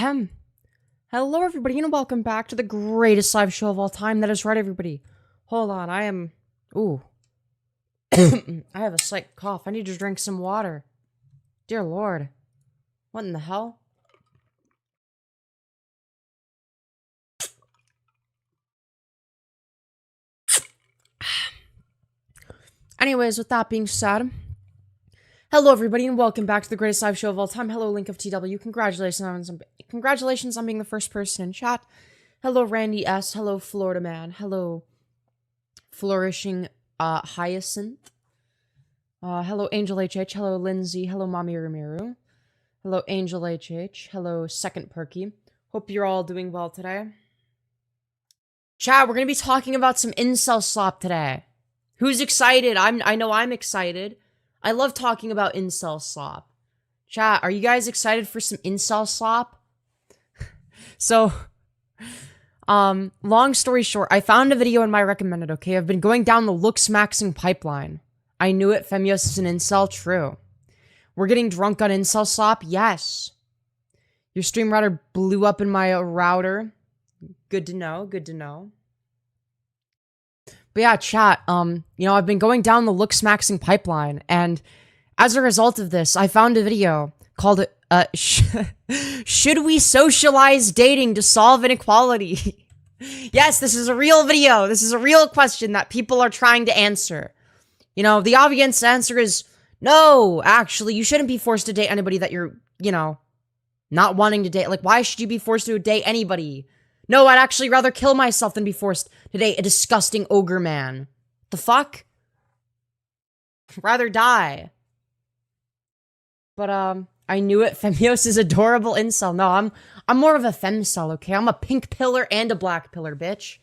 Ahem. Hello, everybody, and welcome back to the greatest live show of all time. That is right, everybody. Hold on, I am... Ooh. I have a slight cough. I need to drink some water. Dear Lord. What in the hell? Anyways, with that being said... Hello, everybody, and welcome back to the greatest live show of all time. Hello, Link of TW. Congratulations on being the first person in chat. Hello, Randy S. Hello, Florida Man. Hello, Flourishing Hyacinth. Hello, Angel HH. Hello, Lindsay. Hello, Mommy Ramiru. Hello, Angel HH. Hello, Second Perky. Hope you're all doing well today. Chat, we're gonna be talking about some Incel Slop today. Who's excited? I know I'm excited. I love talking about Incel Slop. Chat, are you guys excited for some Incel Slop? So, long story short, I found a video in my recommended, okay? I've been going down the looks maxing pipeline. I knew it, Femyoz is an incel, true. We're getting drunk on Incel Slop, yes. Your stream router blew up in my router. Good to know, good to know. But yeah, chat, you know, I've been going down the looks maxing pipeline, and as a result of this, I found a video called, Should we socialize dating to solve inequality? Yes, this is a real video. This is a real question that people are trying to answer. You know, the obvious answer is, no, actually, you shouldn't be forced to date anybody that you're, you know, not wanting to date. Like, why should you be forced to date anybody? No, I'd actually rather kill myself than be forced to date a disgusting ogre man. The fuck? Rather die. But, I knew it. Femyoz is adorable incel. No, I'm more of a femcel, okay? I'm a pink pillar and a black pillar, bitch.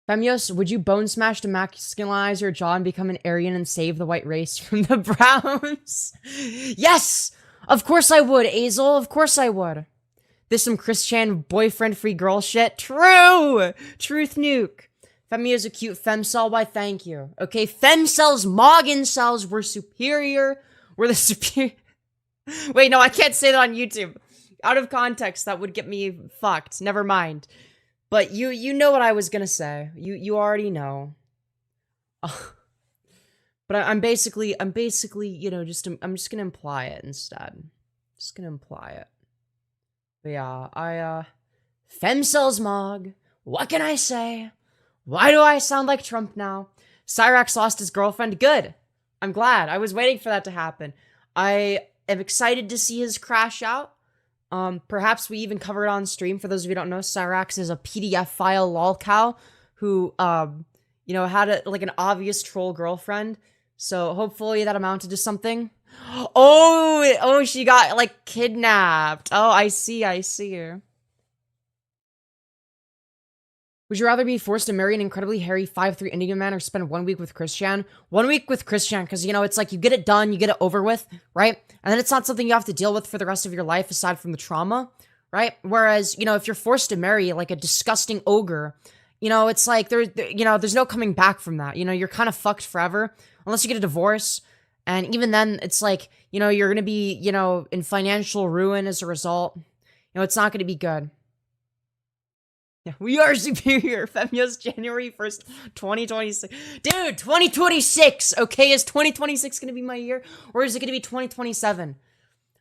Femyoz, would you bone smash to masculinize your jaw and become an Aryan and save the white race from the Browns? Yes! Of course I would, Azel. Of course I would. This some Christian boyfriend-free girl shit? True! Truth nuke. Femyoz a cute femcel, why thank you. Okay, femcels, mogincels, we're superior. We're the superior... Wait, no, I can't say that on YouTube. Out of context, that would get me fucked. Never mind. But you know what I was gonna say. You already know. But I'm basically, you know, I'm just gonna imply it instead. Just gonna imply it. But yeah, femcels mog. What can I say? Why do I sound like Trump now? Cyrax lost his girlfriend. Good. I'm glad. I was waiting for that to happen. I am excited to see his crash out. Perhaps we even cover it on stream. For those of you who don't know, Cyrax is a PDF file lolcow who, you know, had an obvious troll girlfriend. So hopefully that amounted to something. Oh, she got, like, kidnapped. Oh, I see her. Would you rather be forced to marry an incredibly hairy 5'3" Indian man or spend 1 week with Christian? 1 week with Christian, because, you know, it's like you get it done, you get it over with, right? And then it's not something you have to deal with for the rest of your life aside from the trauma, right? Whereas, you know, if you're forced to marry, like, a disgusting ogre, you know, it's like, you know, there's no coming back from that. You know, you're kind of fucked forever, unless you get a divorce. And even then, it's like, you know, you're going to be, you know, in financial ruin as a result. You know, it's not going to be good. Yeah, we are superior. Femyoz January 1st, 2026. Dude, 2026, okay? Is 2026 going to be my year? Or is it going to be 2027?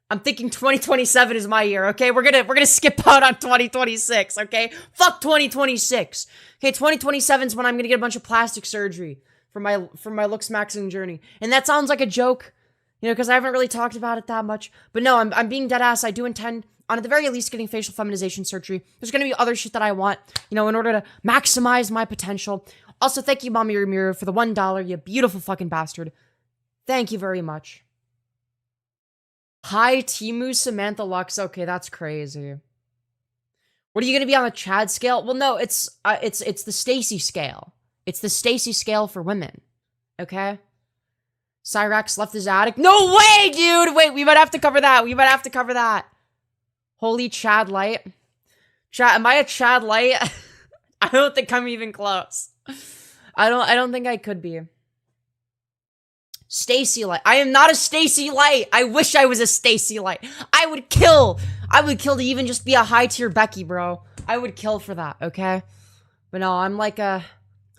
I'm thinking 2027 is my year, okay? We're gonna skip out on 2026, okay? Fuck 2026. Okay, 2027 is when I'm going to get a bunch of plastic surgery for my looks maxing journey. And that sounds like a joke, you know, because I haven't really talked about it that much. But no, I'm being dead ass. I do intend on at the very least getting facial feminization surgery. There's gonna be other shit that I want, you know, in order to maximize my potential. Also, thank you, Mommy Ramiro, for the $1, you beautiful fucking bastard. Thank you very much. Hi, Timu Samantha Lux. Okay, that's crazy. What are you gonna be on the Chad scale? Well, no, it's the Stacy scale. It's the Stacy scale for women. Okay? Cyrax left his attic. No way, dude! Wait, we might have to cover that. Holy Chad Light. Chad, am I a Chad Light? I don't think I'm even close. I don't think I could be. Stacy Light. I am not a Stacy Light. I wish I was a Stacy Light. I would kill to even just be a high tier Becky, bro. I would kill for that, okay? But no, I'm like a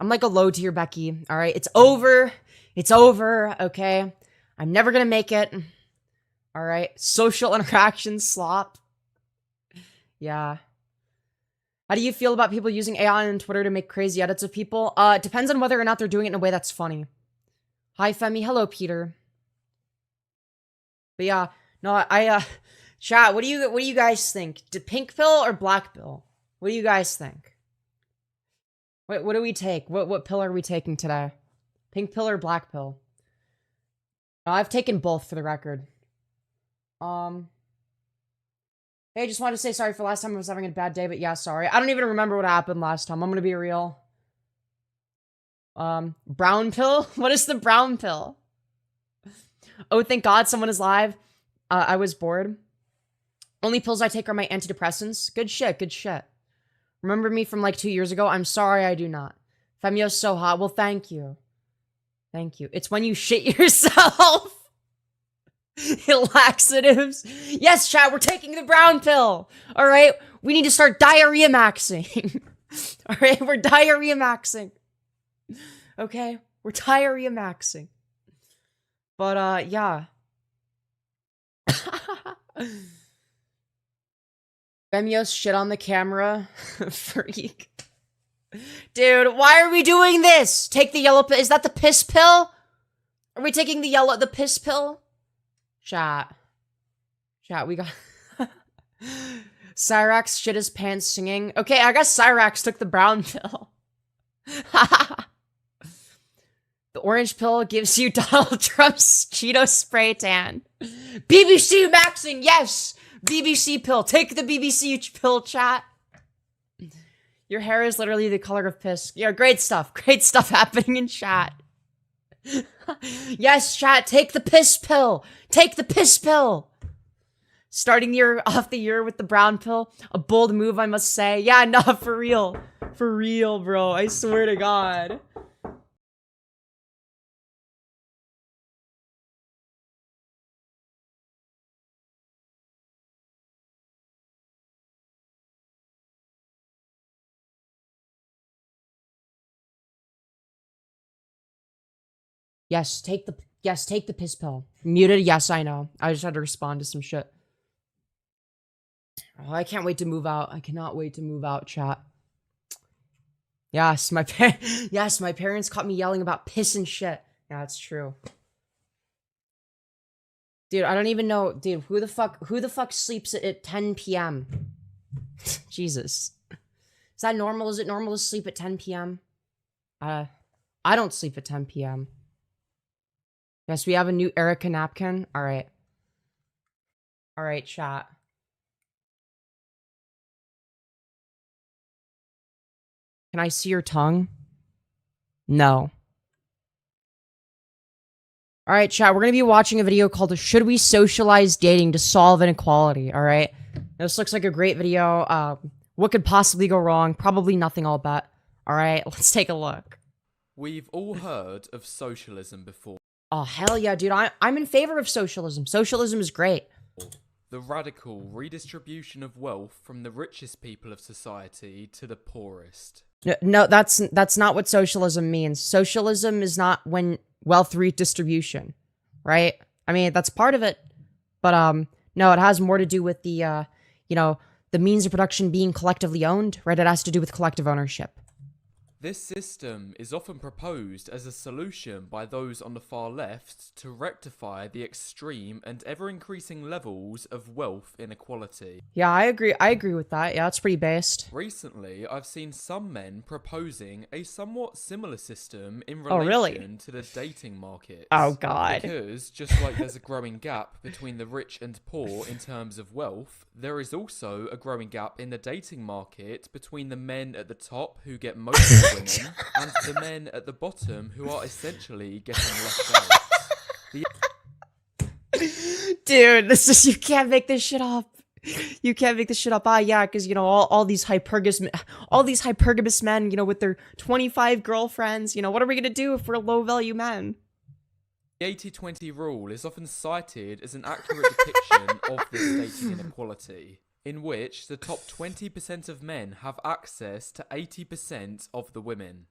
low tier Becky, all right? It's over. It's over, okay? I'm never gonna make it. All right? Social interaction slop. Yeah. How do you feel about people using AI on Twitter to make crazy edits of people? It depends on whether or not they're doing it in a way that's funny. Hi, Femi. Hello, Peter. But yeah, no, chat, what do you guys think? Pink pill or black pill? What do you guys think? What do we take? What pill are we taking today? Pink pill or black pill? I've taken both for the record. Hey, I just wanted to say sorry for last time I was having a bad day, but yeah, sorry. I don't even remember what happened last time. I'm gonna be real. Brown pill? What is the brown pill? Oh, thank God someone is live. I was bored. Only pills I take are my antidepressants. Good shit, good shit. Remember me from like 2 years ago? I'm sorry I do not. Femyoz so hot. Well, thank you. Thank you. It's when you shit yourself. Laxatives. Yes, chat, we're taking the brown pill. All right? We need to start diarrhea maxing. All right? We're diarrhea maxing. Okay? We're diarrhea maxing. But, yeah. Femyoz shit on the camera. Freak. Dude, why are we doing this? Take the yellow pill. Is that the piss pill? Are we taking the piss pill? Chat, we got... Cyrax shit his pants singing. Okay, I guess Cyrax took the brown pill. The orange pill gives you Donald Trump's Cheeto spray tan. BBC maxing, yes! BBC pill. Take the BBC pill, chat. Your hair is literally the color of piss. Yeah, great stuff. Great stuff happening in chat. Yes, chat, take the piss pill. Take the piss pill. Starting the year with the brown pill. A bold move, I must say. Yeah, nah, for real. For real, bro. I swear to God. Yes, take the piss pill. Muted, yes, I know. I just had to respond to some shit. Oh, I can't wait to move out. I cannot wait to move out, chat. Yes, my parents caught me yelling about piss and shit. Yeah, that's true. Dude, I don't even know, dude, who the fuck sleeps at 10 p.m.? Jesus. Is that normal? Is it normal to sleep at 10 p.m.? I don't sleep at 10 p.m. Yes, we have a new Erica napkin. All right. All right, chat. Can I see your tongue? No. All right, chat. We're going to be watching a video called Should We Socialize Dating to Solve Inequality? All right. This looks like a great video. What could possibly go wrong? Probably nothing, I'll bet. All right, let's take a look. We've all heard of socialism before. Oh, hell yeah, dude. I'm in favor of socialism. Socialism is great. The radical redistribution of wealth from the richest people of society to the poorest. No, that's not what socialism means. Socialism is not when wealth redistribution, right? I mean, that's part of it. But, no, it has more to do with the, you know, the means of production being collectively owned, right? It has to do with collective ownership. This system is often proposed as a solution by those on the far left to rectify the extreme and ever-increasing levels of wealth inequality. Yeah, I agree with that. Yeah, it's pretty based. Recently, I've seen some men proposing a somewhat similar system in relation to the dating market. Oh, God. Because, just like there's a growing gap between the rich and poor in terms of wealth, there is also a growing gap in the dating market between the men at the top who get most of the women and the men at the bottom who are essentially getting left out. Dude, you can't make this shit up. You can't make this shit up. Ah, yeah, because, you know, all these hypergamous men, you know, with their 25 girlfriends, you know, what are we gonna do if we're low-value men? The 80-20 rule is often cited as an accurate depiction of this dating inequality, in which the top 20% of men have access to 80% of the women.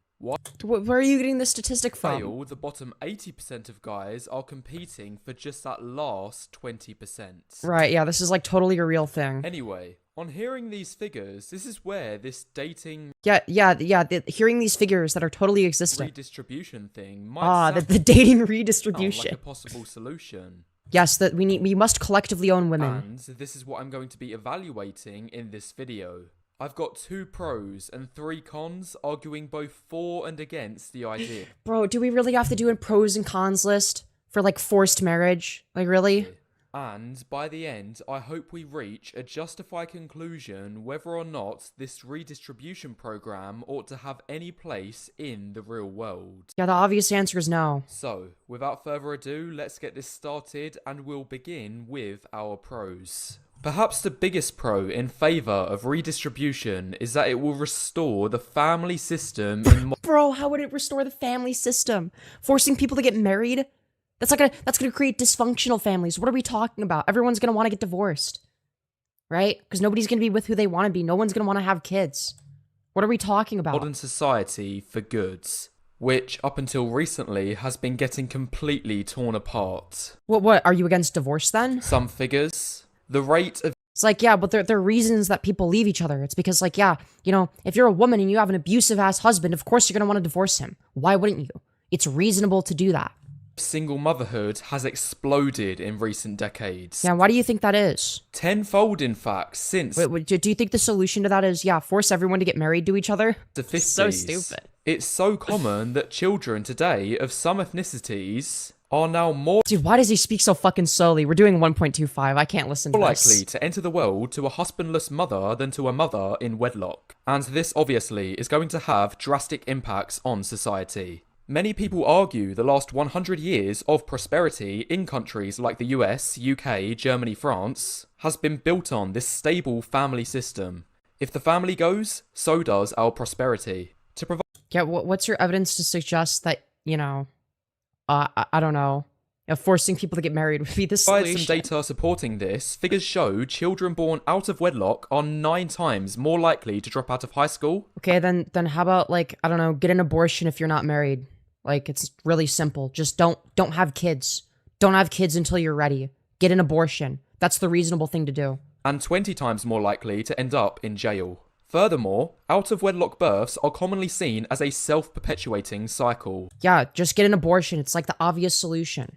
Where are you getting this statistic from? While the bottom 80% of guys are competing for just that last 20%. Right, yeah, this is like totally a real thing. Anyway, on hearing these figures, this is where this dating hearing these figures that are totally existent. redistribution thing might the dating redistribution. like a possible solution. Yes, that we must collectively own women. And this is what I'm going to be evaluating in this video. I've got 2 pros and 3 cons, arguing both for and against the idea. Bro, do we really have to do a pros and cons list for like forced marriage? Like really? And by the end, I hope we reach a justified conclusion whether or not this redistribution program ought to have any place in the real world. Yeah, the obvious answer is no. So, without further ado, let's get this started and we'll begin with our pros. Perhaps the biggest pro in favour of redistribution is that it will restore the family system in Bro, how would it restore the family system? Forcing people to get married? That's gonna create dysfunctional families. What are we talking about? Everyone's gonna want to get divorced. Right? Because nobody's gonna be with who they want to be. No one's gonna want to have kids. What are we talking about? modern society for goods, which up until recently has been getting completely torn apart. What, are you against divorce then? Some figures, the rate of It's like, yeah, but there are reasons that people leave each other. It's because, like, yeah, you know, if you're a woman and you have an abusive-ass husband, of course you're gonna want to divorce him. Why wouldn't you? It's reasonable to do that. single motherhood has exploded in recent decades. Yeah, why do you think that is? Tenfold, in fact, since Wait, do you think the solution to that is, yeah, force everyone to get married to each other? the 50s. So stupid. It's so common that children today of some ethnicities are now more Dude, why does he speak so fucking slowly? We're doing 1.25. I can't listen to this. likely to enter the world to a husbandless mother than to a mother in wedlock. And this obviously is going to have drastic impacts on society. Many people argue the last 100 years of prosperity in countries like the US, UK, Germany, France has been built on this stable family system. If the family goes, so does our prosperity. To provide Yeah, what's your evidence to suggest that, you know, I don't know, forcing people to get married would be the solution? some data supporting this, figures show children born out of wedlock are 9 times more likely to drop out of high school. Okay, then how about, like, I don't know, get an abortion if you're not married. Like, it's really simple. Just don't have kids. Don't have kids until you're ready. Get an abortion. That's the reasonable thing to do. And 20 times more likely to end up in jail. Furthermore, out-of-wedlock births are commonly seen as a self-perpetuating cycle. Yeah, just get an abortion. It's like the obvious solution.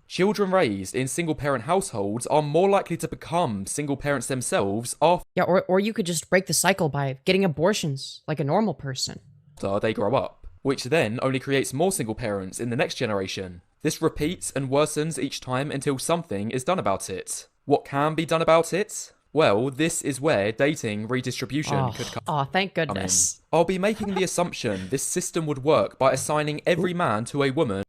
Children raised in single-parent households are more likely to become single parents themselves after Yeah, or you could just break the cycle by getting abortions like a normal person. they grow up, which then only creates more single parents in the next generation. This repeats and worsens each time until something is done about it. What can be done about it? Well, this is where dating redistribution could come Oh, thank in. goodness. I'll be making the assumption this system would work by assigning every man to a woman.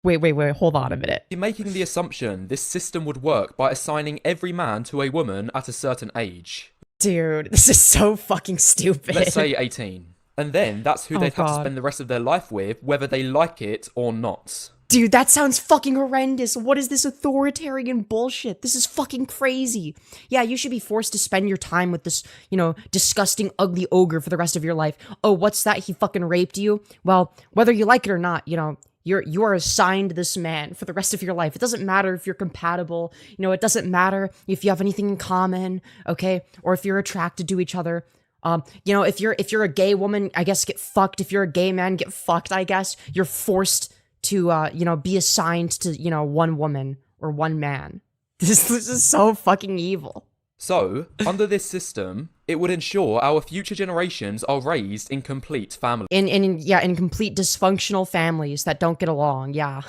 Wait, hold on a minute. I'll be making the assumption this system would work by assigning every man to a woman at a certain age. Dude, this is so fucking stupid. Let's say 18. And then that's who Oh, they'd have to God. spend the rest of their life with, whether they like it or not. Dude, that sounds fucking horrendous. What is this authoritarian bullshit? This is fucking crazy. Yeah, you should be forced to spend your time with this, you know, disgusting, ugly ogre for the rest of your life. Oh, what's that? He fucking raped you? Well, whether you like it or not, you know, you are assigned this man for the rest of your life. It doesn't matter if you're compatible. You know, it doesn't matter if you have anything in common, okay? Or if you're attracted to each other. You know, if you're a gay woman, I guess get fucked. If you're a gay man, get fucked, I guess. You're forced to, you know, be assigned to, you know, one woman or one man. This is so fucking evil. So, under this system, it would ensure our future generations are raised in complete family. In complete dysfunctional families that don't get along. Yeah.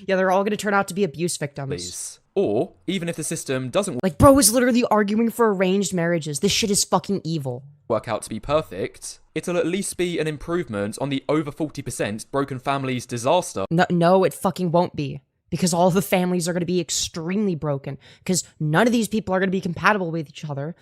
They're all gonna turn out to be abuse victims. Or, even if the system doesn't Like, bro is literally arguing for arranged marriages. This shit is fucking evil. work out to be perfect, it'll at least be an improvement on the over 40% broken families disaster No, it fucking won't be. Because all the families are going to be extremely broken. Because none of these people are going to be compatible with each other.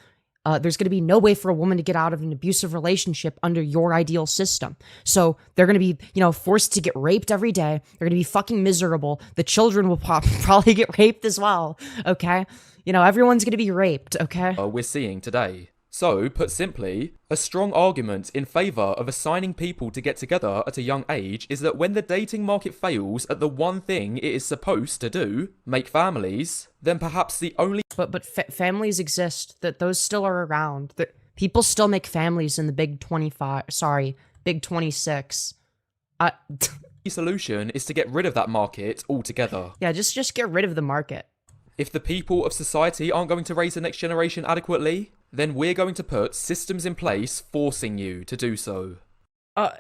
there's going to be no way for a woman to get out of an abusive relationship under your ideal system. So they're going to be, forced to get raped every day. They're going to be fucking miserable. The children will probably get raped as well. Okay. Everyone's going to be raped. Okay. We're seeing today. So, put simply, a strong argument in favour of assigning people to get together at a young age is that when the dating market fails at the one thing it is supposed to do, make families, then perhaps the only— But families exist, that those still are around. People still make families in the big 26. solution is to get rid of that market altogether. Yeah, just get rid of the market. If the people of society aren't going to raise the next generation adequately, then we're going to put systems in place forcing you to do so.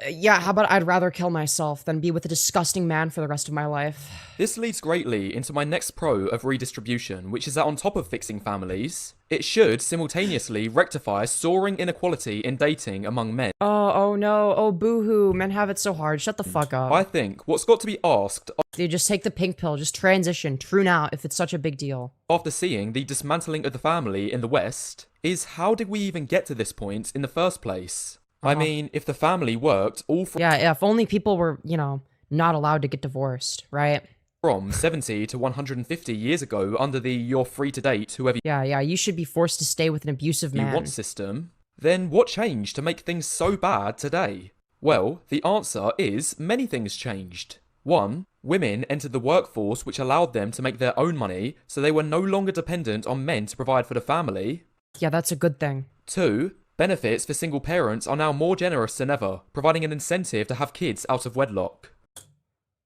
Yeah, how about I'd rather kill myself than be with a disgusting man for the rest of my life? This leads greatly into my next pro of redistribution, which is that on top of fixing families, it should simultaneously rectify soaring inequality in dating among men. Oh no, oh boo-hoo, men have it so hard, shut the fuck up. I think what's got to be asked— Dude, just take the pink pill, just transition, true now, if it's such a big deal. After seeing the dismantling of the family in the West, is how did we even get to this point in the first place? I mean, if the family worked all from— Yeah, if only people were, not allowed to get divorced, right? From 70 to 150 years ago under the you're free to date whoever Yeah, you should be forced to stay with an abusive man. you want system, then what changed to make things so bad today? Well, the answer is many things changed. 1. Women entered the workforce, which allowed them to make their own money, so they were no longer dependent on men to provide for the family. Yeah, that's a good thing. 2. Benefits for single parents are now more generous than ever, providing an incentive to have kids out of wedlock.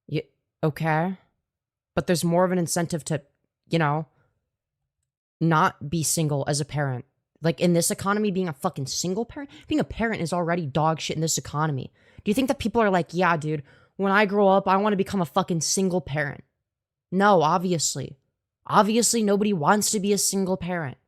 Yeah, okay. But there's more of an incentive to, not be single as a parent. Like, in this economy, being a fucking single parent? Being a parent is already dog shit in this economy. Do you think that people are like, yeah, dude, when I grow up, I want to become a fucking single parent? No, obviously. Obviously, nobody wants to be a single parent.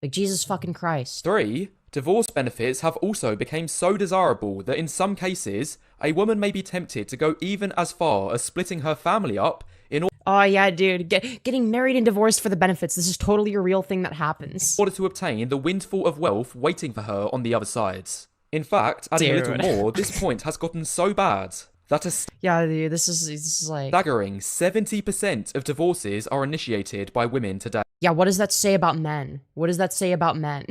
Like, Jesus fucking Christ. 3. Divorce benefits have also become so desirable that in some cases, a woman may be tempted to go even as far as splitting her family up in Oh yeah, dude. Getting married and divorced for the benefits. This is totally a real thing that happens. order to obtain the windfall of wealth waiting for her on the other side. In fact, adding a little Dude. more, this point has gotten so bad that a Yeah, dude, this is like... staggering 70% of divorces are initiated by women today. Yeah, what does that say about men? What does that say about men?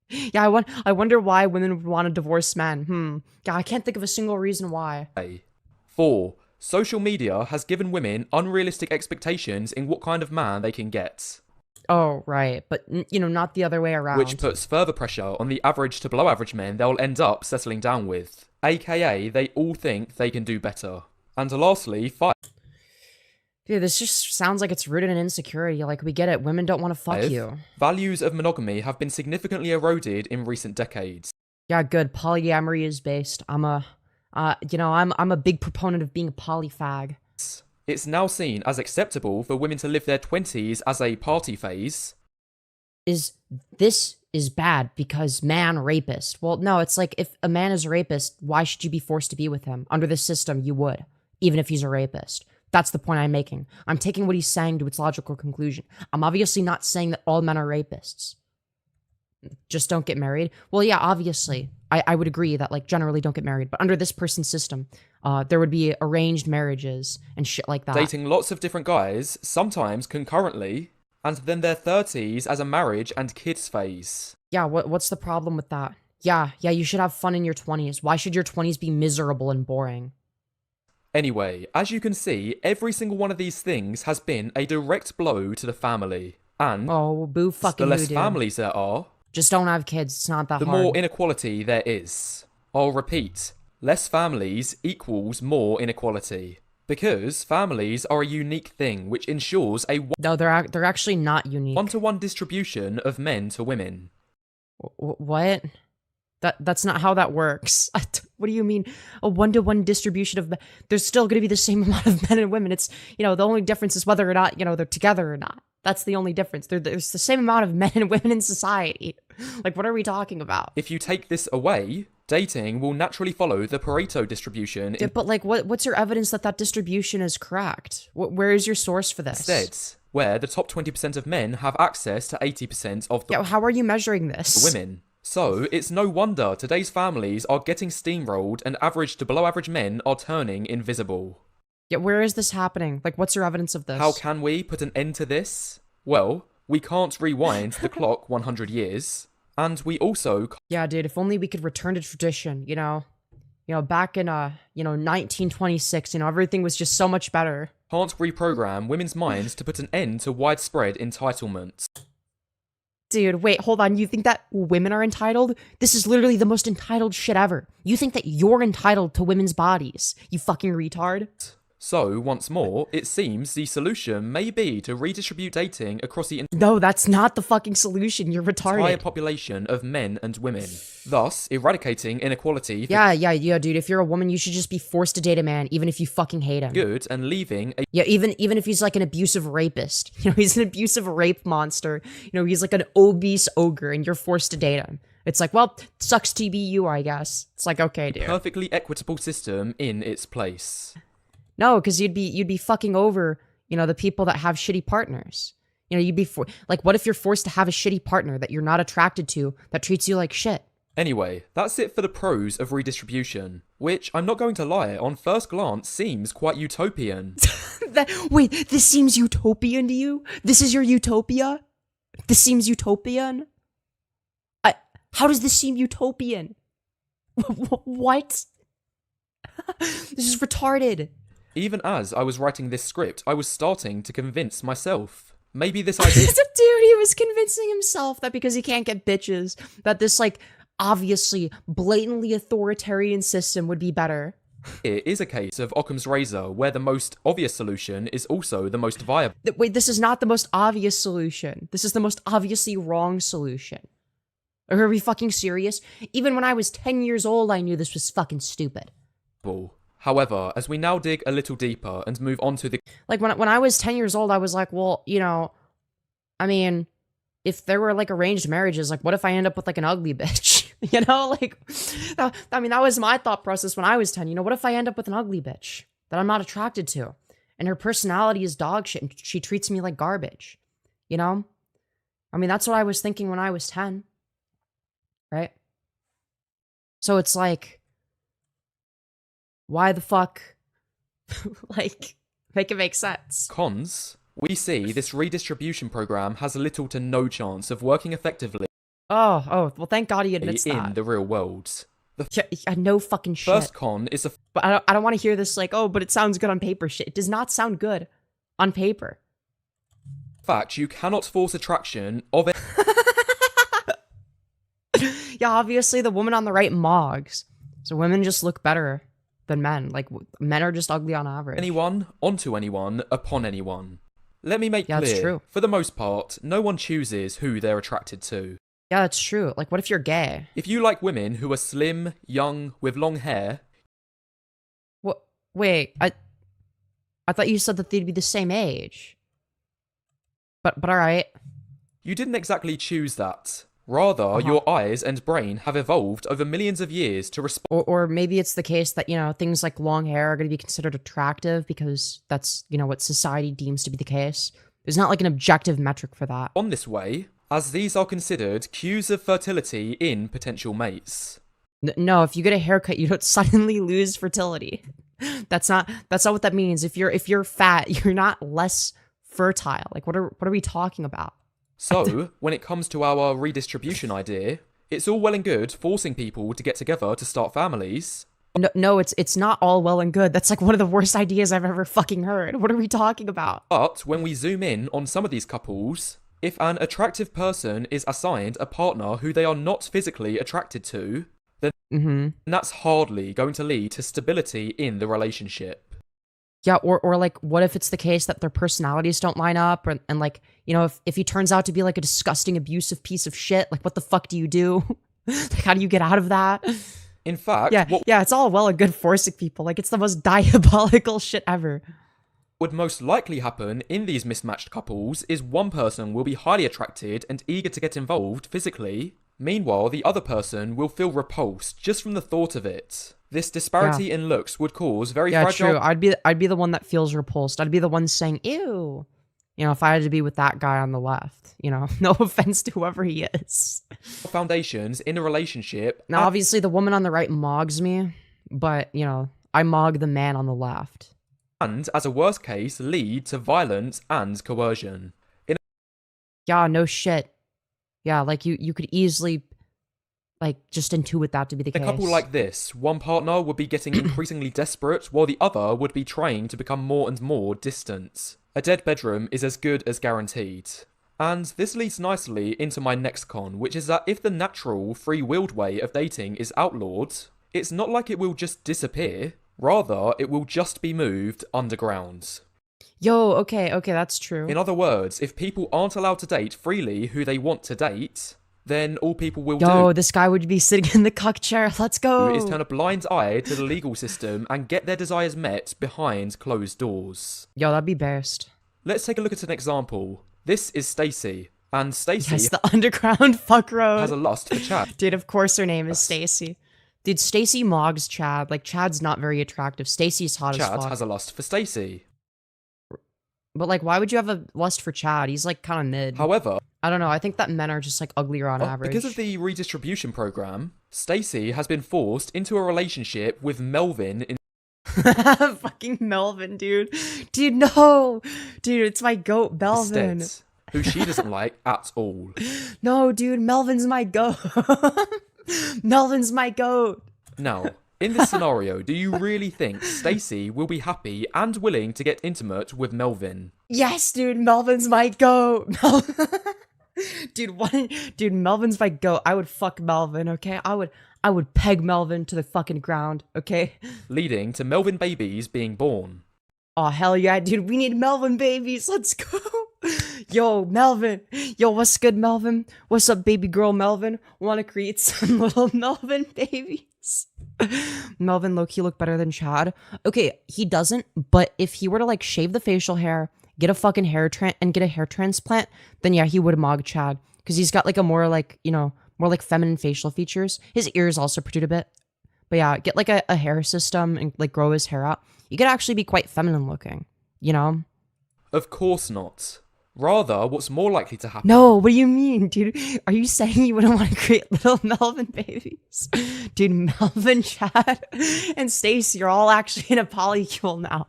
Yeah, I wonder why women would want to divorce men. Yeah, I can't think of a single reason why. 4. Social media has given women unrealistic expectations in what kind of man they can get, Oh, right. But, not the other way around. which puts further pressure on the average to below average men they'll end up settling down with, aka they all think they can do better. And lastly, 5. Dude, this just sounds like it's rooted in insecurity. Like, we get it. Women don't want to fuck you. Values of monogamy have been significantly eroded in recent decades. Yeah, good. Polyamory is based. I'm a big proponent of being a polyfag. It's now seen as acceptable for women to live their 20s as a party phase. This is bad because man rapist. Well, no, it's like if a man is a rapist, why should you be forced to be with him? Under this system, you would, even if he's a rapist. That's the point I'm making. I'm taking what he's saying to its logical conclusion. I'm obviously not saying that all men are rapists. Just don't get married. Well, yeah, obviously. I would agree that, like, generally don't get married. But under this person's system, there would be arranged marriages and shit like that. Dating lots of different guys, sometimes concurrently, and then their 30s as a marriage and kids phase. Yeah, what's the problem with that? Yeah, you should have fun in your 20s. Why should your 20s be miserable and boring? Anyway, as you can see, every single one of these things has been a direct blow to the family. And Oh, boo fucking the less who, dude. families there are, Just don't have kids. It's not that the hard. more inequality there is. I'll repeat, less families equals more inequality. Because families are a unique thing which ensures a No, they're actually not unique. one-to-one distribution of men to women. What? That's not how that works. What do you mean? A one-to-one distribution of men? There's still going to be the same amount of men and women. It's, the only difference is whether or not, they're together or not. That's the only difference. There's the same amount of men and women in society. Like, what are we talking about? If you take this away, dating will naturally follow the Pareto distribution. Yeah, but, like, what's your evidence that distribution is correct? Where is your source for this? Instead, where the top 20% of men have access to 80% of the Yeah, how are you measuring this? women. So, it's no wonder today's families are getting steamrolled and average to below average men are turning invisible. Yeah, where is this happening? Like, what's your evidence of this? How can we put an end to this? Well, we can't rewind the clock 100 years, and we also Yeah, dude, if only we could return to tradition, you know? Back in, 1926, everything was just so much better. can't reprogram women's minds to put an end to widespread entitlement. Dude, wait, hold on. You think that women are entitled? This is literally the most entitled shit ever. You think that you're entitled to women's bodies, you fucking retard? So, once more, it seems the solution may be to redistribute dating across the No, that's not the fucking solution. You're retarded. entire population of men and women, thus eradicating inequality for Yeah, dude. If you're a woman, you should just be forced to date a man, even if you fucking hate him. good and leaving a Yeah, even if he's like an abusive rapist. He's an abusive rape monster. He's like an obese ogre, and you're forced to date him. It's like, well, sucks to be you, I guess. It's like, okay, dude. perfectly equitable system in its place. No, because you'd be fucking over, the people that have shitty partners. You'd be like, what if you're forced to have a shitty partner that you're not attracted to that treats you like shit? Anyway, that's it for the pros of redistribution, which, I'm not going to lie, on first glance seems quite utopian. Wait, this seems utopian to you? This is your utopia? This seems utopian? How does this seem utopian? What? This is retarded. Even as I was writing this script, I was starting to convince myself. Maybe this idea Dude, he was convincing himself that because he can't get bitches, that this, like, obviously, blatantly authoritarian system would be better. is a case of Occam's razor, where the most obvious solution is also the most viable. Wait, this is not the most obvious solution. This is the most obviously wrong solution. Are we fucking serious? Even when I was 10 years old, I knew this was fucking stupid. However, as we now dig a little deeper and move on to the Like, when I was 10 years old, I was like, well, I mean, if there were, like, arranged marriages, like, what if I end up with, like, an ugly bitch? That was my thought process when I was 10. What if I end up with an ugly bitch that I'm not attracted to? And her personality is dog shit, and she treats me like garbage. That's what I was thinking when I was 10. Right? So it's like, why the fuck? Like, make it make sense. cons, we see this redistribution program has little to no chance of working effectively Oh, well, thank God he admits in that. the real world. Yeah, no fucking shit. First con is the But I don't want to hear this like, oh, but it sounds good on paper shit. It does not sound good on paper. fact you cannot force attraction of it. Yeah, obviously the woman on the right mogs. So women just look better than men. Like, men are just ugly on average. anyone, onto anyone, upon anyone. Let me make Yeah, clear, that's true. for the most part, no one chooses who they're attracted to. Yeah, that's true. Like, what if you're gay? If you like women who are slim, young, with long hair, What? Wait, I thought you said that they'd be the same age. But all right. you didn't exactly choose that. Rather, your eyes and brain have evolved over millions of years to respond Or maybe it's the case that, things like long hair are going to be considered attractive because that's, what society deems to be the case. There's not like an objective metric for that. this way, as these are considered cues of fertility in potential mates. No, if you get a haircut, you don't suddenly lose fertility. That's not what that means. If you're fat, you're not less fertile. Like, what are we talking about? So, when it comes to our redistribution idea, it's all well and good forcing people to get together to start families. No, it's not all well and good. That's like one of the worst ideas I've ever fucking heard. What are we talking about? But when we zoom in on some of these couples, if an attractive person is assigned a partner who they are not physically attracted to, then that's hardly going to lead to stability in the relationship. Yeah, or like, what if it's the case that their personalities don't line up, and like, if he turns out to be like a disgusting, abusive piece of shit, like, what the fuck do you do? Like, how do you get out of that? In fact, Yeah, it's all well and good forcing people. Like, it's the most diabolical shit ever. would most likely happen in these mismatched couples is one person will be highly attracted and eager to get involved physically. Meanwhile, the other person will feel repulsed just from the thought of it. This disparity in looks would cause very fragile... True. I'd be the one that feels repulsed. I'd be the one saying, ew. You know, if I had to be with that guy on the left, you know, no offense to whoever he is. Foundations in a relationship. Now, obviously, the woman on the right mogs me, but, you know, I mog the man on the left. And, as a worst case, lead to violence and coercion. Yeah, no shit. Yeah, like, you could easily, like, just intuit that to be the case. In a couple like this, one partner would be getting increasingly desperate, while the other would be trying to become more and more distant. A dead bedroom is as good as guaranteed. And this leads nicely into my next con, which is that if the natural, free-willed way of dating is outlawed, it's not like it will just disappear. Rather, it will just be moved underground. Yo, okay, that's true. In other words, if people aren't allowed to date freely who they want to date, then all people will Yo, this guy would be sitting in the cuck chair. Let's go. Is turn a blind eye to the legal system and get their desires met behind closed doors. Yo, that'd be best. Let's take a look at an example. This is Stacy, and Stacy Yes, the underground fuck road. has a lust for Chad. Dude, of course her name is Stacy. Dude, Stacy mogs Chad. Like, Chad's not very attractive. Stacy's hot as fuck. Chad has a lust for Stacy. But, like, why would you have a lust for Chad? He's, like, kind of mid. However, I don't know. I think that men are just, like, uglier on average. because of the redistribution program, Stacy has been forced into a relationship with Melvin in Fucking Melvin, dude. Dude, no. Dude, it's my goat, Melvin. instead, who she doesn't like at all. No, dude, Melvin's my goat. Melvin's my goat. Now, in this scenario, do you really think Stacy will be happy and willing to get intimate with Melvin? Yes, dude, Melvin's my goat. Dude, Melvin's my goat. I would fuck Melvin, okay? I would peg Melvin to the fucking ground, okay? Leading to Melvin babies being born. Oh, hell yeah, dude. We need Melvin babies. Let's go. Yo, Melvin. Yo, what's good, Melvin? What's up, baby girl Melvin? Want to create some little Melvin babies? Melvin low-key look better than Chad. Okay, he doesn't, but if he were to, like, shave the facial hair, get a fucking hair transplant, then yeah, he would mog Chad. Because he's got, like, a more, like, you know, more, like, feminine facial features. His ears also protrude a bit. But yeah, get, like, a hair system and, like, grow his hair out. You could actually be quite feminine looking, you know? Of course not. Rather, what's more likely to happen... No, what do you mean, dude? Are you saying you wouldn't want to create little Melvin babies? Dude, Melvin, Chad, and Stacy are all actually in a polycule now.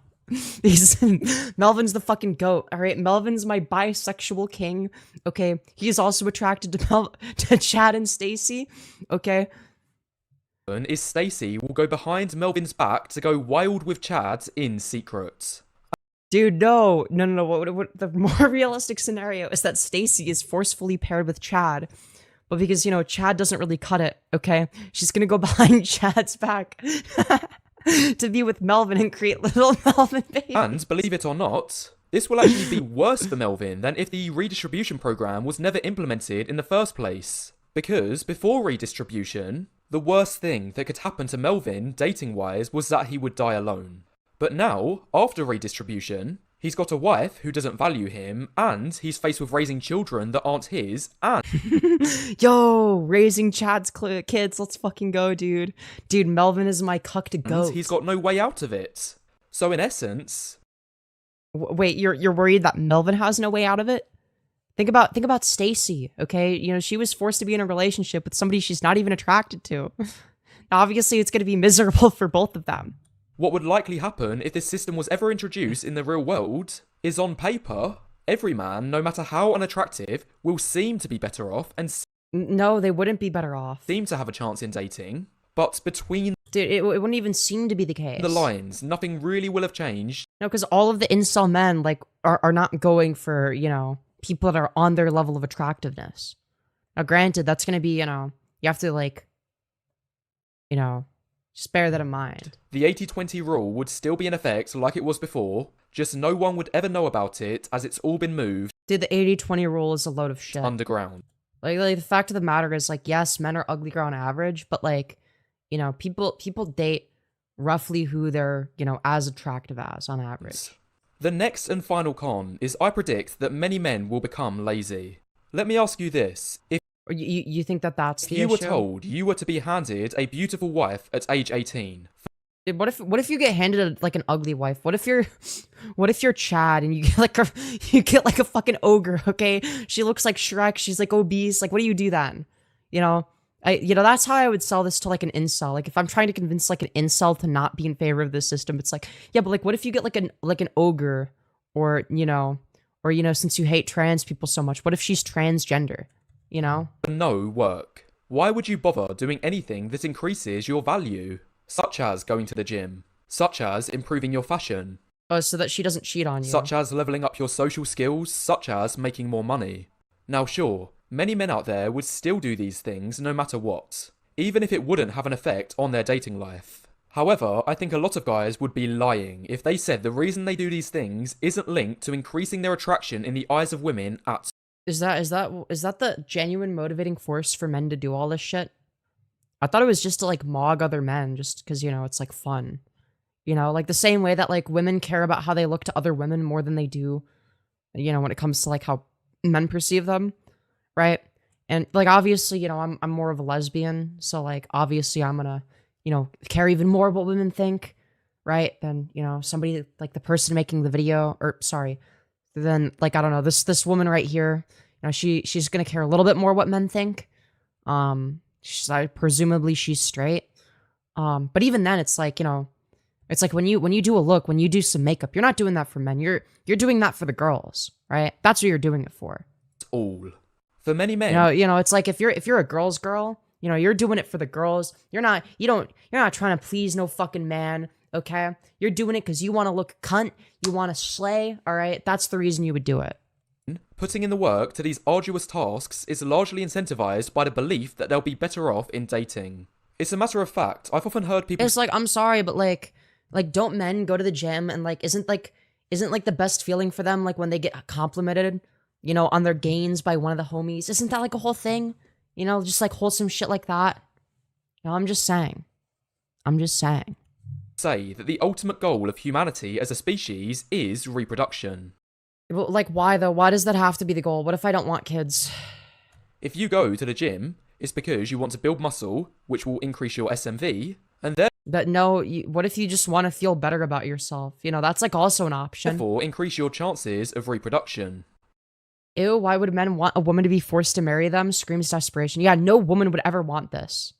Melvin's the fucking goat, alright? Melvin's my bisexual king, okay? He's also attracted to Chad and Stacy, okay? ...is Stacy will go behind Melvin's back to go wild with Chad in secret. Dude, no. What the more realistic scenario is that Stacy is forcefully paired with Chad. But because, you know, Chad doesn't really cut it, okay? She's gonna go behind Chad's back to be with Melvin and create little Melvin babies. And, believe it or not, this will actually be worse for Melvin than if the redistribution program was never implemented in the first place. Because, before redistribution, the worst thing that could happen to Melvin, dating-wise, was that he would die alone. But now, after redistribution, he's got a wife who doesn't value him, and he's faced with raising children that aren't his, and... Yo, raising Chad's kids, let's fucking go, dude. Dude, Melvin is my cuck to go. He's got no way out of it. So in essence... Wait, you're worried that Melvin has no way out of it? Think about Stacy, okay? You know, she was forced to be in a relationship with somebody she's not even attracted to. Now, obviously, it's gonna be miserable for both of them. What would likely happen if this system was ever introduced in the real world is, on paper, every man, no matter how unattractive, will seem to be better off and no, they wouldn't be better off. Seem to have a chance in dating, but between dude, it wouldn't even seem to be the case. The lines, nothing really will have changed. No, because all of the incel men, like, are not going for, you know, people that are on their level of attractiveness. Now, granted, that's gonna be, you know, you have to, like, you know, just bear that in mind. The 80-20 rule would still be in effect like it was before, just no one would ever know about it as it's all been moved. Dude, the 80-20 rule is a load of shit. Underground. Like the fact of the matter is, like, yes, men are uglier on average, but, like, you know, people date roughly who they're, you know, as attractive as on average. The next and final con is I predict that many men will become lazy. Let me ask you this. If you think that that's the issue? If you were told you were to be handed a beautiful wife at age 18, What if you get handed like an ugly wife? What if you're Chad and you get like a fucking ogre, okay? She looks like Shrek, she's like obese. Like what do you do then? You know? That's how I would sell this to like an incel. Like if I'm trying to convince like an incel to not be in favor of this system, it's like, yeah, but like what if you get like an ogre or since you hate trans people so much, what if she's transgender? You know? No work. Why would you bother doing anything that increases your value? Such as going to the gym. Such as improving your fashion. Oh, so that she doesn't cheat on you. Such as leveling up your social skills. Such as making more money. Now sure, many men out there would still do these things no matter what, even if it wouldn't have an effect on their dating life. However, I think a lot of guys would be lying if they said the reason they do these things isn't linked to increasing their attraction in the eyes of women at. Is that the genuine motivating force for men to do all this shit? I thought it was just to like mog other men just because, it's like fun. Like the same way that like women care about how they look to other women more than they do, when it comes to like how men perceive them, right? And like obviously, I'm more of a lesbian, so like obviously I'm gonna, care even more what women think, right? Than, somebody like the person making the video, or sorry, then like I don't know, this woman right here, she's gonna care a little bit more what men think. Presumably she's straight. But even then, it's like, it's like when you do a look, when you do some makeup, you're not doing that for men. You're doing that for the girls, right? That's what you're doing it for. All. For many men. It's like if you're a girl's girl, you're doing it for the girls. You're not trying to please no fucking man, okay? You're doing it because you want to look cunt, you want to slay, all right? That's the reason you would do it. Putting in the work to these arduous tasks is largely incentivized by the belief that they'll be better off in dating. It's a matter of fact, I've often heard people. It's like, I'm sorry, but like don't men go to the gym and like isn't the best feeling for them like when they get complimented, on their gains by one of the homies? Isn't that like a whole thing? Just like wholesome shit like that. I'm just saying. Say that the ultimate goal of humanity as a species is reproduction. Well, like, why though? Why does that have to be the goal? What if I don't want kids? If you go to the gym, it's because you want to build muscle, which will increase your SMV, and what if you just want to feel better about yourself? That's like also an option. therefore increase your chances of reproduction. Ew, why would men want a woman to be forced to marry them? Screams desperation. Yeah, no woman would ever want this,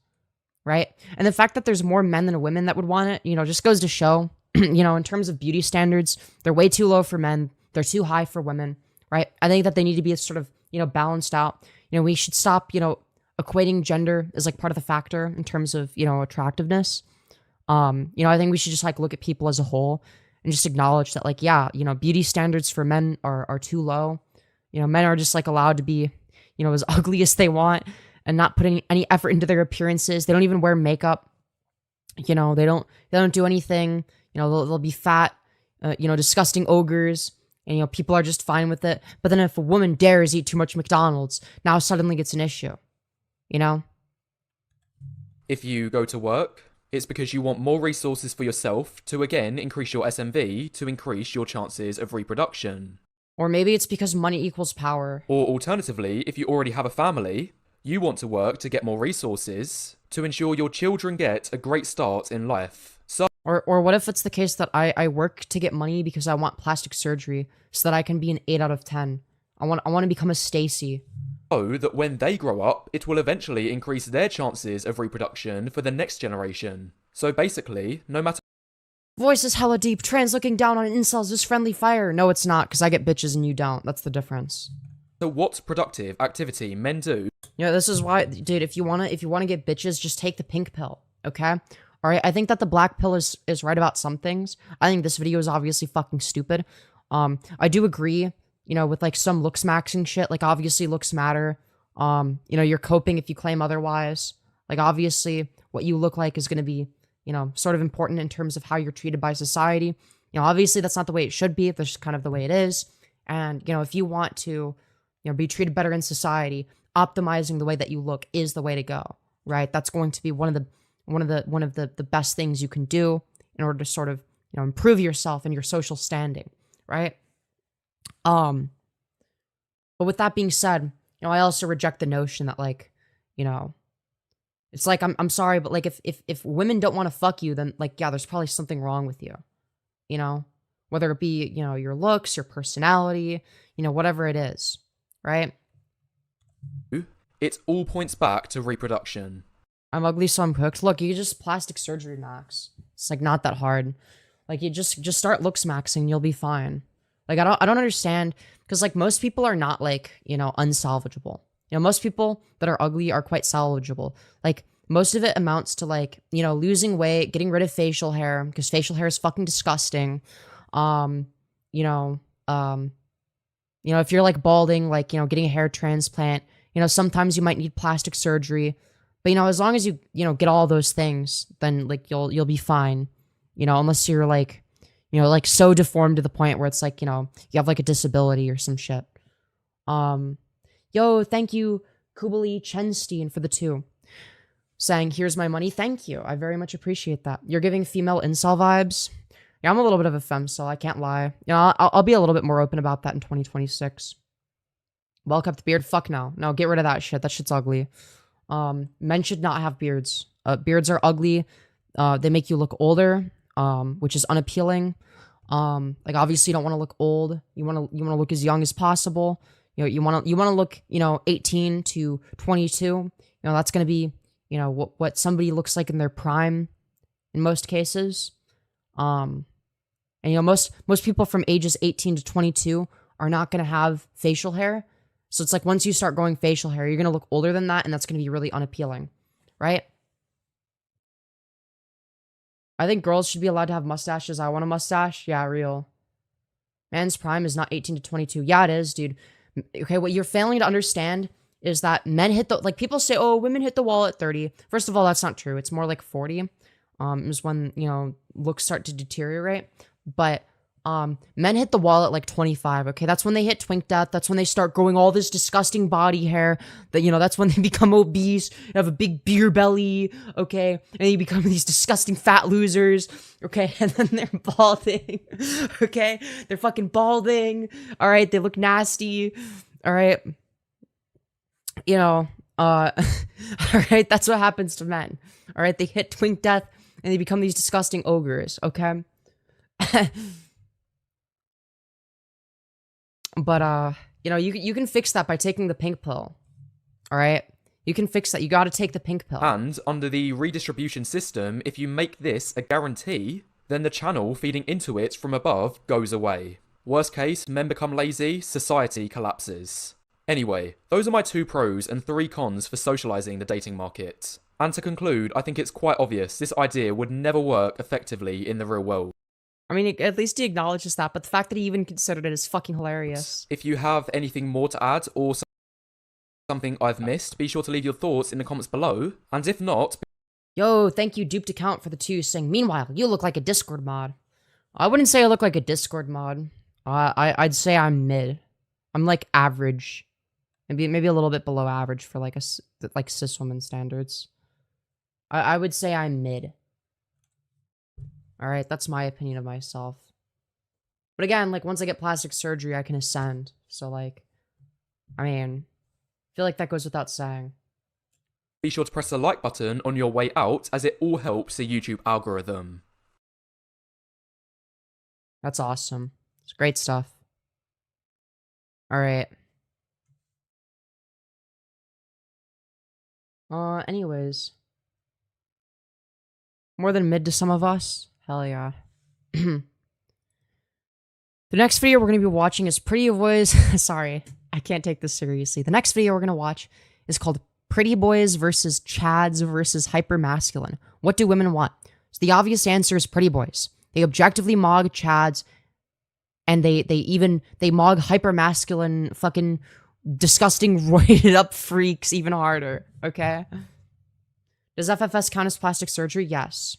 right? And the fact that there's more men than women that would want it, just goes to show, in terms of beauty standards, they're way too low for men. They're too high for women, right? I think that they need to be sort of, balanced out. We should stop, equating gender as like part of the factor in terms of, attractiveness. I think we should just like look at people as a whole and just acknowledge that like, yeah, beauty standards for men are too low. Men are just like allowed to be, as ugly as they want and not putting any effort into their appearances. They don't even wear makeup. They don't do anything. They'll be fat, disgusting ogres. And, people are just fine with it. But then if a woman dares eat too much McDonald's, now suddenly it's an issue. If you go to work, it's because you want more resources for yourself to again increase your SMV to increase your chances of reproduction. Or maybe it's because money equals power. Or alternatively, if you already have a family, you want to work to get more resources to ensure your children get a great start in life. Or what if it's the case that I work to get money because I want plastic surgery so that I can be an 8 out of 10. I want to become a Stacy. So that when they grow up, it will eventually increase their chances of reproduction for the next generation. So basically, no matter. Voice is hella deep. Trans looking down on incels is friendly fire. No, it's not, because I get bitches and you don't. That's the difference. So what productive activity men do? This is why, dude, if you wanna get bitches, just take the pink pill, okay? Alright, I think that the black pill is right about some things. I think this video is obviously fucking stupid. I do agree, with like some looks maxing shit. Like obviously looks matter. You're coping if you claim otherwise. Like obviously what you look like is gonna be, sort of important in terms of how you're treated by society. Obviously that's not the way it should be. That's just kind of the way it is. And, if you want to, be treated better in society, optimizing the way that you look is the way to go, right? That's going to be one of the best things you can do in order to sort of, improve yourself and your social standing, right? But with that being said, I also reject the notion that like, It's like, I'm sorry, but like, if women don't want to fuck you, then like, yeah, there's probably something wrong with you, you know? Whether it be, you know, your looks, your personality, you know, whatever it is, right? It all points back to reproduction. I'm ugly, so I'm cooked. Look, you just plastic surgery max. It's like not that hard. Like you just start looks maxing, you'll be fine. Like I don't understand because like most people are not like, you know, unsalvageable. You know, most people that are ugly are quite salvageable. Like most of it amounts to like, you know, losing weight, getting rid of facial hair because facial hair is fucking disgusting. Um, you know, um, if you're like balding, like, you know, getting a hair transplant, you know, sometimes you might need plastic surgery. But you know, as long as you know, get all those things, then like you'll be fine. You know, unless you're like, you know, like so deformed to the point where it's like, you know, you have like a disability or some shit. Yo, thank you, Kubali Chenstein for the 2. Saying, here's my money. Thank you. I very much appreciate that. You're giving female incel vibes. Yeah, I'm a little bit of a femcel. I can't lie. You know, I'll be a little bit more open about that in 2026. Well kept beard. Fuck no. No, get rid of that shit. That shit's ugly. Men should not have beards. Beards are ugly. They make you look older, which is unappealing. Like obviously you don't want to look old. You want to look as young as possible. You know, you want to look, you know, 18 to 22. You know, that's going to be, you know, what somebody looks like in their prime in most cases. And you know, most people from ages 18 to 22 are not going to have facial hair. So it's like once you start growing facial hair, you're going to look older than that, and that's going to be really unappealing, right? I think girls should be allowed to have mustaches. I want a mustache. Yeah, real. Man's prime is not 18 to 22. Yeah, it is, dude. Okay, what you're failing to understand is that men hit the, like people say, oh, women hit the wall at 30. First of all, that's not true. It's more like 40 is when, you know, looks start to deteriorate. But men hit the wall at like 25, okay? That's when they hit twink death. That's when they start growing all this disgusting body hair. That, you know, that's when they become obese, have a big beer belly, okay? And they become these disgusting fat losers, okay? And then they're balding, okay? They're fucking balding, all right? They look nasty, all right? You know, all right? That's what happens to men, all right? They hit twink death and they become these disgusting ogres, okay? But, you know, you can fix that by taking the pink pill. All right? You can fix that. You got to take the pink pill. And under the redistribution system, if you make this a guarantee, then the channel feeding into it from above goes away. Worst case, men become lazy, society collapses. Anyway, those are my 2 pros and 3 cons for socializing the dating market. And to conclude, I think it's quite obvious this idea would never work effectively in the real world. I mean, at least he acknowledges that, but the fact that he even considered it is fucking hilarious. If you have anything more to add or something I've missed, be sure to leave your thoughts in the comments below. And if not... Yo, thank you, Duped Account, for the 2, saying, meanwhile, you look like a Discord mod. I wouldn't say I look like a Discord mod. I'd say I'm mid. I'm like average. Maybe a little bit below average for like cis woman standards. I would say I'm mid. All right, that's my opinion of myself. But again, like once I get plastic surgery, I can ascend. So like, I mean, I feel like that goes without saying. Be sure to press the like button on your way out, as it all helps the YouTube algorithm. That's awesome. It's great stuff. All right. Anyways. More than mid to some of us? Hell yeah. The next video we're going to be watching is Pretty Boys. Sorry, I can't take this seriously. The next video we're going to watch is called Pretty Boys versus Chads versus Hypermasculine. What do women want? So the obvious answer is Pretty Boys. They objectively mog Chads, and they mog hypermasculine fucking disgusting roided up freaks even harder, okay? Does FFS count as plastic surgery? Yes.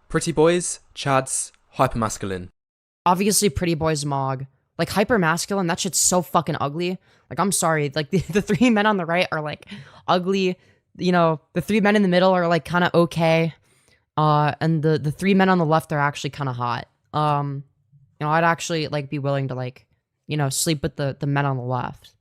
Pretty boys, chads, hypermasculine. Obviously, pretty boys mog. Like, hypermasculine, that shit's so fucking ugly. Like, I'm sorry. Like, the 3 men on the right are, like, ugly. You know, the 3 men in the middle are, like, kind of okay. And the 3 men on the left are actually kind of hot. You know, I'd actually, like, be willing to, like, you know, sleep with the men on the left.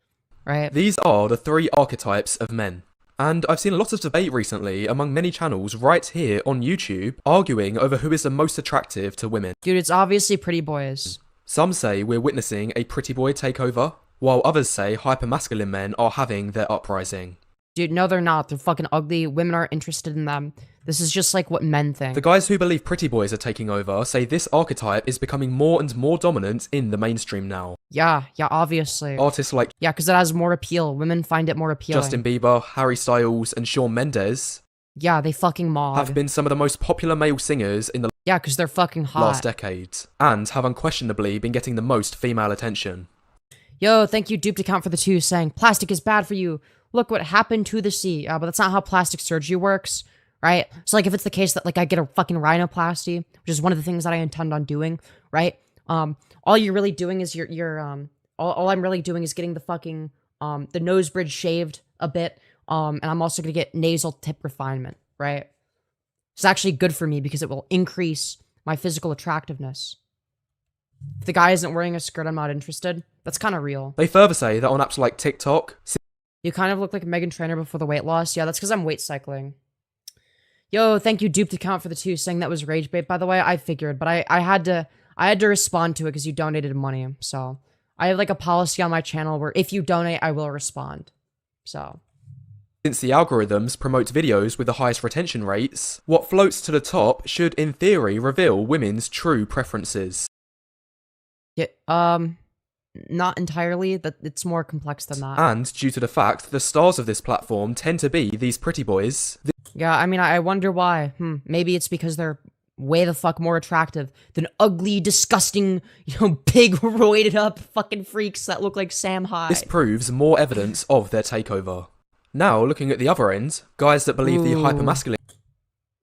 Right? These are the 3 archetypes of men. And I've seen a lot of debate recently among many channels right here on YouTube arguing over who is the most attractive to women. Dude, it's obviously pretty boys. Some say we're witnessing a pretty boy takeover, while others say hypermasculine men are having their uprising. Dude, no they're not. They're fucking ugly. Women aren't interested in them. This is just like what men think. The guys who believe pretty boys are taking over say this archetype is becoming more and more dominant in the mainstream now. Yeah, obviously. Artists like Yeah, because it has more appeal. Women find it more appealing. Justin Bieber, Harry Styles, and Shawn Mendes Yeah, they fucking mob. have been some of the most popular male singers in the Yeah, because they're fucking hot. last decade, and have unquestionably been getting the most female attention. Yo, thank you, Duped Account for the 2, saying, plastic is bad for you. Look what happened to the sea. But that's not how plastic surgery works, right? So, like, if it's the case that, like, I get a fucking rhinoplasty, which is one of the things that I intend on doing, right? All you're really doing is all I'm really doing is getting the fucking, the nose bridge shaved a bit, and I'm also gonna get nasal tip refinement, right? It's actually good for me because it will increase my physical attractiveness. If the guy isn't wearing a skirt, I'm not interested. That's kind of real. They further say that on apps like TikTok, You kind of look like Megan Trainor before the weight loss. Yeah, that's because I'm weight cycling. Yo, thank you, Duped Account for the 2, saying that was rage bait, by the way. I figured, but I had to respond to it because you donated money. So I have like a policy on my channel where if you donate, I will respond. So since the algorithms promote videos with the highest retention rates, what floats to the top should in theory reveal women's true preferences. yeah, not entirely. That it's more complex than that. And due to the fact the stars of this platform tend to be these pretty boys, Yeah, I mean, I wonder why. Maybe it's because they're way the fuck more attractive than ugly, disgusting, big, roided up fucking freaks that look like Sam Hyde. this proves more evidence of their takeover. Now, looking at the other end, guys that believe the hypermasculine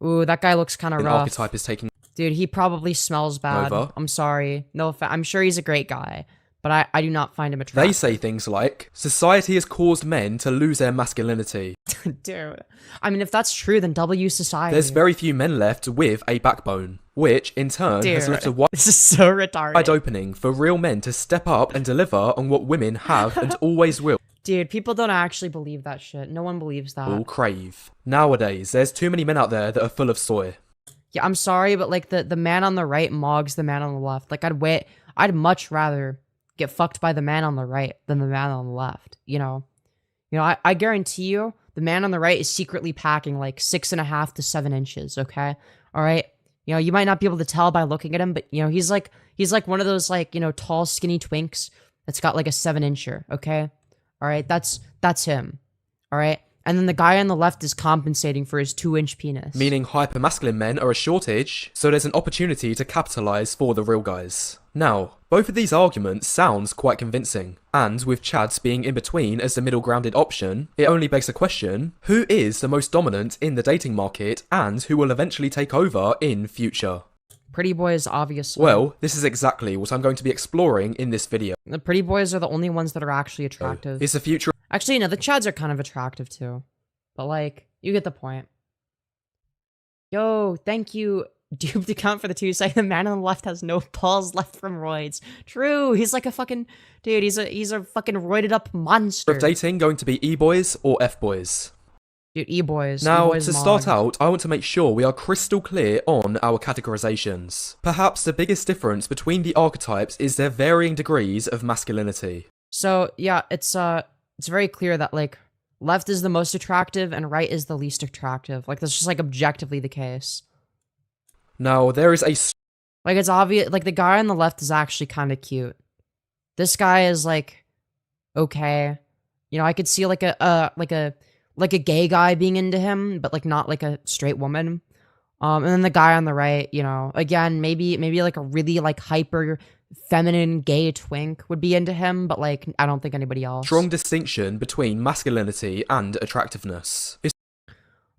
Ooh, that guy looks kind of rough. archetype is taking Dude, he probably smells bad. over. I'm sorry. No offense. I'm sure he's a great guy, but I do not find him attractive. They say things like, society has caused men to lose their masculinity. Dude. I mean, if that's true, then W society. There's very few men left with a backbone, which in turn has Dude, left a wide this is so retarded. opening for real men to step up and deliver on what women have and always will Dude, people don't actually believe that shit. No one believes that. crave. Nowadays, there's too many men out there that are full of soy. Yeah, I'm sorry, but like the man on the right mogs the man on the left. Like I'd much rather get fucked by the man on the right than the man on the left. I guarantee you the man on the right is secretly packing like 6.5 to 7 inches. Okay, all right. You might not be able to tell by looking at him, but he's like one of those like tall skinny twinks that's got like a 7-incher. Okay, all right. That's him. All right. And then the guy on the left is compensating for his 2-inch penis. Meaning hypermasculine men are a shortage, so there's an opportunity to capitalize for the real guys. Now, both of these arguments sounds quite convincing, and with Chads being in between as the middle grounded option, it only begs the question, who is the most dominant in the dating market and who will eventually take over in future? Pretty boys, obviously. Well, this is exactly what I'm going to be exploring in this video. The pretty boys are the only ones that are actually attractive. It's the future Actually, no, the Chads are kind of attractive too. But like, you get the point. Yo, thank you, Duped Account for the 2, saying the man on the left has no balls left from roids. True, he's like a fucking dude. He's a fucking roided up monster. of dating going to be E-boys or F-boys. Dude, E-boys. Now, E-boys to start out, I want to make sure we are crystal clear on our categorizations. Perhaps the biggest difference between the archetypes is their varying degrees of masculinity. So yeah, it's very clear that like left is the most attractive and right is the least attractive. Like that's just like objectively the case. Now, there is a Like it's obvious. Like the guy on the left is actually kind of cute. This guy is like okay. I could see like a gay guy being into him, but like not like a straight woman. And then the guy on the right, again, maybe like a really like hyper feminine gay twink would be into him, but like I don't think anybody else. strong distinction between masculinity and attractiveness.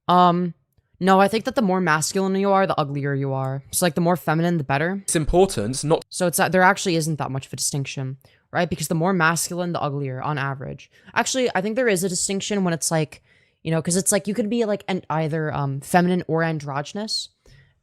No, I think that the more masculine you are, the uglier you are. So like the more feminine, the better. It's important not So it's that there actually isn't that much of a distinction, right? Because the more masculine, the uglier on average. Actually, I think there is a distinction when it's like, because it's like you could be like either feminine or androgynous,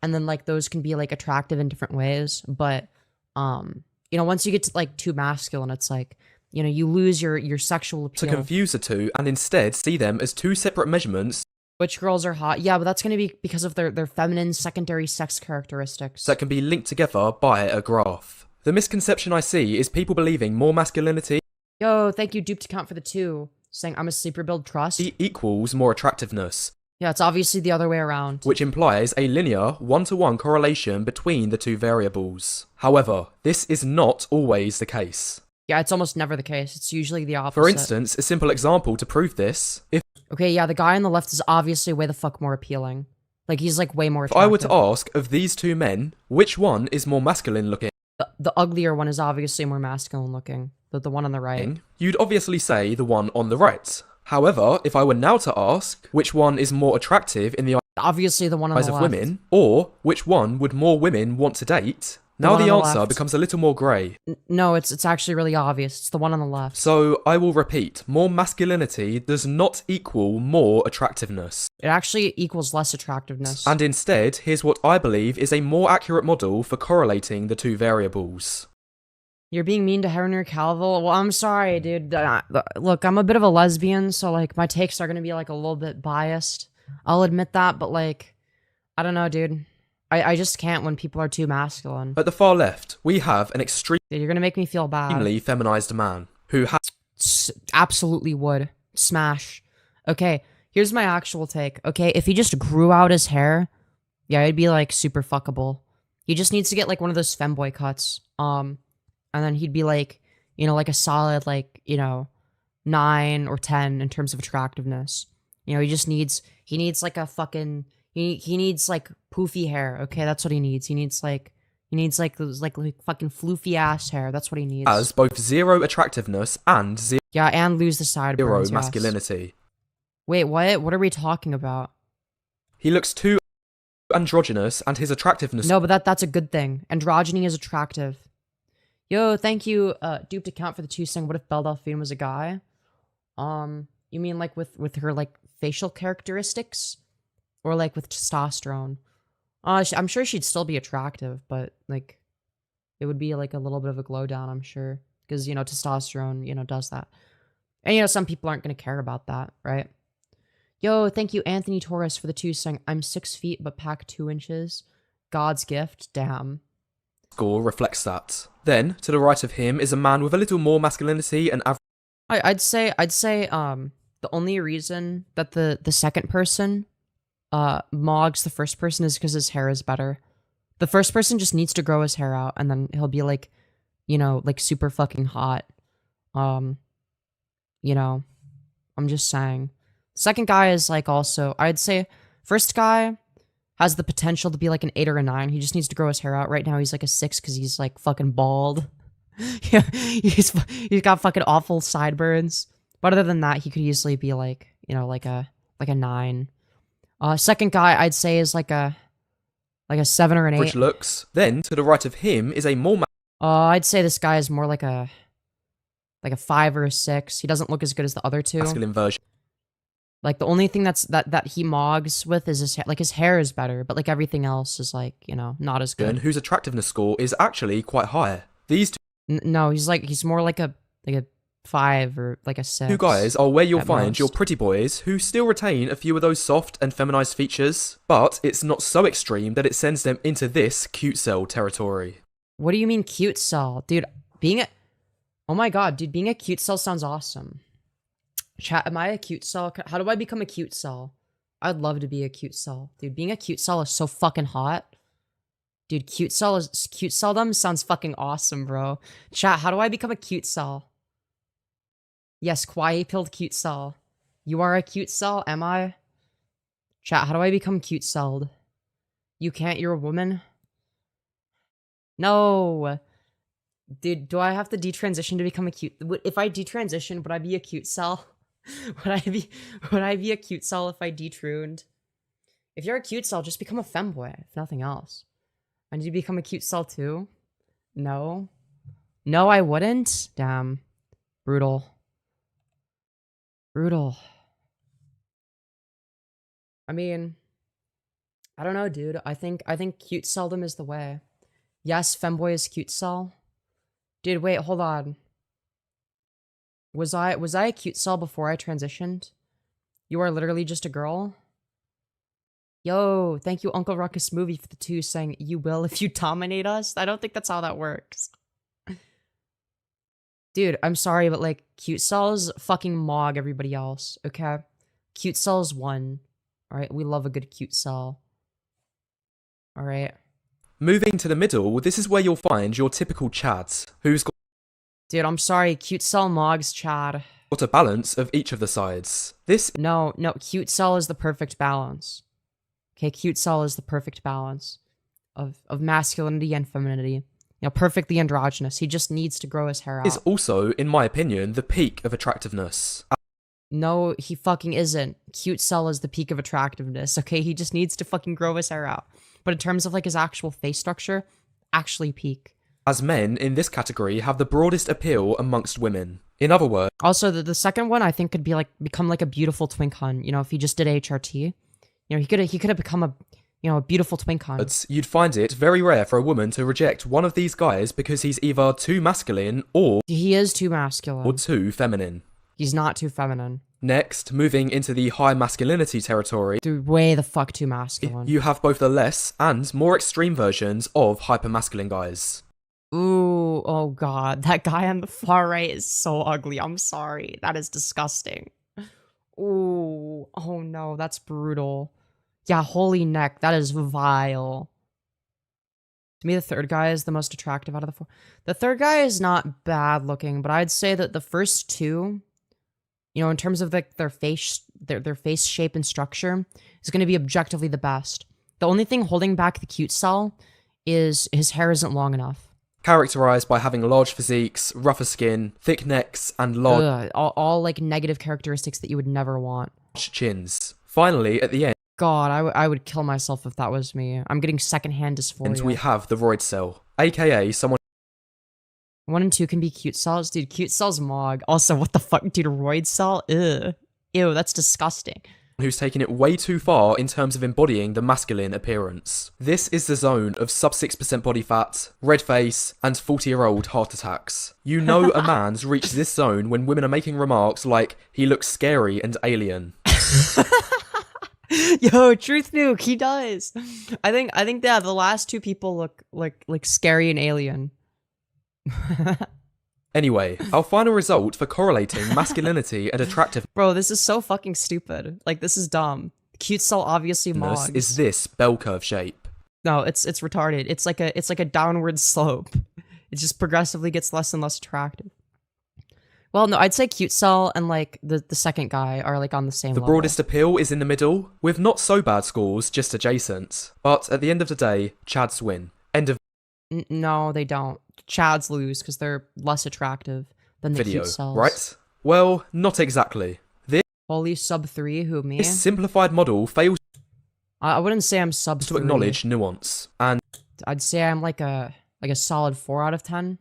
and then like those can be like attractive in different ways. But once you get to like too masculine, it's like you know, you lose your sexual to appeal. confuse the two and instead see them as two separate measurements Which girls are hot? Yeah, but that's gonna be because of their feminine secondary sex characteristics. that can be linked together by a graph. The misconception I see is people believing more masculinity Yo, thank you, Duped Account for the 2. Saying I'm a sleeper build trust. equals more attractiveness, Yeah, it's obviously the other way around. which implies a linear one-to-one correlation between the two variables. However, this is not always the case. Yeah, it's almost never the case. It's usually the opposite. For instance, a simple example to prove this, if Okay, yeah, the guy on the left is obviously way the fuck more appealing. Like, he's like way more I attractive. were to ask of these two men, which one is more masculine looking, The uglier one is obviously more masculine looking. The one on the right. you'd obviously say the one on the right. However, if I were now to ask which one is more attractive in the Obviously the one on eyes the of left. women, or which one would more women want to date, now one the on the answer left. becomes a little more grey. No, it's actually really obvious. It's the one on the left. So I will repeat, more masculinity does not equal more attractiveness. It actually equals less attractiveness. And instead, here's what I believe is a more accurate model for correlating the two variables. You're being mean to Henry Cavill? Well, I'm sorry, dude. Look, I'm a bit of a lesbian, so, like, my takes are gonna be, like, a little bit biased. I'll admit that, but, like, I don't know, dude. I just can't when people are too masculine. At the far left, we have an extremely Dude, you're gonna make me feel bad. feminized man who has Absolutely would. Smash. Okay, here's my actual take. Okay, if he just grew out his hair, yeah, it'd be, like, super fuckable. He just needs to get, like, one of those femboy cuts. And then he'd be like, you know, like a solid, like, you know, 9 or 10 in terms of attractiveness. You know, he needs like a fucking, he needs like poofy hair. Okay, that's what he needs. He needs like those like fucking floofy ass hair. That's what he needs. has both zero attractiveness and Yeah, and lose the sideburns. zero Yes. masculinity. Wait, what? What are we talking about? He looks too androgynous and his attractiveness No, but that's a good thing. Androgyny is attractive. Yo, thank you, Duped Account for the 2 saying, what if Belle Delphine was a guy? You mean like with her like facial characteristics? Or like with testosterone? I'm sure she'd still be attractive, but like, it would be like a little bit of a glow down, I'm sure. Because, you know, testosterone, you know, does that. And, you know, some people aren't going to care about that, right? Yo, thank you, Anthony Torres, for the 2 saying, I'm 6 feet, but pack 2 inches. God's gift, damn. score reflects that. Then, to the right of him is a man with a little more masculinity and I'd say, the only reason that the second person, mogs the first person is because his hair is better. The first person just needs to grow his hair out, and then he'll be like, you know, like super fucking hot. You know, I'm just saying. Second guy is like also, I'd say, first guy has the potential to be like an 8 or a 9. He just needs to grow his hair out. Right now he's like a 6 because he's like fucking bald. Yeah, he's got fucking awful sideburns. But other than that, he could easily be like, you know, like a 9. Second guy I'd say is like a 7 or an 8. average looks. Then, to the right of him is a more I'd say this guy is more like a 5 or a 6. He doesn't look as good as the other 2. masculine version. Like the only thing that he mogs with is his hair. Like his hair is better, but like everything else is like, you know, not as good. Whose attractiveness score is actually quite high. These No, he's more like a 5 or like a 6. two guys are where you'll at find most. your pretty boys who still retain a few of those soft and feminized features, but it's not so extreme that it sends them into this cute cell territory. What do you mean cute cell? Dude, oh my god, dude, being a cute cell sounds awesome. Chat, am I a cute cell? How do I become a cute cell? I'd love to be a cute cell. Dude, being a cute cell is so fucking hot. Dude, cute celldom sounds fucking awesome, bro. Chat, how do I become a cute cell? Yes, Kwai pilled cute cell. You are a cute cell, am I? Chat, how do I become cute celled? You can't, you're a woman? No. Dude, do I have to detransition to become a cute? If I detransition, would I be a cute cell? Would I be a cute cell if I detruned? If you're a cute cell, just become a femboy, if nothing else. And you become a cute cell too? No. No, I wouldn't. Damn. Brutal. Brutal. I mean, I don't know, dude. I think cute celldom is the way. Yes, femboy is cute cell. Dude, wait, hold on. Was I a cute cell before I transitioned? You are literally just a girl? Yo, thank you, Uncle Ruckus Movie, for the 2 saying, you will if you dominate us? I don't think that's how that works. Dude, I'm sorry, but like, cute cells fucking mog everybody else, okay? Cute cells won. Alright, we love a good cute cell. Alright. Moving to the middle, this is where you'll find your typical chads, who's got Dude, I'm sorry, cute cell mogs Chad. a balance of each of the sides. This No, cute cell is the perfect balance. Okay, cute cell is the perfect balance of masculinity and femininity. You know, perfectly androgynous. He just needs to grow his hair out. is also, in my opinion, the peak of attractiveness. No, he fucking isn't. Cute cell is the peak of attractiveness, okay? He just needs to fucking grow his hair out. But in terms of like his actual face structure, actually peak. As men in this category have the broadest appeal amongst women. In other words, Also, the second one I think could be like become like a beautiful twink hun. You know, if he just did HRT, you know, he could have become a beautiful twink hun. you'd find it very rare for a woman to reject one of these guys because he's either too masculine or He is too masculine. too feminine. He's not too feminine. Next, moving into the high masculinity territory, Dude, way the fuck too masculine. you have both the less and more extreme versions of hypermasculine guys. Ooh, oh god, that guy on the far right is so ugly. I'm sorry. That is disgusting. Ooh, oh no, that's brutal. Yeah, holy neck, that is vile. To me, the third guy is the most attractive out of the 4. The third guy is not bad looking, but I'd say that the first 2, you know, in terms of like their face shape and structure, is going to be objectively the best. The only thing holding back the cute cell is his hair isn't long enough. Characterized by having large physiques, rougher skin, thick necks, and large Ugh, all like negative characteristics that you would never want. chins. Finally, at the end, God, I would kill myself if that was me. I'm getting secondhand dysphoria. we have the roid cell, aka someone 1 and 2 can be cute cells. Dude, cute cells mog. Also, what the fuck, dude, a roid cell? Ugh. Ew, that's disgusting. who's taken it way too far in terms of embodying the masculine appearance. This is the zone of sub 6% body fat, red face, and 40-year-old heart attacks. You know a man's reached this zone when women are making remarks like, he looks scary and alien. Yo, truth nuke, he does. I think yeah, the last 2 people look like scary and alien. Anyway, our final result for correlating masculinity and attractiveness Bro, this is so fucking stupid. Like, this is dumb. Cute cell obviously mogs. is this bell curve shape. No, it's retarded. It's like a downward slope. It just progressively gets less and less attractive. Well, no, I'd say cute cell and like the second guy are like on the same The level. broadest appeal is in the middle, with not so bad scores, just adjacent. But at the end of the day, Chads win. End of No, they don't. Chads lose because they're less attractive than the video, cute cells. right? Well, not exactly. Holy sub 3, who, me? This simplified model fails I wouldn't say I'm sub 3. to acknowledge nuance, and I'd say I'm like a solid 4 out of 10.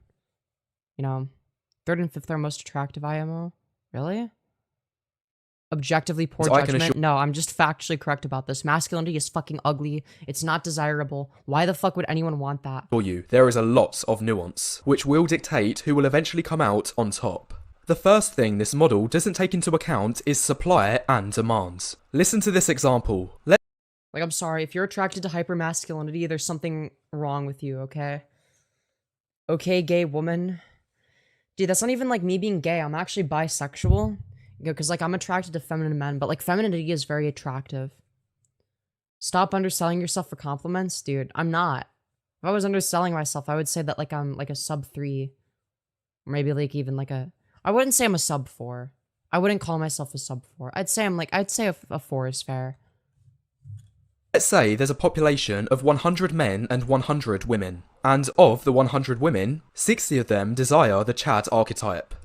You know, 3rd and 5th are most attractive IMO. Really? Objectively poor So I can judgment? No, I'm just factually correct about this. Masculinity is fucking ugly. It's not desirable. Why the fuck would anyone want that? for you, there is a lot of nuance, which will dictate who will eventually come out on top. The first thing this model doesn't take into account is supply and demand. Listen to this example. Like, I'm sorry, if you're attracted to hypermasculinity, there's something wrong with you, okay? Okay, gay woman. Dude, that's not even like me being gay. I'm actually bisexual. You know, because like I'm attracted to feminine men, but like femininity is very attractive. Stop underselling yourself for compliments, dude. I'm not. If I was underselling myself, I would say that like I'm like a sub 3. Or maybe like even like a... I wouldn't say I'm a sub 4. I wouldn't call myself a sub 4. I'd say a 4 is fair. Let's say there's a population of 100 men and 100 women, and of the 100 women, 60 of them desire the Chad archetype.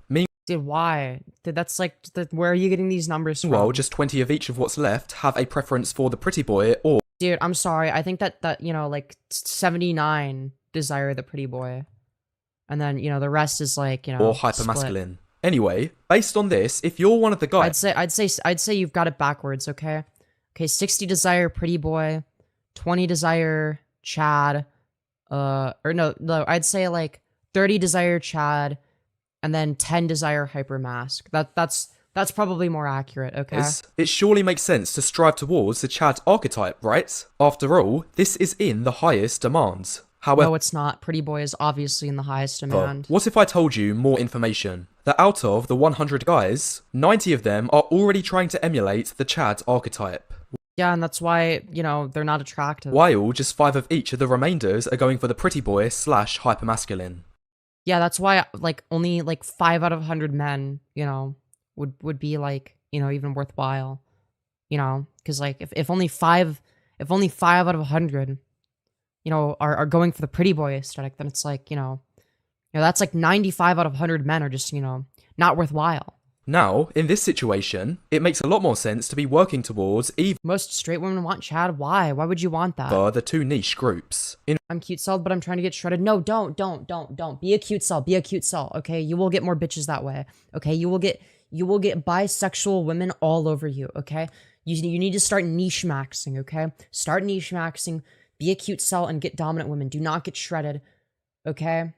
Dude, why? Dude, that's like, where are you getting these numbers from? Meanwhile, just 20 of each of what's left have a preference for the pretty boy or... Dude, I'm sorry. I think that you know, like 79 desire the pretty boy, and then you know the rest is like you know or hypermasculine. Anyway, based on this, if you're one of the guys... I'd say you've got it backwards, okay? Okay, 60 desire pretty boy, 20 desire Chad, or no, I'd say like 30 desire Chad, and then 10 desire hyper mask. That's probably more accurate, okay? It surely makes sense to strive towards the Chad archetype, right? After all, this is in the highest demand. However, No, it's not. Pretty boy is obviously in the highest demand. what if I told you more information? That out of the 100 guys, 90 of them are already trying to emulate the Chad archetype. Yeah, and that's why, you know, they're not attractive. While just 5 of each of the remainders are going for the pretty boy / hypermasculine. Yeah, that's why, like, only, like, 5 out of 100 men, you know, would be, like, you know, even worthwhile. You know, because, like, if only 5 out of 100, you know, are going for the pretty boy aesthetic, then it's like, you know, that's like 95 out of 100 men are just, you know, not worthwhile. Now, in this situation, it makes a lot more sense to be working towards either Most straight women want Chad. Why? Why would you want that? the two niche groups. I'm cute cell, but I'm trying to get shredded. No, don't. Be a cute cell. Be a cute cell. Okay, you will get more bitches that way. Okay, you will get bisexual women all over you. Okay, you need to start niche maxing. Okay, start niche maxing. Be a cute cell and get dominant women. Do not get shredded. Okay.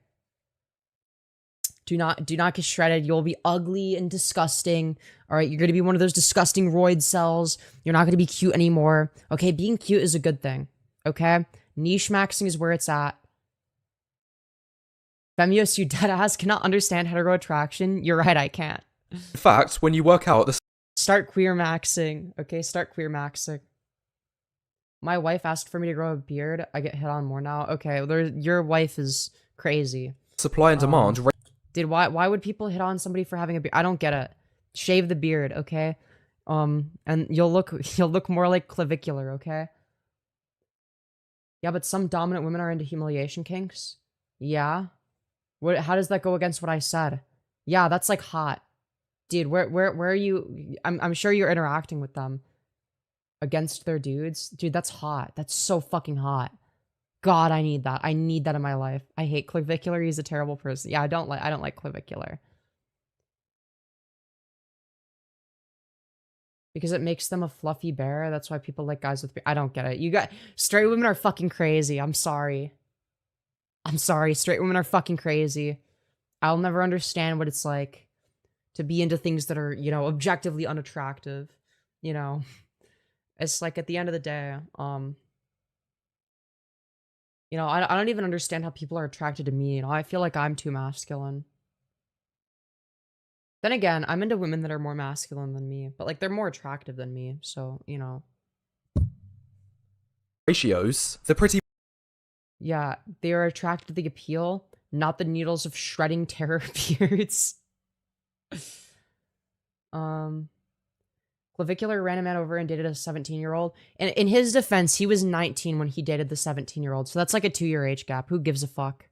Do not get shredded. You'll be ugly and disgusting. All right, you're going to be one of those disgusting roid cells. You're not going to be cute anymore. Okay, being cute is a good thing. Okay? Niche maxing is where it's at. Femyoz, you deadass cannot understand hetero attraction. You're right, I can't. In fact, when you work out the Start queer maxing. Okay, start queer maxing. My wife asked for me to grow a beard. I get hit on more now. Okay, your wife is crazy. supply and demand Dude, why would people hit on somebody for having a beard? I don't get it. Shave the beard, okay? And you'll look more like clavicular, okay? Yeah, but some dominant women are into humiliation kinks. Yeah. How does that go against what I said? Yeah, that's like hot. Dude, where are you? I'm sure you're interacting with them against their dudes. Dude, that's hot. That's so fucking hot. God, I need that. I need that in my life. I hate clavicular. He's a terrible person. Yeah, I don't like clavicular. Because it makes them a fluffy bear. That's why people like guys with I don't get it. Straight women are fucking crazy. I'm sorry. Straight women are fucking crazy. I'll never understand what it's like to be into things that are, you know, objectively unattractive. You know, it's like at the end of the day, you know, I don't even understand how people are attracted to me. You know, I feel like I'm too masculine. Then again, I'm into women that are more masculine than me, but like they're more attractive than me. So, you know. ratios, the pretty Yeah, they are attracted to the appeal, not the needles of shredding terror beards. Clavicular ran a man over and dated a 17-year-old. And in his defense, he was 19 when he dated the 17-year-old. So that's like a 2-year age gap. Who gives a fuck?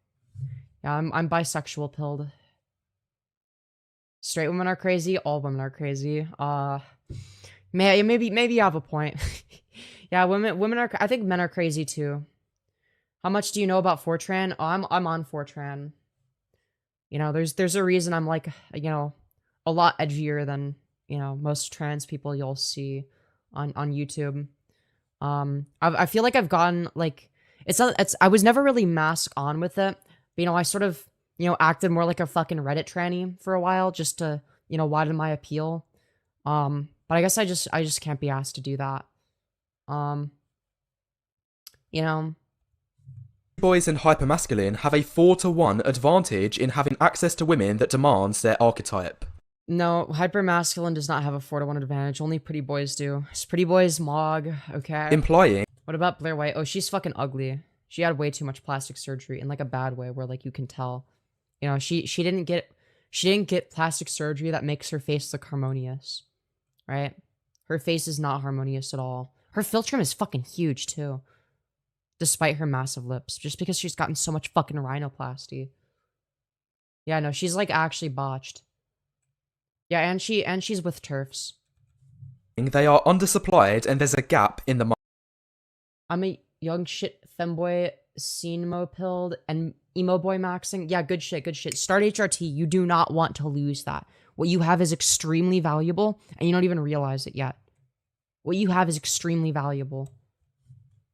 Yeah, I'm bisexual pilled. Straight women are crazy. All women are crazy. Maybe you have a point. Yeah, women are. I think men are crazy too. How much do you know about 4chan? Oh, I'm on 4chan. You know, there's a reason I'm like, you know, a lot edgier than, you know, most trans people you'll see on YouTube. I feel like I've gotten like I was never really mask on with it. But, you know, I sort of, you know, acted more like a fucking Reddit tranny for a while just to, you know, widen my appeal. But I guess I just can't be asked to do that. You know, boys and hypermasculine have a 4-to-1 advantage in having access to women that demands their archetype. no, hypermasculine does not have a 4-to-1 advantage. Only pretty boys do. It's pretty boys Mog, okay? Implying What about Blair White? Oh, she's fucking ugly. She had way too much plastic surgery in like a bad way where like you can tell. You know, she didn't get plastic surgery that makes her face look harmonious. Right? Her face is not harmonious at all. Her philtrum is fucking huge too. Despite her massive lips. Just because she's gotten so much fucking rhinoplasty. Yeah, no, she's like actually botched. Yeah, and she's with TERFs. they are undersupplied and there's a gap in the market. I'm a young shit femboy, scene-mo pilled, and emo boy maxing. Yeah, good shit, good shit. Start HRT, you do not want to lose that. What you have is extremely valuable, and you don't even realize it yet. What you have is extremely valuable.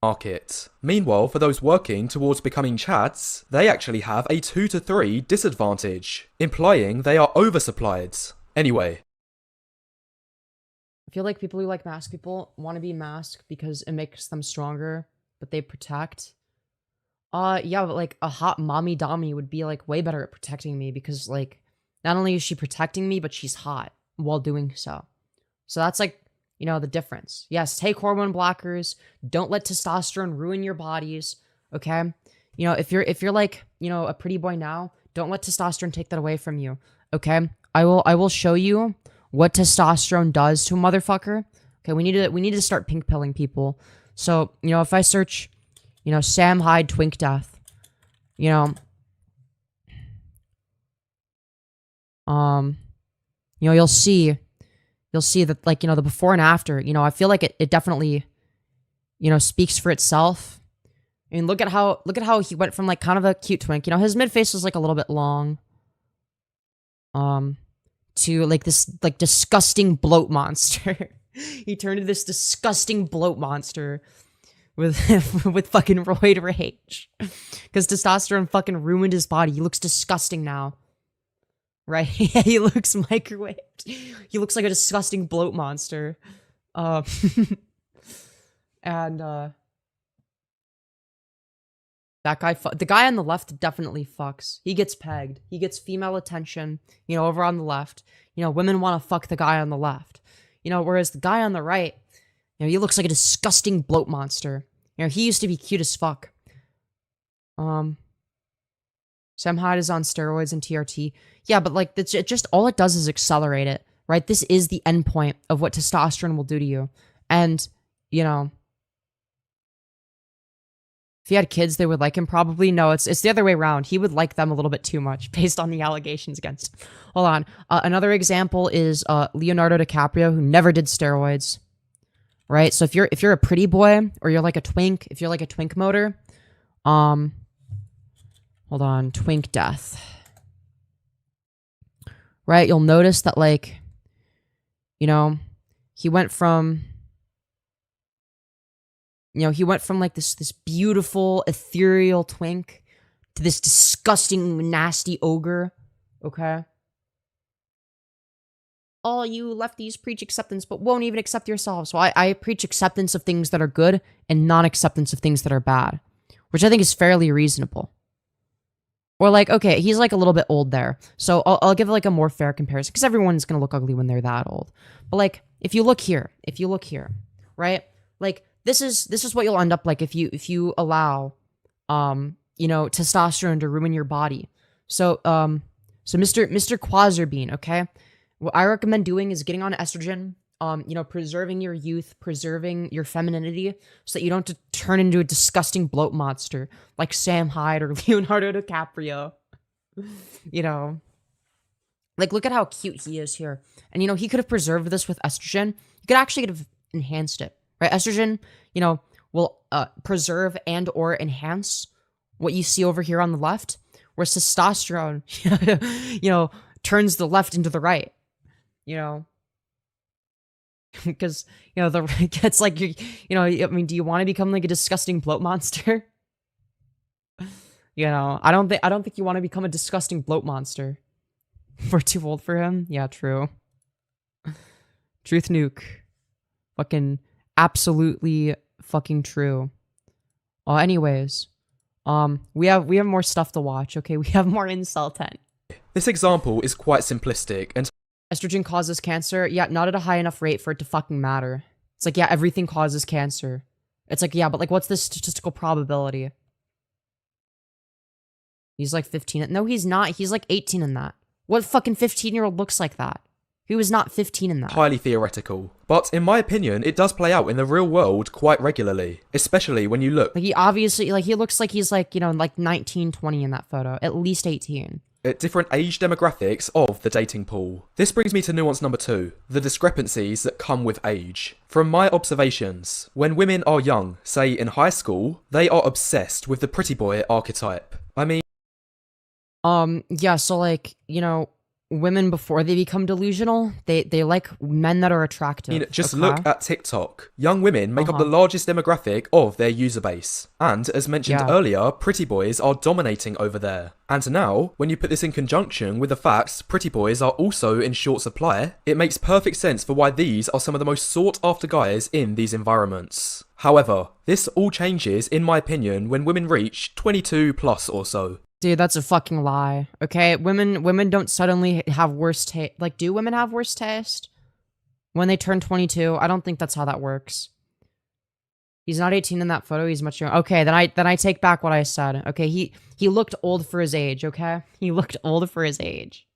market. Meanwhile, for those working towards becoming chads, they actually have a 2 to 3 disadvantage, implying they are oversupplied. Anyway. I feel like people who like masked people want to be masked because it makes them stronger, but they protect. Yeah, but like a hot mommy dommy would be like way better at protecting me because like not only is she protecting me, but she's hot while doing so. So that's like, you know, the difference. Yes, take hormone blockers. Don't let testosterone ruin your bodies. Okay, you know, if you're like, you know, a pretty boy now, don't let testosterone take that away from you. Okay, I will show you what testosterone does to a motherfucker. Okay, we need to start pink pilling people. So, you know, if I search, you know, Sam Hyde twink death, you know, you'll see that, like, you know, the before and after, you know, I feel like it definitely, you know, speaks for itself. I mean, look at how he went from like kind of a cute twink, you know, his mid face was like a little bit long, to like this like disgusting bloat monster. He turned into this disgusting bloat monster with with fucking roid rage, because testosterone fucking ruined his body. He looks disgusting now. Right? He looks microwaved. He looks like a disgusting bloat monster. And that guy, the guy on the left definitely fucks. He gets pegged. He gets female attention, you know, over on the left. You know, women want to fuck the guy on the left. You know, whereas the guy on the right, you know, he looks like a disgusting bloat monster. You know, he used to be cute as fuck. Sam Hyde is on steroids and TRT. Yeah, but like, it just, all it does is accelerate it, right? This is the end point of what testosterone will do to you. And, you know, if he had kids, they would like him. Probably. No, it's the other way around. He would like them a little bit too much based on the allegations against him. Hold on. Another example is Leonardo DiCaprio, who never did steroids, right? So if you're a pretty boy, or you're like a twink, if you're like a twink motor, hold on, twink death. Right, you'll notice that, like, you know, he went from like this beautiful ethereal twink to this disgusting nasty ogre. Okay. All you lefties preach acceptance, but won't even accept yourselves. So I preach acceptance of things that are good and non-acceptance of things that are bad, which I think is fairly reasonable. Or like, okay, he's like a little bit old there, so I'll give like a more fair comparison, because everyone's gonna look ugly when they're that old. But like, if you look here, right? Like, this is what you'll end up like if you allow, you know, testosterone to ruin your body. So Mr. Quasarbean, okay, what I recommend doing is getting on estrogen. You know, preserving your youth, preserving your femininity, so that you don't turn into a disgusting bloat monster like Sam Hyde or Leonardo DiCaprio. You know, like, look at how cute he is here. And, you know, he could have preserved this with estrogen. He could actually have enhanced it, right? Estrogen, you know, will preserve and or enhance what you see over here on the left, whereas testosterone, you know, turns the left into the right, you know. Because, you know, it's like, you know, I mean, do you want to become like a disgusting bloat monster? You know, I don't think you want to become a disgusting bloat monster. We're too old for him. Yeah, true. Truth nuke. Fucking absolutely fucking true. Anyways, we have more stuff to watch. Okay, we have more Incel 10. This example is quite simplistic and estrogen causes cancer. Yeah, not at a high enough rate for it to fucking matter. It's like, yeah, everything causes cancer. It's like, yeah, but like, what's the statistical probability? He's like 15. No, he's not. He's like 18 in that. What fucking 15-year-old looks like that? He was not 15 in that. Highly theoretical. But in my opinion, it does play out in the real world quite regularly. Especially when you look. Like, he obviously, like, he looks like he's like, you know, like 19, 20 in that photo. At least 18. At different age demographics of the dating pool. This brings me to nuance number 2, the discrepancies that come with age. From my observations, when women are young, say in high school, they are obsessed with the pretty boy archetype. I mean, yeah, so like, you know, women before they become delusional. They like men that are attractive. I mean, just okay? look at TikTok. Young women make up the largest demographic of their user base. And as mentioned earlier, pretty boys are dominating over there. And now, when you put this in conjunction with the fact pretty boys are also in short supply, it makes perfect sense for why these are some of the most sought after guys in these environments. However, this all changes, in my opinion, when women reach 22 plus or so. Dude, that's a fucking lie. Okay, women don't suddenly have worse taste. Like, do women have worse taste when they turn 22? I don't think that's how that works. He's not 18 in that photo. He's much younger. Okay, then I take back what I said. Okay, he looked old for his age. Okay, he looked old for his age.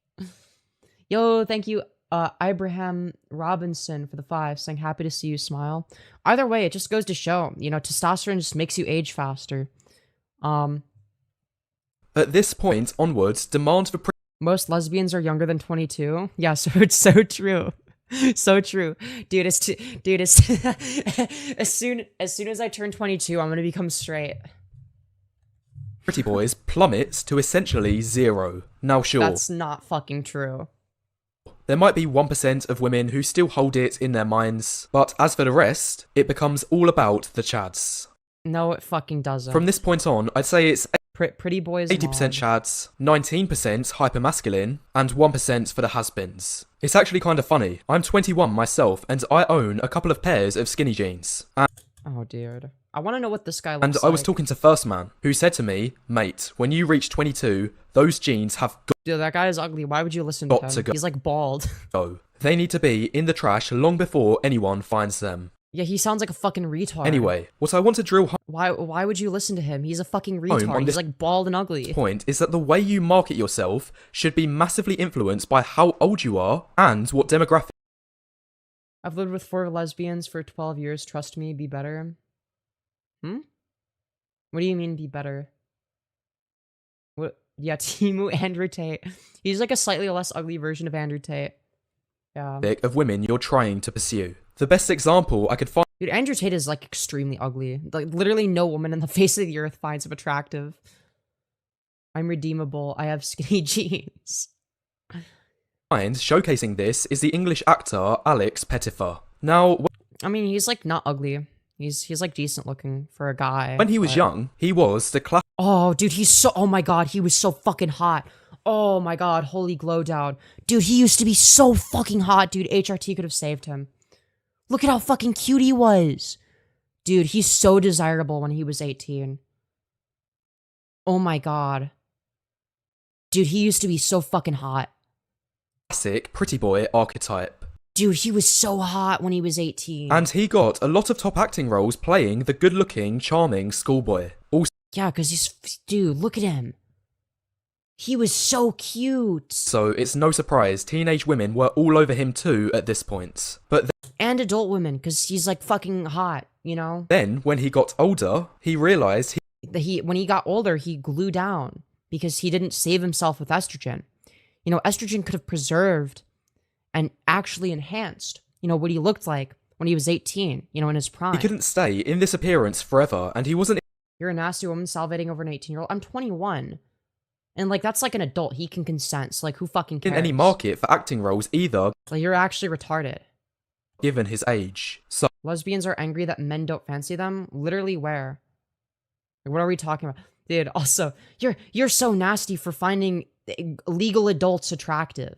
Yo, thank you, Abraham Robinson for the 5, saying happy to see you smile. Either way, it just goes to show, you know, testosterone just makes you age faster. At this point onwards, demand for most lesbians are younger than 22. Yeah, so it's so true. So true. Dude, it's as soon as I turn 22, I'm going to become straight. Pretty boys plummets to essentially 0. Now sure, that's not fucking true. There might be 1% of women who still hold it in their minds, but as for the rest, it becomes all about the chads. No, it fucking doesn't. From this point on, I'd say it's pretty boys 80% chads, 19% hypermasculine, and 1% for the has-beens. It's actually kind of funny. I'm 21 myself, and I own a couple of pairs of skinny jeans. Oh, dude. I want to know what this guy looks like. And I was talking to First Man, who said to me, mate, when you reach 22, those jeans have Dude, that guy is ugly. Why would you listen to him? He's like bald. Go. They need to be in the trash long before anyone finds them. Yeah, he sounds like a fucking retard. Anyway, what I want to drill home Why would you listen to him? He's a fucking retard. He's like bald and ugly. Point is that the way you market yourself should be massively influenced by how old you are and what demographic. I've lived with 4 lesbians for 12 years. Trust me, be better. What do you mean, be better? What? Yeah, Timu Andrew Tate. He's like a slightly less ugly version of Andrew Tate. Yeah. Of women you're trying to pursue. The best example I could find. Dude, Andrew Tate is like extremely ugly. Like literally no woman in the face of the earth finds him attractive. I'm redeemable. I have skinny jeans. Showcasing this is the English actor Alex Pettyfer. Now, I mean, he's like not ugly. He's like decent looking for a guy. When he was young, he was the class. Oh, dude, oh my god, he was so fucking hot. Oh my god, holy glow down. Dude, he used to be so fucking hot, dude. HRT could have saved him. Look at how fucking cute he was. Dude, he's so desirable when he was 18. Oh my god. Dude, he used to be so fucking hot. Classic pretty boy archetype. Dude, he was so hot when he was 18. And he got a lot of top acting roles playing the good-looking, charming schoolboy. Yeah, because dude, look at him. He was so cute. So it's no surprise teenage women were all over him too at this point. And adult women, because he's like fucking hot, you know? Then, when he got older, he realized when he got older, he glued down because he didn't save himself with estrogen. You know, estrogen could have preserved and actually enhanced, you know, what he looked like when he was 18, you know, in his prime. He couldn't stay in this appearance forever, and he wasn't. You're a nasty woman salivating over an 18-year-old. I'm 21. And, like, that's like an adult. He can consent. So, like, who fucking cares? In any market for acting roles either. Like, you're actually retarded. Given his age. So lesbians are angry that men don't fancy them? Literally where? Like, what are we talking about? Dude, also, you're so nasty for finding legal adults attractive.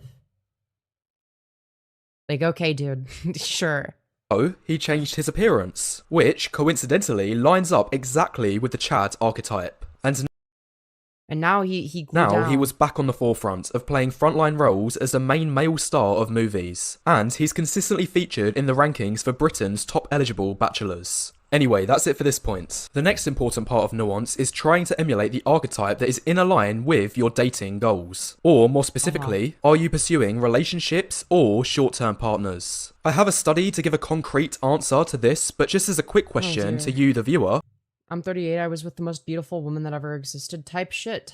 Like, okay, dude. Sure. So, he changed his appearance, which, coincidentally, lines up exactly with the Chad archetype. And now he he was back on the forefront of playing frontline roles as the main male star of movies. And he's consistently featured in the rankings for Britain's top eligible bachelors. Anyway, that's it for this point. The next important part of nuance is trying to emulate the archetype that is in a line with your dating goals. Or, more specifically, are you pursuing relationships or short-term partners? I have a study to give a concrete answer to this, but just as a quick question to you, the viewer. I'm 38, I was with the most beautiful woman that ever existed. Type shit.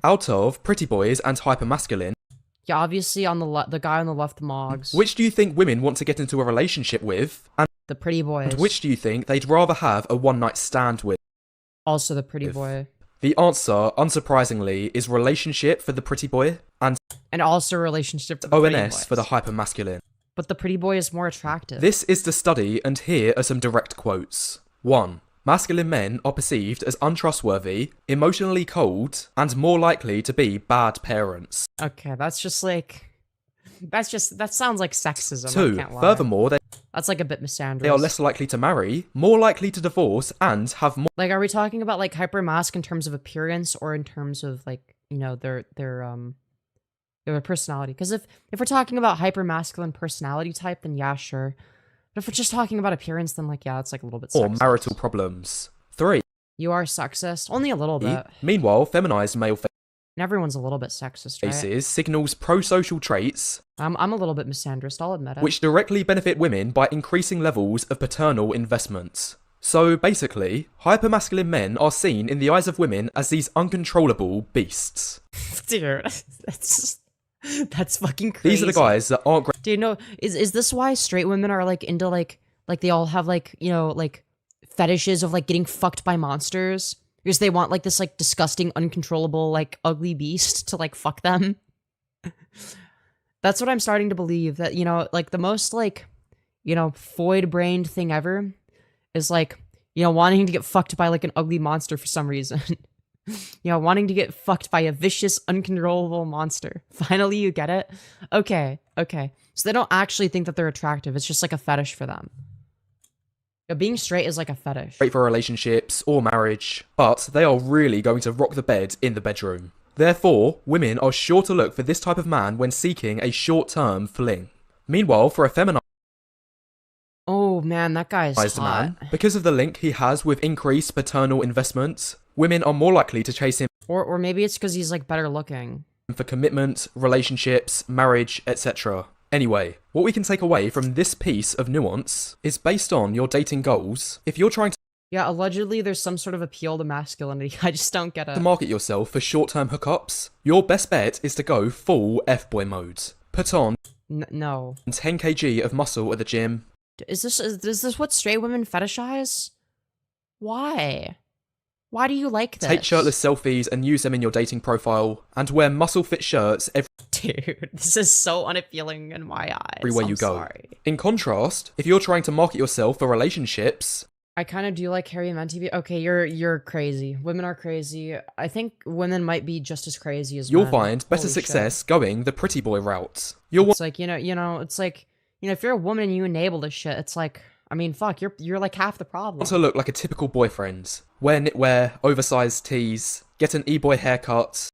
Out of pretty boys and hypermasculine. Yeah, obviously on the guy on the left, Moggs. Which do you think women want to get into a relationship with? And the pretty boys. And which do you think they'd rather have a one-night stand with? Also the pretty boy. The answer, unsurprisingly, is relationship for the pretty boy. And also a relationship with pretty ONS boys. for the hypermasculine. But the pretty boy is more attractive. This is the study, and here are some direct quotes. 1. Masculine men are perceived as untrustworthy, emotionally cold, and more likely to be bad parents. Okay, that's just like... that sounds like sexism. 2. I can't lie. Furthermore, That's like a bit misandrous. they are less likely to marry, more likely to divorce, and have more Like, are we talking about like hypermasc in terms of appearance or in terms of like, you know, their personality? Because if we're talking about hypermasculine personality type, then yeah, sure. But if we're just talking about appearance, then like, yeah, it's like a little bit sexist. marital problems. 3. You are sexist, only a little bit. Meanwhile, feminized male And everyone's a little bit sexist, right? faces signals pro-social traits, I'm a little bit misandrist, I'll admit it. which directly benefit women by increasing levels of paternal investment. So basically, hypermasculine men are seen in the eyes of women as these uncontrollable beasts. Dude, that's fucking crazy. These are the guys that aren't great. Dude, no, is this why straight women are like into like they all have like, you know, like fetishes of like getting fucked by monsters? Because they want like this like disgusting, uncontrollable, like ugly beast to like fuck them. That's what I'm starting to believe, that, you know, like the most like, you know, void-brained thing ever is like, you know, wanting to get fucked by like an ugly monster for some reason. You know, wanting to get fucked by a vicious, uncontrollable monster. Finally, you get it? Okay. So they don't actually think that they're attractive. It's just like a fetish for them. Yeah, being straight is like a fetish. Great for relationships or marriage, but they are really going to rock the bed in the bedroom. Therefore, women are sure to look for this type of man when seeking a short-term fling. Meanwhile, for a feminized Oh man, that guy is hot. man, because of the link he has with increased paternal investment, women are more likely to chase him Or maybe it's because he's like better looking. for commitment, relationships, marriage, etc. Anyway, what we can take away from this piece of nuance is based on your dating goals. If you're trying Yeah, allegedly there's some sort of appeal to masculinity. I just don't get to it. market yourself for short-term hookups, your best bet is to go full F-boy mode. Put on No. 10 kg of muscle at the gym. Is this what straight women fetishize? Why? Why do you like this? Take shirtless selfies and use them in your dating profile, and wear muscle-fit shirts Dude, this is so unappealing in my eyes. everywhere you I'm go. Sorry. In contrast, if you're trying to market yourself for relationships, I kind of do like hairy men TV. Okay, you're crazy. Women are crazy. I think women might be just as crazy as you'll men. find better Holy success shit. going the pretty boy route. You'll It's like, it's like, if you're a woman and you enable this shit, it's like, I mean, fuck, you're like half the problem. want to look like a typical boyfriend. Wear knitwear, oversized tees, get an e-boy haircut.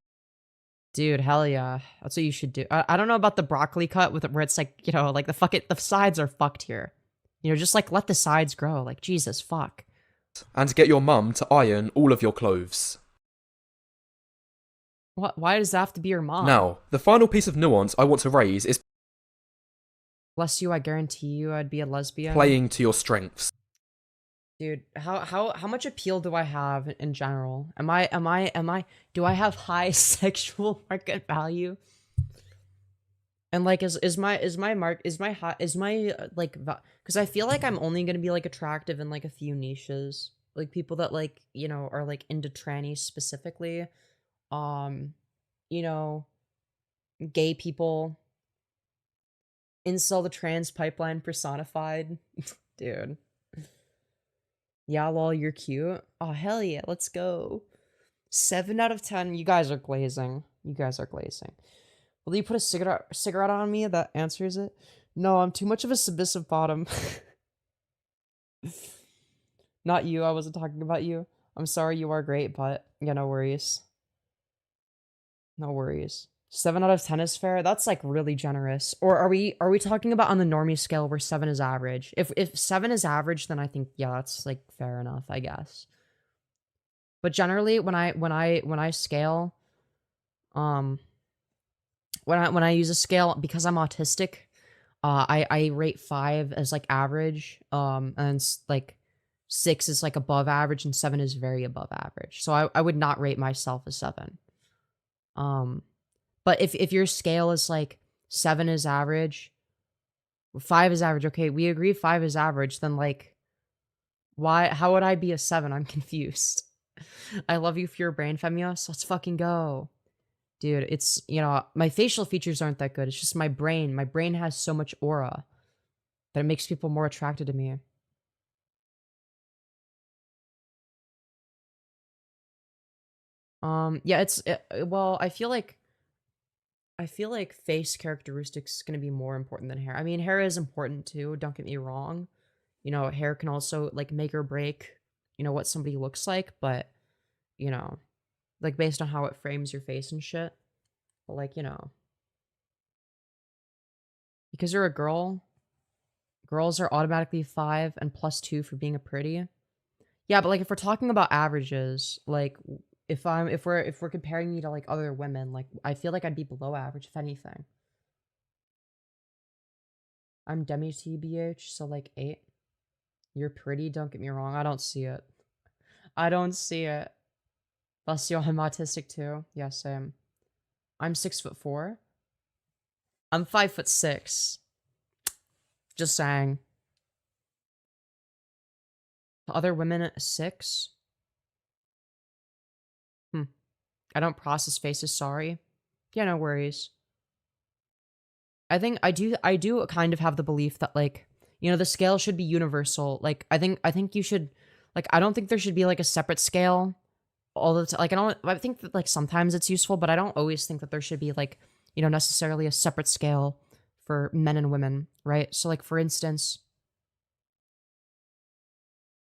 Dude, hell yeah. That's what you should do. I don't know about the broccoli cut where it's like, like the sides are fucked here. Just like let the sides grow. Like, Jesus, fuck. And get your mum to iron all of your clothes. What? Why does that have to be your mom? Now, the final piece of nuance I want to raise is Bless you, I guarantee you I'd be a lesbian. playing to your strengths. Dude, how much appeal do I have in general? Do I have high sexual market value? And like, because I feel like I'm only gonna be like attractive in like a few niches, like people that like, are like into trannies specifically, gay people, incel the trans pipeline personified, dude. Yeah, lol, you're cute. Oh, hell yeah, let's go. 7 out of 10. You guys are glazing. Will you put a cigarette on me that answers it? No, I'm too much of a submissive bottom. Not you, I wasn't talking about you. I'm sorry, you are great, but yeah, no worries. 7 out of 10 is fair. That's like really generous. Or are we talking about on the normie scale where 7 is average? If 7 is average, then I think yeah, that's like fair enough, I guess. But generally, when I scale, when I use a scale, because I'm autistic, I rate 5 as like average, and like 6 is like above average, and 7 is very above average. So I would not rate myself a 7. But if your scale is like 7 is average, 5 is average, okay, we agree 5 is average, then like, how would I be a 7? I'm confused. I love you for your brain, Femyoz. Let's fucking go. Dude, it's, you know, my facial features aren't that good. It's just my brain. My brain has so much aura that it makes people more attracted to me. Yeah, well, I feel like face characteristics is going to be more important than hair. I mean, hair is important too, don't get me wrong. You know, hair can also like make or break, you know, what somebody looks like, but you know, like based on how it frames your face and shit. But like, you know, because you're a girl, girls are automatically 5 and +2 for being a pretty. Yeah, but like if we're talking about averages, like if we're comparing me to like other women, like I feel like I'd be below average if anything. I'm demi TBH, so like 8. You're pretty, don't get me wrong. I don't see it. I don't see it. Plus, yo, I'm autistic too. Yeah, same. I'm 6'4". I'm 5'6". Just saying. Other women at 6? I don't process faces, sorry. Yeah, no worries. I think I do kind of have the belief that like, you know, the scale should be universal. Like I think you should like I don't think there should be like a separate scale all the time. Like I think that like sometimes it's useful, but I don't always think that there should be like, you know, necessarily a separate scale for men and women, right? So like for instance,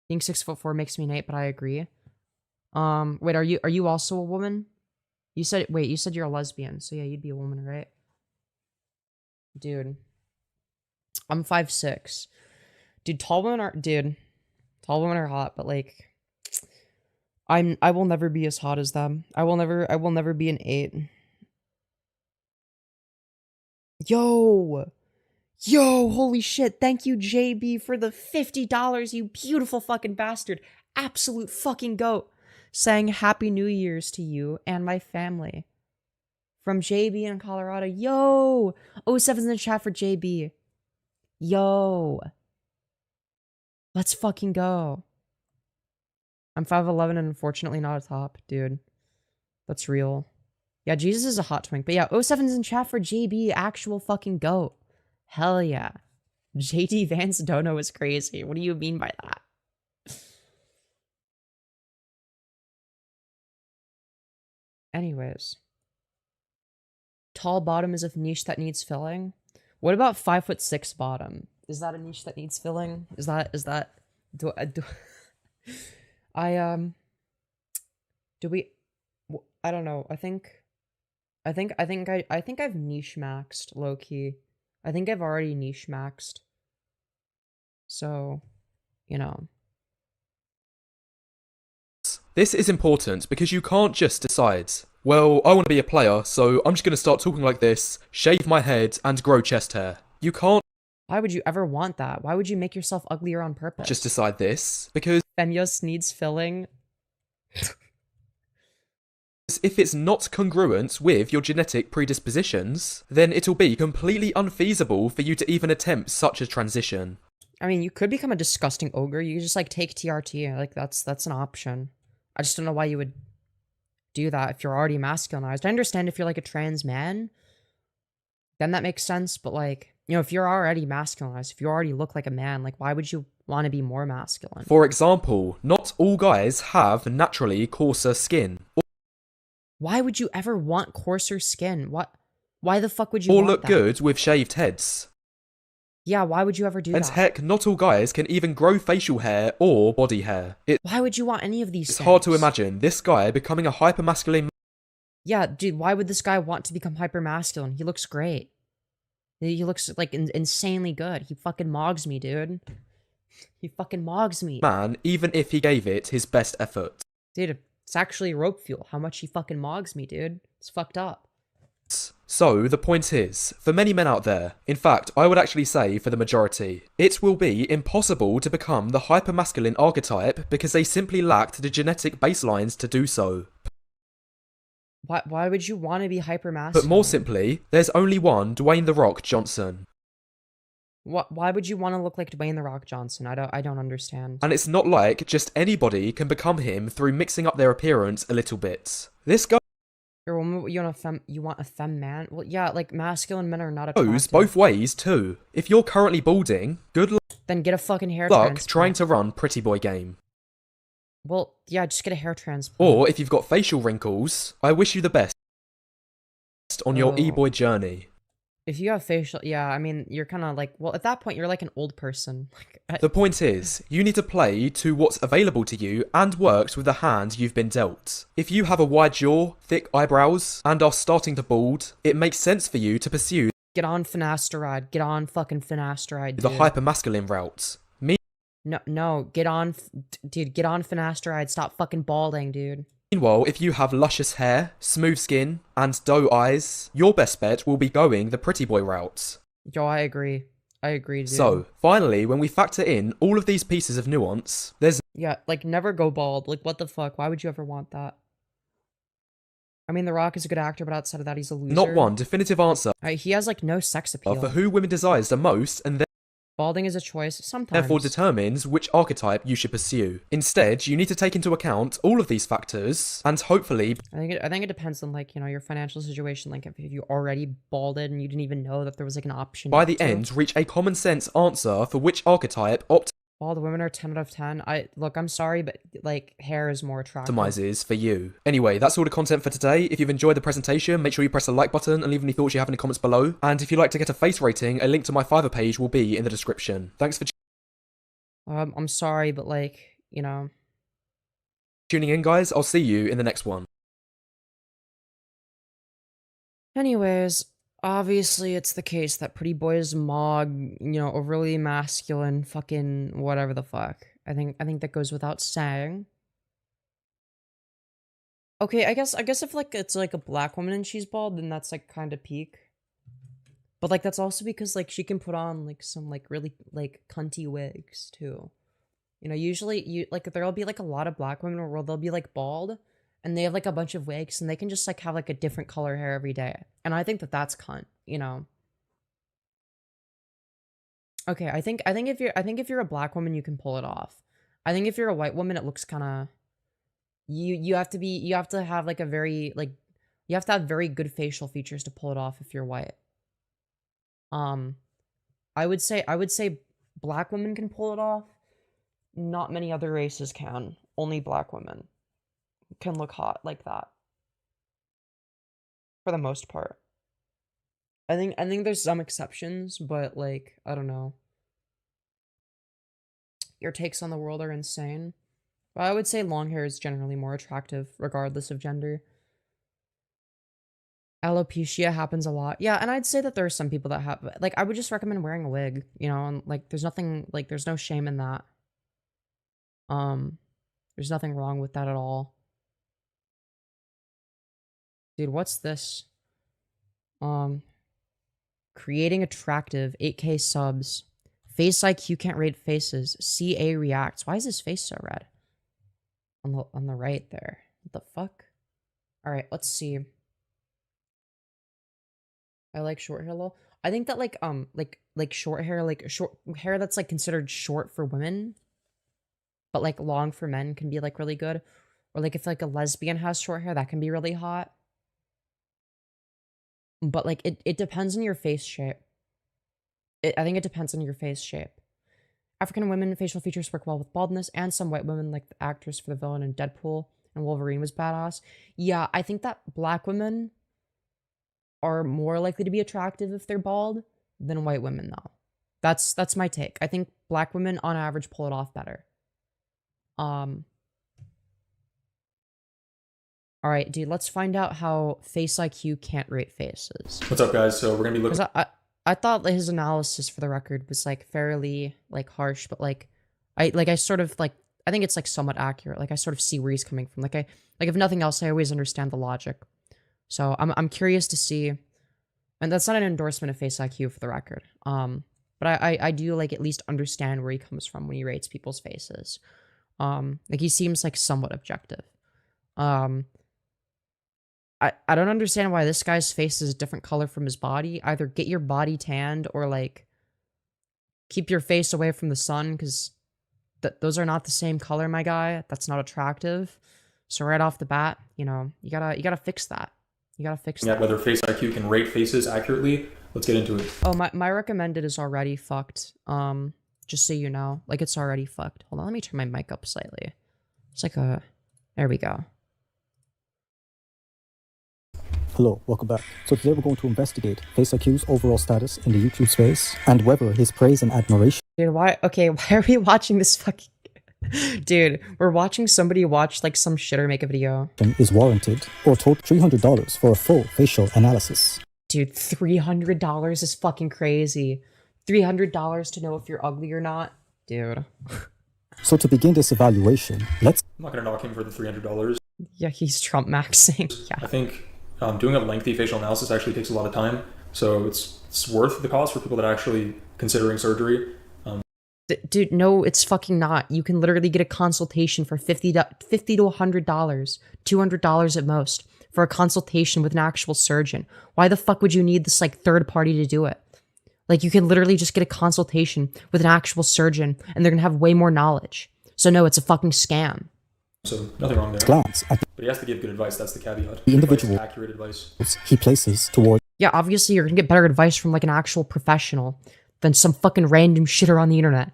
being 6'4" makes me an 8, but I agree. Wait, are you also a woman? You said you're a lesbian, so yeah, you'd be a woman, right? Dude, I'm 5'6". Tall women are hot, but like I will never be as hot as them. I will never be an 8. Yo, holy shit. Thank you, JB, for the $50, you beautiful fucking bastard. Absolute fucking goat. Saying Happy New Year's to you and my family. From JB in Colorado. Yo! 07's in the chat for JB. Yo. Let's fucking go. I'm 5'11" and unfortunately not a top, dude. That's real. Yeah, Jesus is a hot twink. But yeah, 07's in chat for JB, actual fucking goat. Hell yeah. JD Vance Dono is crazy. What do you mean by that? Anyways. Tall bottom is a niche that needs filling. What about 5'6" bottom? Is that a niche that needs filling? Do I don't know. I think I've niche maxed low key. I think I've already niche maxed. So, you know. This is important because you can't just decide, well, I want to be a player, so I'm just going to start talking like this, shave my head, and grow chest hair. You can't. Why would you ever want that? Why would you make yourself uglier on purpose? Just decide this, because Femyoz needs filling. if it's not congruent with your genetic predispositions, then it'll be completely unfeasible for you to even attempt such a transition. I mean, you could become a disgusting ogre. You could just like take TRT. Like that's an option. I just don't know why you would do that if you're already masculinized. I understand if you're like a trans man, then that makes sense. But like, you know, if you're already masculinized, if you already look like a man, like why would you want to be more masculine? For example, not all guys have naturally coarser skin. Why would you ever want coarser skin? Why the fuck would you or want look that? good with shaved heads. Yeah, why would you ever do And that? heck, not all guys can even grow facial hair or body hair. Why would you want any of these It's things? hard to imagine this guy becoming a hypermasculine. Yeah, dude, why would this guy want to become hypermasculine? He looks great. He looks like insanely good. He fucking mogs me, dude. He fucking mogs me. Man, even if he gave it his best effort. Dude, it's actually rope fuel. How much he fucking mogs me, dude. It's fucked up. So, the point is, for many men out there, in fact, I would actually say for the majority, it will be impossible to become the hypermasculine archetype because they simply lacked the genetic baselines to do so. Why would you want to be hypermasculine? But more simply, there's only one Dwayne "The Rock" Johnson. Why would you want to look like Dwayne "The Rock" Johnson? I don't understand. And it's not like just anybody can become him through mixing up their appearance a little bit. This guy You're a woman, you want a femme man? Well, yeah, like masculine men are not Goes attractive. both ways too. If you're currently balding, good Then get a fucking hair luck transplant. trying to run pretty boy game. Well, yeah, just get a hair transplant. Or if you've got facial wrinkles, I wish you the best on your e-boy journey. If you have facial, yeah, I mean, you're kind of like, well, at that point, you're like an old person. The point is, you need to play to what's available to you and works with the hand you've been dealt. If you have a wide jaw, thick eyebrows, and are starting to bald, it makes sense for you to pursue Get on finasteride. Get on fucking finasteride, dude. the hyper-masculine route. No, get on, dude, get on finasteride. Stop fucking balding, dude. Meanwhile, if you have luscious hair, smooth skin, and doe eyes, your best bet will be going the pretty boy route. Yo, I agree. I agree, dude. So, finally, when we factor in all of these pieces of nuance, there's yeah, like, never go bald. Like, what the fuck? Why would you ever want that? I mean, The Rock is a good actor, but outside of that, he's a loser. not one definitive answer He has, like, no sex appeal. for who women desires the most, and Balding is a choice, sometimes. therefore determines which archetype you should pursue. Instead, you need to take into account all of these factors, and hopefully I think it depends on, like, you know, your financial situation. Like, if you already balded and you didn't even know that there was, like, an option. by the end reach a common sense answer for which archetype Bald women are 10 out of 10. Look, I'm sorry, but, like, hair is more attractive. optimizes for you. Anyway, that's all the content for today. If you've enjoyed the presentation, make sure you press the like button and leave any thoughts you have in the comments below. And if you'd like to get a face rating, a link to my Fiverr page will be in the description. Thanks for I'm sorry, but, like, you know. tuning in, guys. I'll see you in the next one. Anyways, obviously it's the case that pretty boys mog, you know, overly masculine, fucking whatever the fuck. I think that goes without saying. Okay, I guess if like it's like a black woman and she's bald, then that's like kind of peak. But like that's also because like she can put on like some like really like cunty wigs too. You know, usually there'll be like a lot of black women where they'll be like bald and they have like a bunch of wigs and they can just like have like a different color hair every day. And I think that that's cunt, you know. Okay, I think if you're a black woman you can pull it off. I think if you're a white woman it looks kind of you have to have like a very like you have to have very good facial features to pull it off if you're white. I would say black women can pull it off. Not many other races can. Only black women can look hot like that. For the most part. I think there's some exceptions, but like, I don't know. Your takes on the world are insane. But I would say long hair is generally more attractive, regardless of gender. Alopecia happens a lot. Yeah, and I'd say that there are some people that have, like, I would just recommend wearing a wig, you know, and like, there's nothing, like, there's no shame in that. There's nothing wrong with that at all. Dude, what's this? Creating attractive, 8K subs. Face IQ can't rate faces. CA reacts. Why is his face so red? On the right there. What the fuck? Alright, let's see. I like short hair lol. I think that like short hair that's like considered short for women, but like long for men can be like really good. Or like if like a lesbian has short hair, that can be really hot. But like it depends on your face shape. I think it depends on your face shape. African women facial features work well with baldness, and some white women, like the actress for the villain in Deadpool and Wolverine, was badass. Yeah, I think that black women are more likely to be attractive if they're bald than white women, though. That's my take. I think black women on average pull it off better. All right, dude, let's find out how Face IQ can't rate faces. What's up, guys? So we're gonna be looking. I thought that his analysis, for the record, was like fairly like harsh, but like I sort of like I think it's like somewhat accurate. Like I sort of see where he's coming from. Like if nothing else, I always understand the logic. So I'm curious to see, and that's not an endorsement of Face IQ for the record. But I do like at least understand where he comes from when he rates people's faces. Like he seems like somewhat objective. I don't understand why this guy's face is a different color from his body. Either get your body tanned or like keep your face away from the sun, because those are not the same color, my guy. That's not attractive. So right off the bat, you know, you gotta fix that. You gotta fix at that. whether Face IQ can rate faces accurately. Let's get into it. Oh, my recommended is already fucked. Just so you know. Like, it's already fucked. Hold on, let me turn my mic up slightly. It's like a... There we go. Hello, welcome back. So today we're going to investigate Face IQ's overall status in the YouTube space and whether his praise and admiration Dude, why are we watching this fucking... Dude, we're watching somebody watch, like, some shitter make a video. is warranted, or total $300 for a full facial analysis. Dude, $300 is fucking crazy. $300 to know if you're ugly or not? Dude. So to begin this evaluation, let's... I'm not gonna knock him for the $300. Yeah, he's Trump maxing. I Yeah. think doing a lengthy facial analysis actually takes a lot of time, so it's worth the cost for people that are actually considering surgery. Dude, no, it's fucking not. You can literally get a consultation for $50 to $100, $200 at most, for a consultation with an actual surgeon. Why the fuck would you need this, like, third party to do it? Like, you can literally just get a consultation with an actual surgeon, and they're gonna have way more knowledge. So no, it's a fucking scam. So nothing wrong there. glance at But he has to give good advice. That's the caveat. The individual- Advice, accurate advice. the he places towards Yeah, obviously you're gonna get better advice from, like, an actual professional than some fucking random shitter on the internet.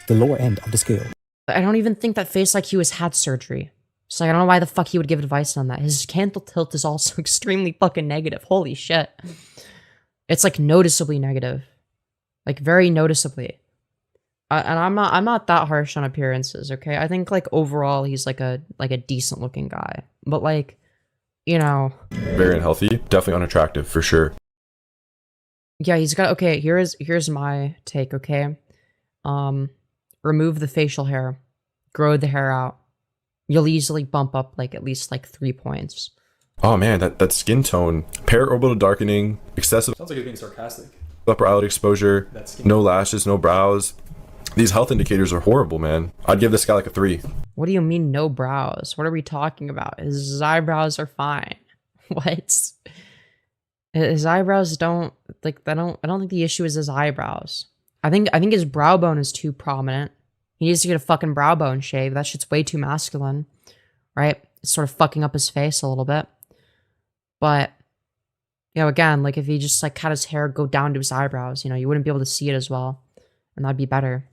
the lower end of the scale. I don't even think that Face IQ has had surgery. So I don't know why the fuck he would give advice on that. His canthal tilt is also extremely fucking negative. Holy shit. It's like noticeably negative. Like very noticeably. And I'm not that harsh on appearances, okay? I think like overall he's like a decent looking guy. But like, you know, Very unhealthy, definitely unattractive for sure. yeah, he's got okay, here's my take, okay? Remove the facial hair. Grow the hair out. You'll easily bump up like at least like 3 points. Oh man, that skin tone, periorbital darkening, excessive Sounds like he's being sarcastic. upper eyelid exposure, That skin. no lashes, no brows. These health indicators are horrible, man. I'd give this guy like a 3. What do you mean no brows? What are we talking about? His eyebrows are fine. What? His eyebrows don't like I don't think the issue is his eyebrows. I think his brow bone is too prominent. He needs to get a fucking brow bone shave. That shit's way too masculine. Right? It's sort of fucking up his face a little bit. But you know, again, like if he just like cut his hair go down to his eyebrows, you know, you wouldn't be able to see it as well. And that'd be better.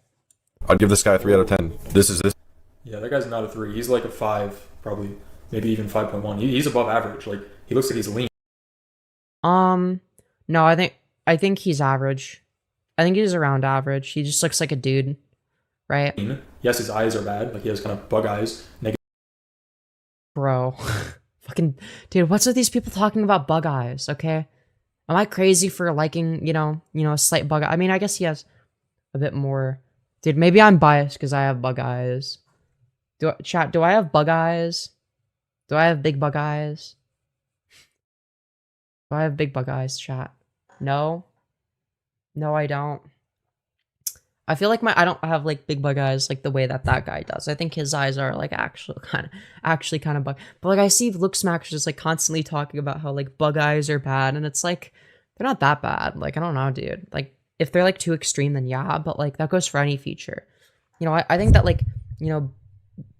I'd give this guy a 3 out of 10. This is this. Yeah, that guy's not a 3. He's like a 5, probably. Maybe even 5.1. He's above average. Like, he looks like he's lean. No, I think he's average. I think he's around average. He just looks like a dude, right? Yes, his eyes are bad. Like, he has kind of bug eyes. Negative. Bro. Fucking dude, what's with these people talking about bug eyes, okay? Am I crazy for liking, you know, a slight bug eye? I mean, I guess he has a bit more. Dude, maybe I'm biased because I have bug eyes. Do I have bug eyes? Do I have big bug eyes? Do I have big bug eyes, chat? No. No, I don't. I feel like I don't have like big bug eyes like the way that guy does. I think his eyes are like actually kind of bug. But like I see look smackers just like constantly talking about how like bug eyes are bad, and it's like they're not that bad. Like I don't know, dude. Like if they're like too extreme, then yeah. But like that goes for any feature. You know, I think that like you know,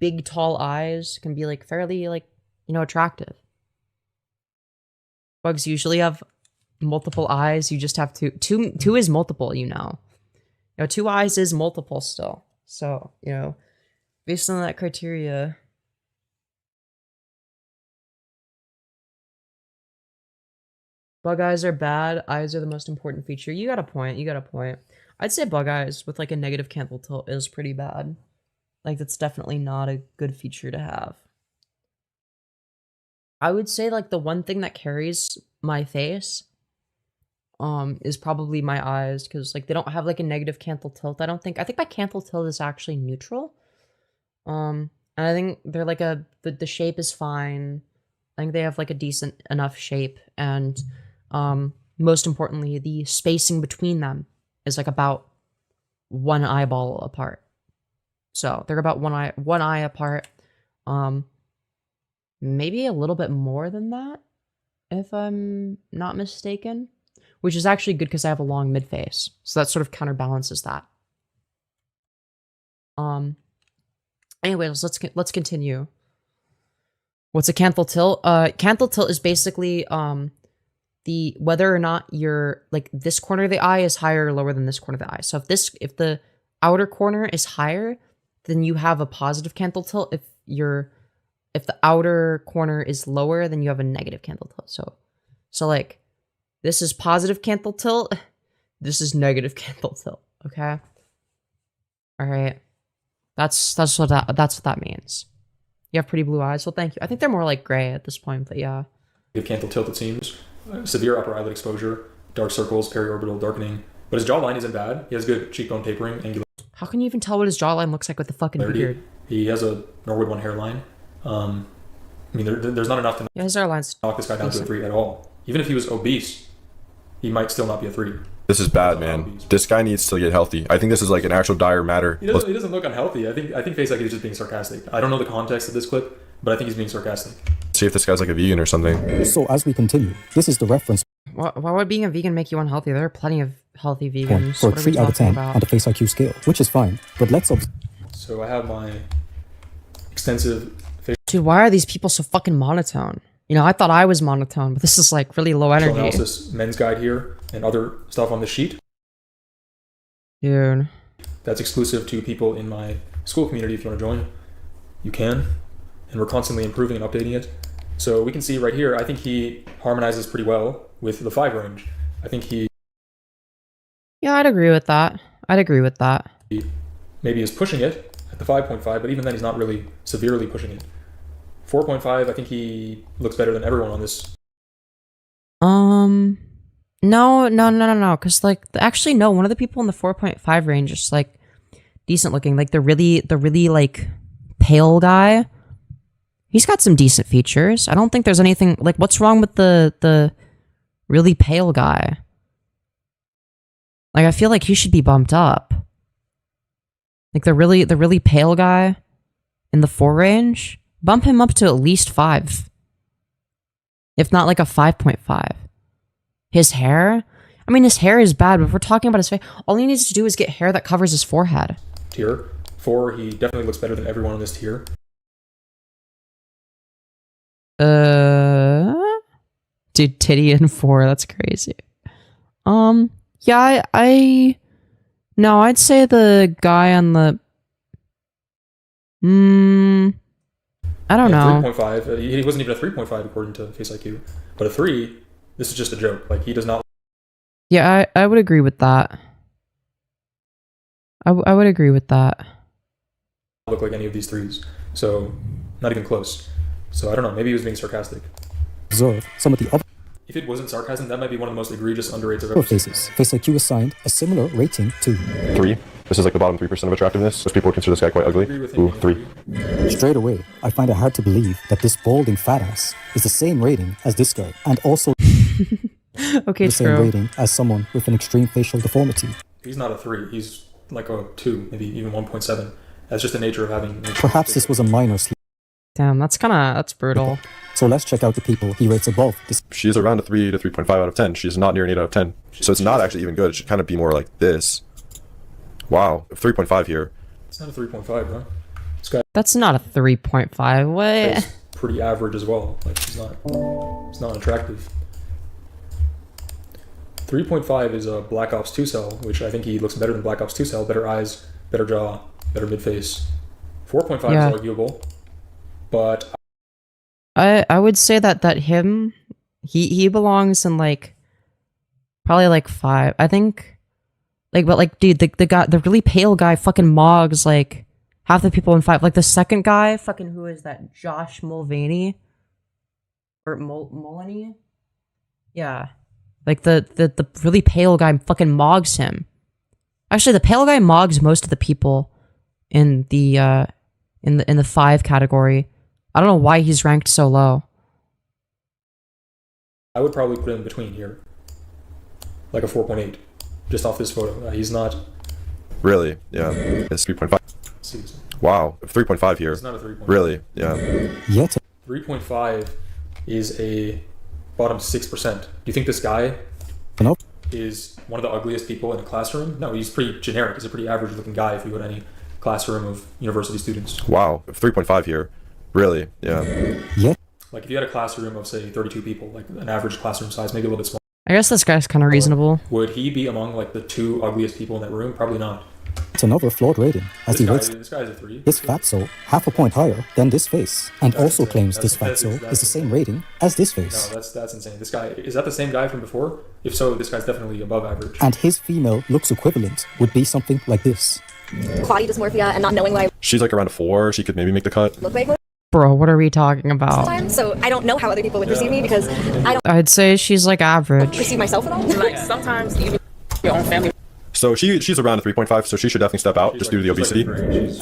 big tall eyes can be like fairly like you know attractive. Bugs usually have multiple eyes. You just have two is multiple. You know. You know, 2 eyes is multiple still. So, you know, based on that criteria. Bug eyes are bad. Eyes are the most important feature. You got a point. You got a point. I'd say bug eyes with like a negative canthal tilt is pretty bad. Like, that's definitely not a good feature to have. I would say like the one thing that carries my face is probably my eyes, because like they don't have like a negative canthal tilt. I think my canthal tilt is actually neutral. And I think they're like the shape is fine. I think they have like a decent enough shape, and most importantly, the spacing between them is like about 1 eyeball apart. So they're about one eye apart. Maybe a little bit more than that, if I'm not mistaken. Which is actually good because I have a long mid face, so that sort of counterbalances that. Anyways, let's continue. What's a canthal tilt? Canthal tilt is basically the whether or not your like this corner of the eye is higher or lower than this corner of the eye. So if the outer corner is higher, then you have a positive canthal tilt. If the outer corner is lower, then you have a negative canthal tilt. So like this is positive canthal tilt, this is negative canthal tilt. Okay. All right. That's what that means. You have pretty blue eyes. Well, thank you. I think they're more like gray at this point, but yeah. Canthal tilt, it seems. Severe upper eyelid exposure, dark circles, periorbital darkening. But his jawline isn't bad. He has good cheekbone tapering, angular. How can you even tell what his jawline looks like with the fucking beard? He has a Norwood 1 hairline. I mean, there's not enough to Yeah, his hairline's knock this guy down to a 3 at all. Even if he was obese, he might still not be a 3. This is bad, man. This guy needs to get healthy. I think this is like an actual dire matter. He doesn't look unhealthy. I think Face IQ is just being sarcastic. I don't know the context of this clip, but I think he's being sarcastic. See if this guy's like a vegan or something. So as we continue, this is the reference Why would being a vegan make you unhealthy? There are plenty of healthy point vegans. for a What are we 3 out of talking 10 about? on the Face IQ scale, which is fine. But let's So I have my extensive Dude, why are these people so fucking monotone? You know, I thought I was monotone, but this is like really low facial energy. analysis men's guide here and other stuff on the sheet. Dude. That's exclusive to people in my school community. If you want to join, you can. And we're constantly improving and updating it. So we can see right here, I think he harmonizes pretty well with the 5 range. I think he Yeah, I'd agree with that. maybe is pushing it at the 5.5, but even then he's not really severely pushing it. 4.5, I think he looks better than everyone on this. No, because like actually no, one of the people in the 4.5 range is like decent looking. Like the really like pale guy. He's got some decent features. I don't think there's anything like what's wrong with the really pale guy. Like I feel like he should be bumped up. Like the really pale guy in the 4 range, bump him up to at least 5. If not like a 5.5. His hair? I mean, his hair is bad, but if we're talking about his face, all he needs to do is get hair that covers his forehead. Tier 4, he definitely looks better than everyone on this tier. Dude, titty in 4, that's crazy. Yeah, no, I'd say the guy on the, I don't know. 3.5, he wasn't even a 3.5 according to Face IQ, but a 3, this is just a joke. Like he does not Yeah, I would agree with that. I would agree with that. look like any of these 3s, so not even close. So I don't know, maybe he was being sarcastic. observe some of the other If it wasn't sarcasm, that might be one of the most egregious underrates I've ever seen. faces. Face IQ assigned a similar rating to 3. This is like the bottom 3% of attractiveness. Most people would consider this guy quite ugly. Agree with him Ooh, being a 3. Straight away, I find it hard to believe that this balding fat ass is the same rating as this guy, and also Okay, the same true. rating as someone with an extreme facial deformity. He's not a 3, he's like a 2, maybe even 1.7. That's just the nature of having... Perhaps this was a minor sleep. Damn, that's brutal. So let's check out the people he rates above this. She's around a 3 to 3.5 out of 10. She's not near an 8 out of 10. So it's not actually even good. It should kind of be more like this. Wow, 3.5 here. It's not a 3.5, bro. This guy That's not a 3.5. What? is pretty average as well. Like, he's not attractive. 3.5 is a Black Ops 2 cell, which I think he looks better than Black Ops 2 cell. Better eyes, better jaw, better mid-face. 4.5 Yeah. is arguable, but I would say that him, he belongs in like probably like 5. I think like, but like dude, the guy, the really pale guy fucking mogs like half the people in 5. Like the second guy, fucking who is that? Josh Mulvaney or Mulvaney? Yeah. Like the really pale guy fucking mogs him. Actually, the pale guy mogs most of the people in the 5 category. I don't know why he's ranked so low. I would probably put him in between here. Like a 4.8, just off this photo. He's not... Really? Yeah. It's 3.5. Seriously. Wow, 3.5 here. It's not a 3.5. Really? Yeah. Yet 3.5 is a bottom 6%. Do you think this guy Nope. is one of the ugliest people in a classroom? No, he's pretty generic. He's a pretty average looking guy if you go to any classroom of university students. Wow, 3.5 here. Really? Yeah. Yet Like if you had a classroom of say 32 people, like an average classroom size, maybe a little bit smaller. I guess this guy's kind of reasonable. Would he be among like the 2 ugliest people in that room? Probably not. It's another flawed rating, as he rates This guy's a 3. this fatso half a point higher than this face, and also claims this fatso is the same rating as this face. No, that's insane. This guy, is that the same guy from before? If so, this guy's definitely above average. And his female looks equivalent would be something like this. Body dysmorphia and not knowing what I She's like around a 4. She could maybe make the cut. look like most Bro, what are we talking of the about? time. So I don't know how other people would perceive me because I don't I'd say she's like average. perceive myself at all. Like sometimes even your own family. So she's around a 3.5, so she should definitely step out just due to the obesity.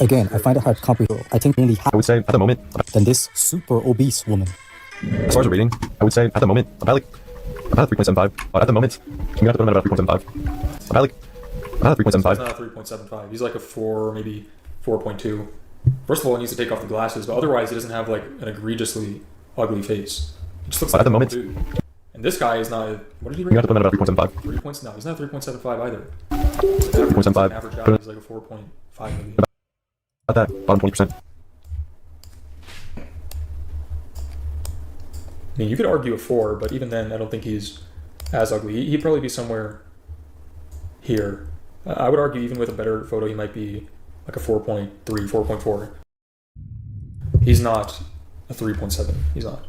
Again, I find it hard to comprehend. I think nearly half I would say at the moment, than this super obese woman. as far as a rating, I would say at the moment, about a 3.75. At the moment, you have to put him at about 3.75. About a He's 3.75. not a 3.75. He's like a 4, maybe 4.2. First of all, he needs to take off the glasses, but otherwise he doesn't have like an egregiously ugly face. He just looks like At the a moment. dude. And this guy is not. What did he You rate? have to put him at about 3.75. 3 points? No, he's not 3.75 either. 3.75. Average guy is like a 4.5 maybe. About that, bottom 20%. I mean, you could argue a 4, but even then, I don't think he's as ugly. He'd probably be somewhere here. I would argue even with a better photo, he might be like a 4.3, 4.4. He's not a 3.7. He's not.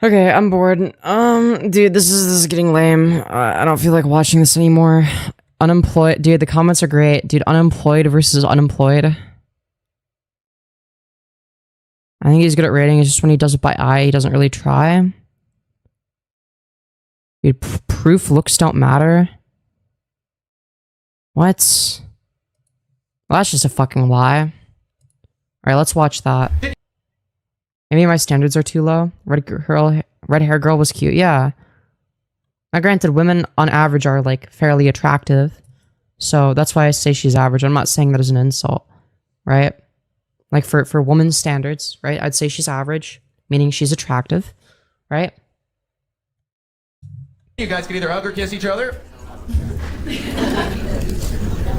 Okay, I'm bored. Dude, this is getting lame. I don't feel like watching this anymore. Unemployed, dude. The comments are great, dude. Unemployed versus unemployed. I think he's good at rating. It's just when he does it by eye, he doesn't really try. Dude, proof looks don't matter. What? Well, that's just a fucking lie. All right, let's watch that. Maybe my standards are too low. Red hair girl was cute. Yeah. Now, granted, women on average are like fairly attractive, so that's why I say she's average. I'm not saying that as an insult, right? Like for women's standards, right? I'd say she's average, meaning she's attractive, right? You guys can either hug or kiss each other.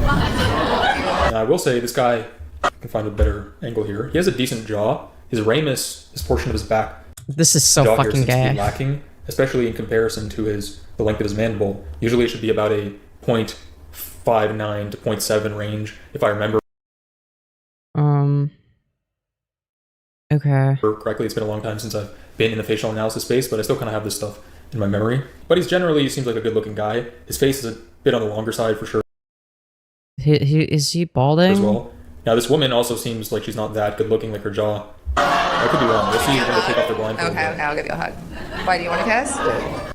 Now, I will say this guy can find a better angle here. He has a decent jaw. His ramus, his portion of his back This is so jaw here fucking seems to be gay. lacking, especially in comparison to the length of his mandible. Usually it should be about a 0.59 to 0.7 range, if I remember Okay. correctly. It's been a long time since I've been in the facial analysis space, but I still kind of have this stuff in my memory. But he seems like a good-looking guy. His face is a bit on the longer side for sure Is he balding? as well. Now this woman also seems like she's not that good-looking, like her jaw. I could be wrong. We'll see when they take off their blindfold. Okay, okay, I'll give you a hug. Why, do you want to kiss?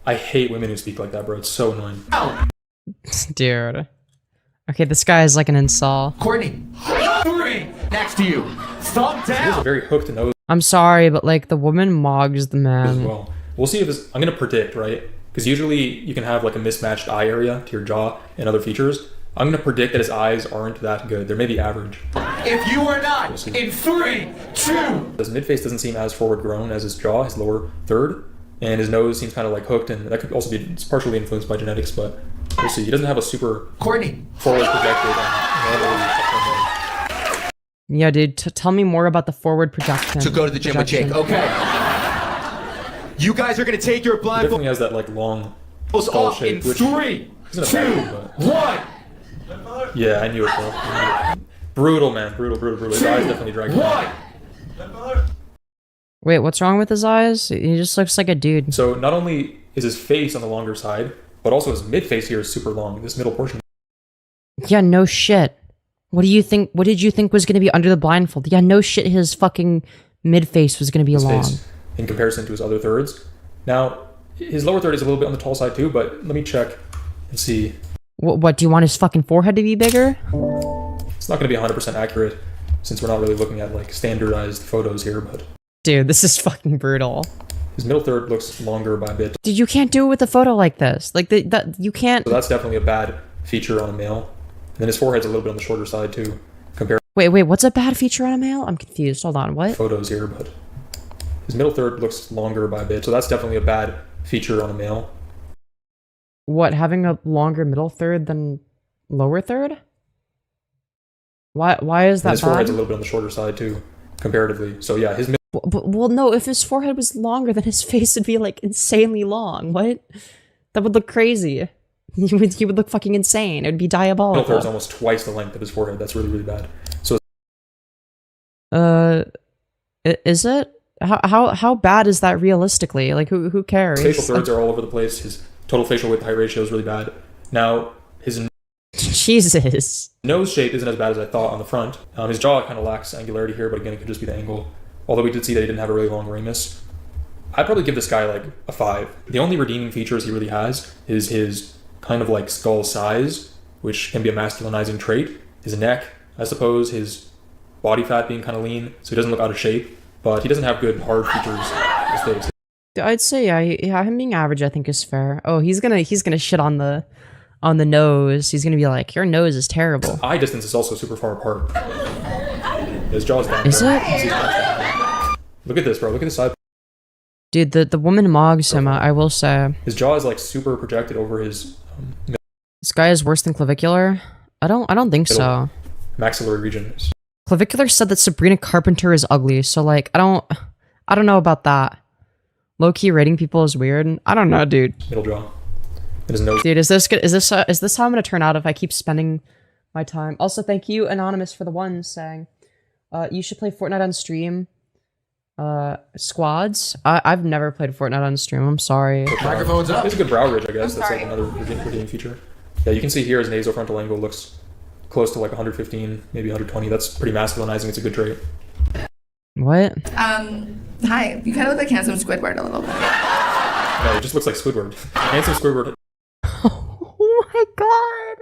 I hate women who speak like that, bro. It's so annoying. Dude. Okay, this guy is like an incel. Courtney, 3 next to you. Thumb He has a down. very hooked nose I'm sorry, but like the woman mogs the as man. well. We'll see if I'm gonna predict, right? Because usually you can have like a mismatched eye area to your jaw and other features. I'm gonna predict that his eyes aren't that good. They're maybe average. If you are not in 3, 2. His midface doesn't seem as forward grown as his jaw, his lower third, and his nose seems kind of like hooked, and that could also be it's partially influenced by genetics, but we'll see. He doesn't have a super Courtney, forward projected Yeah, dude, tell me more about the forward projection. to go to the gym with Jake. Okay. You guys are gonna take your He blindfolds definitely has that like long skull off in shape, which 3, isn't a 2, bad thing, 1. yeah, I knew it, bro. Brutal, man. Brutal. His eyes definitely drag down. 1. Wait, what's wrong with his eyes? He just looks like a dude. So not only is his face on the longer side, but also his mid face here is super long. This middle portion. Yeah, no shit. What do you think? What did you think was gonna be under the blindfold? Yeah, no shit. His fucking mid face was gonna be His long. face in comparison to his other thirds. Now, his lower third is a little bit on the tall side too, but let me check and see. What do you want his fucking forehead to be bigger? It's not going to be 100% accurate since we're not really looking at like standardized photos here, but Dude, this is fucking brutal. his middle third looks longer by a bit. Dude, you can't do it with a photo like this. Like that you can't. So that's definitely a bad feature on a male. And then his forehead's a little bit on the shorter side too, compared Wait, what's a bad feature on a male? I'm confused. Hold on, what? photos here, but his middle third looks longer by a bit. So that's definitely a bad feature on a male. What, having a longer middle third than lower third? Why is And that his forehead's a bad? little bit on the shorter side too, comparatively. So yeah, his Well, no, if his forehead was longer, then his face would be, like, insanely long. What? That would look crazy. He would look fucking insane. It would be diabolical. Middle third is almost twice the length of his forehead. That's really, really bad. So is it? How bad is that realistically? Like, who cares? his facial thirds are all over the place. His total facial width to height ratio is really bad. Now, his Jesus. nose shape isn't as bad as I thought on the front. His jaw kind of lacks angularity here, but again, it could just be the angle. Although we did see that he didn't have a really long ramus. I'd probably give this guy like a 5. The only redeeming features he really has is his kind of like skull size, which can be a masculinizing trait. His neck, I suppose, his body fat being kind of lean, so he doesn't look out of shape, but he doesn't have good hard features in his face. I'd say yeah, him being average I think is fair. Oh, he's gonna shit on the nose. He's gonna be like, your nose is terrible. Eye distance is also super far apart. His jaw's down. Is there. it? Look at this, bro. Look at the side. Dude, the woman mogs him, I will say. His jaw is like super projected over his This guy is worse than clavicular? I don't think so. maxillary region. Clavicular said that Sabrina Carpenter is ugly, so like I don't know about that. Low-key rating people is weird. I don't know, dude. Middle jaw. And his nose. Dude, is this how I'm gonna turn out if I keep spending my time? Also, thank you, Anonymous, for the ones saying you should play Fortnite on stream. Squads. I've never played Fortnite on stream. I'm sorry. Microphone's up. It's a good brow ridge, I guess. I'm That's sorry. like another redeeming feature. Yeah, you can see here his nasofrontal angle looks close to like 115, maybe 120. That's pretty masculinizing. It's a good trait. What? Hi. You kind of look like handsome Squidward a little bit. No, it just looks like Squidward. Handsome Squidward. Oh my god.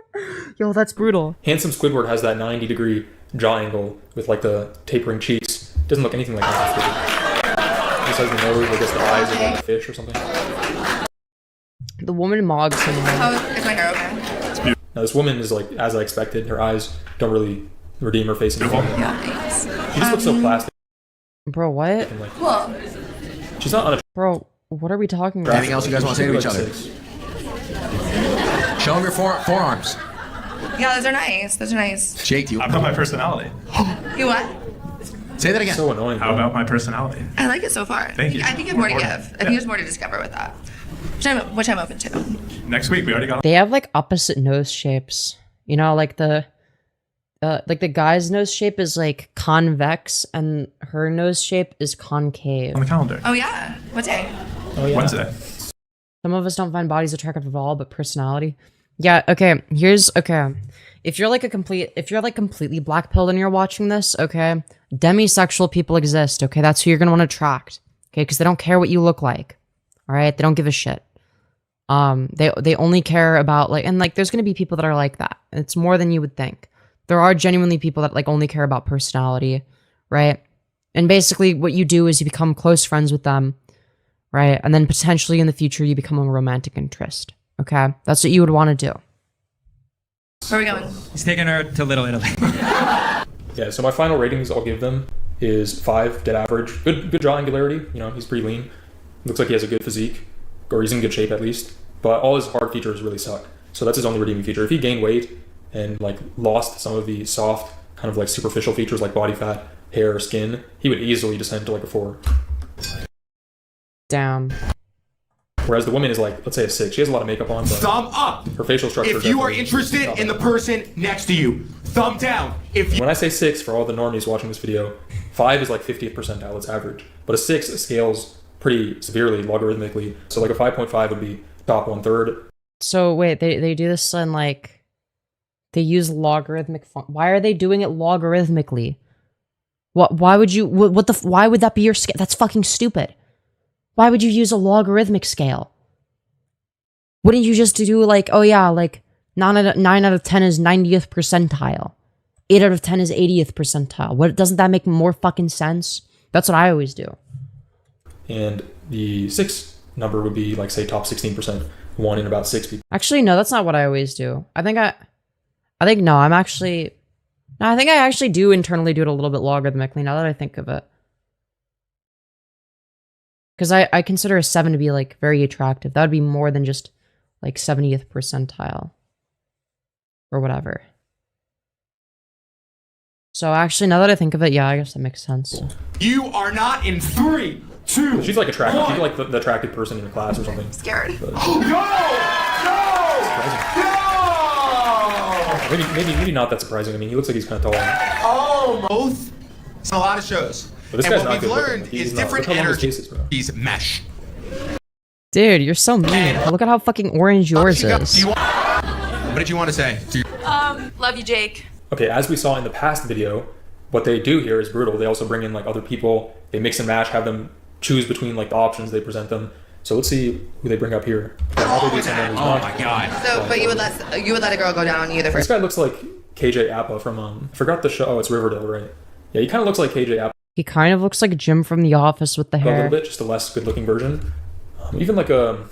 Yo, that's brutal. Handsome Squidward has that 90-degree jaw angle with like the tapering cheeks. Doesn't look anything like Handsome Squidward. Just has the nose, I guess the eyes are like a fish or something. The woman mogs him. Oh, is my hair okay? Now this woman is like as I expected. Her eyes don't really redeem her face anything. Yeah, thanks. She just looks so plastic. Bro, what? And, like, Cool. she's not on a Bro, what are we talking about? Anything else you guys want to say to each other? Show them your forearms. Yeah, those are nice. Those are nice. Jake, do you? How about my personality? You what? Say that again. So annoying. How about my personality? I like it so far. Thank you. I think you have more to More- give. I think there's more to discover with that. Which I'm open to. Next week, we already got They have like opposite nose shapes. You know, like the guy's nose shape is like convex and her nose shape is concave. on the calendar. Oh yeah. What day? Oh, yeah. Wednesday. Some of us don't find bodies attractive at all, but personality. Yeah, okay. Okay. If you're completely black-pilled and you're watching this, okay, demisexual people exist, okay? That's who you're gonna want to attract. Okay, because they don't care what you look like. Alright? They don't give a shit. They only care about like, and like there's gonna be people that are like that. It's more than you would think. There are genuinely people that like only care about personality, right? And basically what you do is you become close friends with them, right? And then potentially in the future you become a romantic interest. Okay? That's what you would want to do. Where are we going? He's taking her to Little Italy. Yeah, so my final ratings I'll give them is 5, dead average. Good jaw angularity. You know, he's pretty lean. Looks like he has a good physique, or he's in good shape at least. But all his hard features really suck. So that's his only redeeming feature. If he gained weight and like lost some of the soft, kind of like superficial features like body fat, hair, skin, he would easily descend to like a 4. Damn. Whereas the woman is like, let's say a 6. She has a lot of makeup on, but Thumb up. her facial structure. If you are definitely interested not in the bad. person next to you, thumb down. If you When I say 6, for all the normies watching this video, 5 is like 50th percentile, it's average. But a 6 scales pretty severely logarithmically. So like a 5.5 would be top 1/3. So wait, they do this in like, they use logarithmic why are they doing it logarithmically? Why would you, why would that be your scale? That's fucking stupid. Why would you use a logarithmic scale? Wouldn't you just do like, oh yeah, like 9 out of 10 is 90th percentile. 8 out of 10 is 80th percentile. What, doesn't that make more fucking sense? That's what I always do. And the 6 number would be like, say, top 16%. 1 in about 6 people. Actually, no, that's not what I always do. I think I actually do internally do it a little bit logarithmically now that I think of it. Because I consider a 7 to be like very attractive. That would be more than just like 70th percentile. Or whatever. So actually, now that I think of it, yeah, I guess that makes sense. You are not in 3, 2. She's like attractive. She's like the attracted person in your class or something. Scared. But, No! maybe not that surprising. I mean, he looks like he's kind of tall. Almost. It's a lot of shows. But this And guy's what not we've good learned looking. is He's not. different Look how long his energy. face is, bro. He's mesh. Dude, you're so mean. Look at how fucking orange yours is. What did you want to say? Love you, Jake. Okay, as we saw in the past video, what they do here is brutal. They also bring in like other people. They mix and match, have them choose between like the options they present them. So let's see who they bring up here. Oh my god. So, but you would let a girl go down on you the This first. guy looks like KJ Appa from I forgot the show. Oh, it's Riverdale, right? Yeah, he kind of looks like KJ Appa He kind of looks like Jim from The Office with the a little hair. bit, just a less good-looking version. Even like a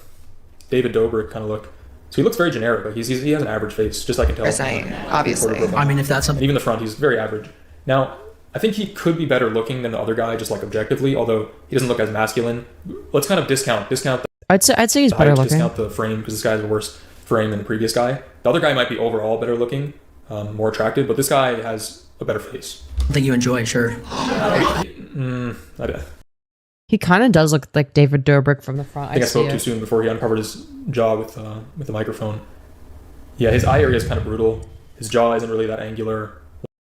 David Dobrik kind of look. So he looks very generic. Like he has an average face, just like I can tell. Obviously. I mean, if that's And something. even the front, he's very average. Now, I think he could be better looking than the other guy, just like objectively. Although he doesn't look as masculine. Let's kind of discount the I'd say he's height, better looking. discount the frame because this guy has a worse frame than the previous guy. The other guy might be overall better looking, more attractive, but this guy has a better face. Something you enjoy, sure. He kind of does look like David Dobrik from the front. I think I see spoke it. too soon before he uncovered his jaw with the microphone. Yeah, his eye area is kind of brutal. His jaw isn't really that angular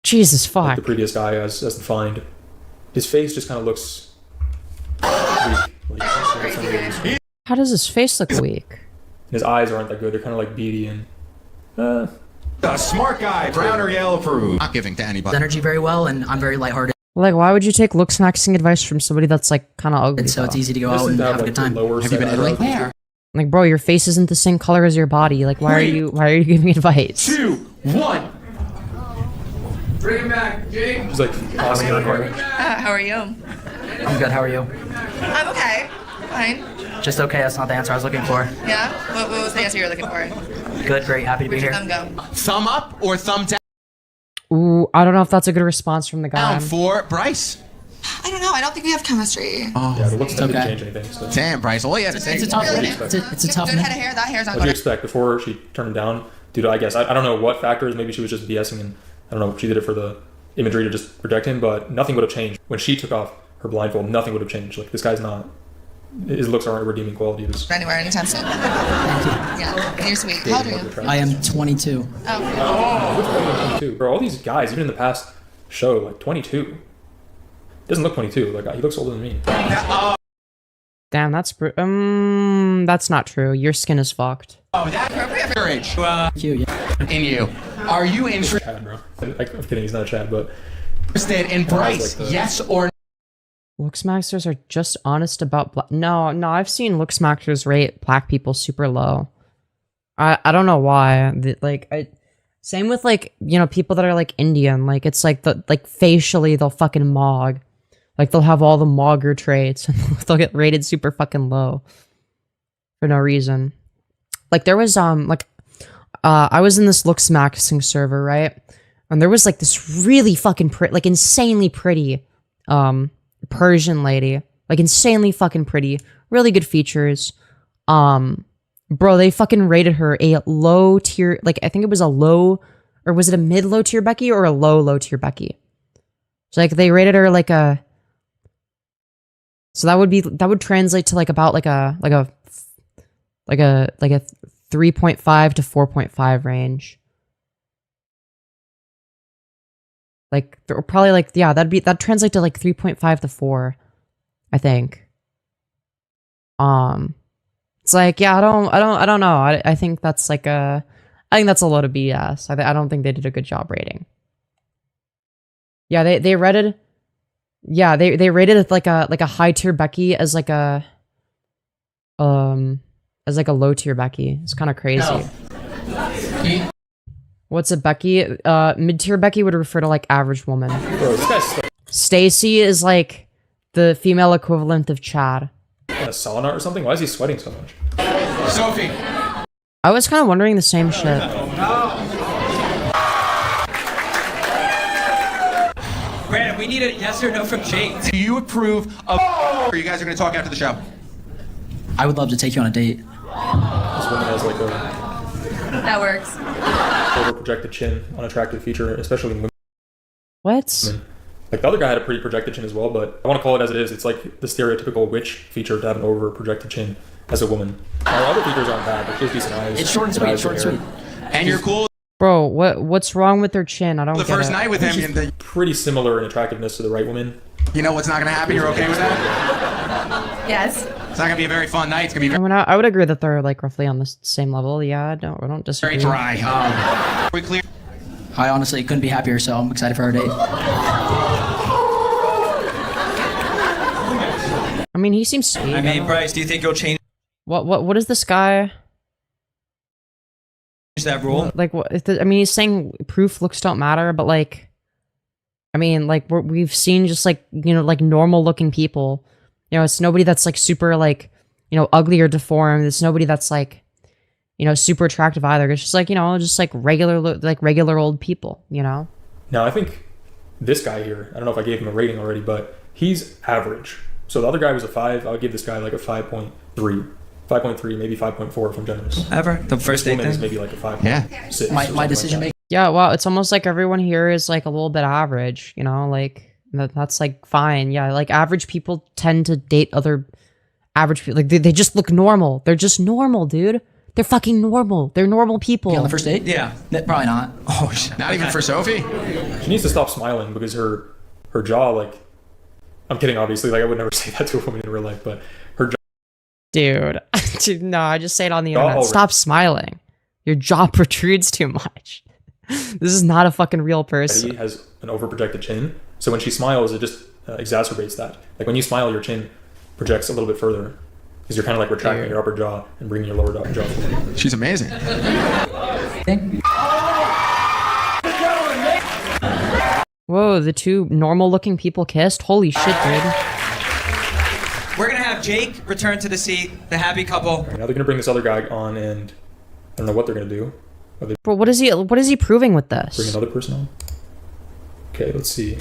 Jesus like fuck. the previous guy as defined. His face just kind of looks weak. Like, for some reason. How does his face look weak? His eyes aren't that good. They're kind of like beady and. A smart guy, brown or yellow approved. Not giving to anybody. Energy very well, and I'm very lighthearted, Like, why would you take looks maxing advice from somebody that's like kind of ugly? so it's though? easy to go This out and doesn't have a like, good time. the lower Have you been set Italy? eyebrows. Where? Like, bro, your face isn't the same color as your body. Like, why are you giving advice? 2, 1. He's like awesome. How are you? I'm good. How are you? I'm okay. Fine. Just okay. That's not the answer I was looking for. Yeah? What was the answer you were looking for? Good. Great. Happy to be Where'd your here. thumb go? Thumb up or thumb Ooh, I don't know if that's a good response from the guy. down for Bryce? I don't know. I don't think we have chemistry. Yeah, the looks didn't okay. change anything. So. Damn, Bryce. All you have to say It's a tough. Really? It's a tough. Good head of hair. That hair's not What do you going expect before she turned him down? Dude, I guess I don't know what factors. Maybe she was just BSing, and I don't know. She did it for the imagery to just protect him, but nothing would have changed when she took off her blindfold. Nothing would have changed. Like this guy's not. His looks aren't a redeeming quality. This. anywhere anytime soon. Yeah. And you're sweet. How old are you? I am 22. Oh. 22. Bro, all these guys, even in the past show, like 22. Doesn't look 22. Like he looks older than me. Damn, that's not true. Your skin is fucked. Oh, that's appropriate for your age. Thank you. Yeah. In you. Are you Chad, bro. I'm kidding. He's not a Chad, but interested in Bryce? like the- Yes or no? Looks maxers are just honest about no, I've seen looks maxers rate black people super low. I don't know why. Same with like, people that are like Indian. Like it's like facially they'll fucking mog. Like they'll have all the mogger traits and they'll get rated super fucking low for no reason. Like there was I was in this looks maxing server, right? And there was like this really fucking like insanely pretty Persian lady, like insanely fucking pretty, really good features. Bro, they fucking rated her a low tier, like I think it was a low, or was it a mid low tier Becky or a low tier Becky? So like they rated her like a, so that would translate to like about like a 3.5 to 4.5 range. Like probably like, yeah, that'd translate to like 3.5 to 4, I think. It's like, yeah, I don't know. I think that's like I think that's a load of BS. I don't think they did a good job rating. Yeah, they rated, yeah, they rated it like a high tier Becky as like a low tier Becky. It's kind of crazy. No. What's a Becky? Mid tier Becky would refer to like average woman. Bro, this guy's Stacy is like the female equivalent of Chad. in a sauna or something. Why is he sweating so much? Sophie. I was kind of wondering the same shit. Brandon, we need a yes or no from Jake. Do you approve of? Or you guys are going to talk after the show? I would love to take you on a date. This woman has like a That works. over projected chin, unattractive feature, especially in women. What? Like the other guy had a pretty projected chin as well, but I want to call it as it is. It's like the stereotypical witch feature to have an over projected chin as a woman. Our other features aren't bad, but she has decent eyes. It's short and sweet. Short and sweet. And you're cool. Bro, what's wrong with their chin? I don't The get first it. night with him, and the, Pretty similar in attractiveness to the right woman. you know what's not gonna happen. You're okay with that? Yes. It's not gonna be a very fun night. It's gonna be I mean, I would agree that they're like roughly on the same level. Yeah, I don't disagree. very dry. We clear. I honestly couldn't be happier, so I'm excited for our date. I mean, he seems sweet. I mean, Bryce, do you think you'll change What is this guy? that rule? Like, what? I mean, he's saying proof looks don't matter, but like, I mean, like we've seen just like, you know, like normal looking people. You know, it's nobody that's like super like, you know, ugly or deformed. It's nobody that's like, you know, super attractive either. It's just like, you know, just like regular old people, you know? Now, I think this guy here, I don't know if I gave him a rating already, but he's average. So the other guy was a 5. I would give this guy like a 5.3. 5.3, maybe 5.4 if I'm generous. Ever? The first This date woman is thing? maybe like a 5. Yeah. 6 My decision making. Yeah, well, it's almost like everyone here is like a little bit average, you know, like that's like fine. Yeah, like average people tend to date other average people. Like they just look normal. They're just normal, dude. They're fucking normal. They're normal people. On the first date? Yeah. Probably not. Oh, shit. Not even for Sophie. She needs to stop smiling because her jaw, like, I'm kidding, obviously. Like, I would never say that to a woman in real life, but her jaw. Dude, no, I just say it on the Jaw internet. already- Stop smiling. Your jaw protrudes too much. This is not a fucking real person. Has an overprojected chin. So when she smiles, it just exacerbates that. Like, when you smile, your chin projects a little bit further because you're kind of like retracting your upper jaw and bringing your lower jaw forward. She's amazing. Whoa, the two normal looking people kissed? Holy shit, dude. We're gonna have Jake return to the seat, the happy couple. Now they're going to bring this other guy on, and I don't know what they're going to do. Are they Bro, what is he proving with bring this? another person on? Okay, let's see.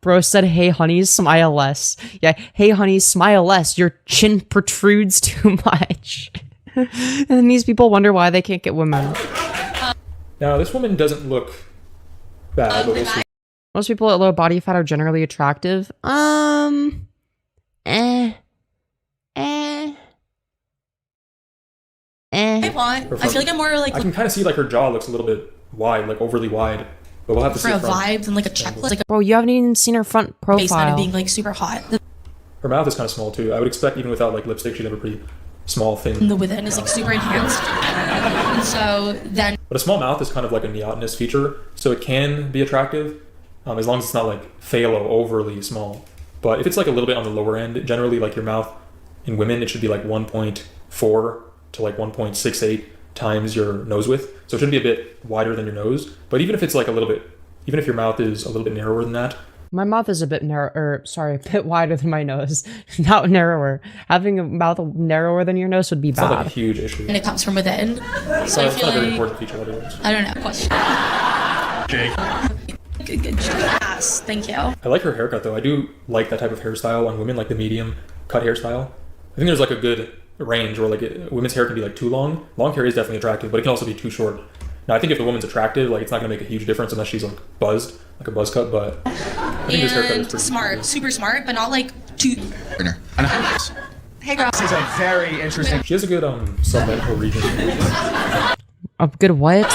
Bro said, hey honey, smile less. Yeah, hey honey, smile less. Your chin protrudes too much. And then these people wonder why they can't get women. Now, this woman doesn't look bad, but we'll see. Most people at low body fat are generally attractive. I feel like I'm more like I can kind of see like her jaw looks a little bit wide, like overly wide. But we'll have to for see a it from- vibe than like a checklist, like Bro, you haven't even seen her front a baseline of profile. being like super hot. Her mouth is kind of small too. I would expect even without like lipstick, she'd have a pretty small, thin. The within is like super enhanced. And so then But a small mouth is kind of like a neotenous feature, so it can be attractive, as long as it's not like phalo, overly small. But if it's like a little bit on the lower end, generally like your mouth in women, it should be like 1.4 to like 1.68 times your nose width. So it should be a bit wider than your nose. But even if it's like a little bit, even if your mouth is a little bit narrower than that, My mouth is a bit a bit wider than my nose, not narrower. Having a mouth narrower than your nose would be it's not like a bad. huge issue. and it comes from within. So I It's feel not a very like important feature otherwise. I don't know. Question. Jake. Good ass. Thank you. I like her haircut though. I do like that type of hairstyle on women, like the medium cut hairstyle. I think there's like a good range where like women's hair can be like too long. Long hair is definitely attractive, but it can also be too short. Now I think if the woman's attractive, like it's not gonna make a huge difference unless she's like buzzed, like a buzz cut. But I think this haircut is And pretty smart, super smart, but not like too. Hey girl. This is a very interesting. She has a good submental region. A good what?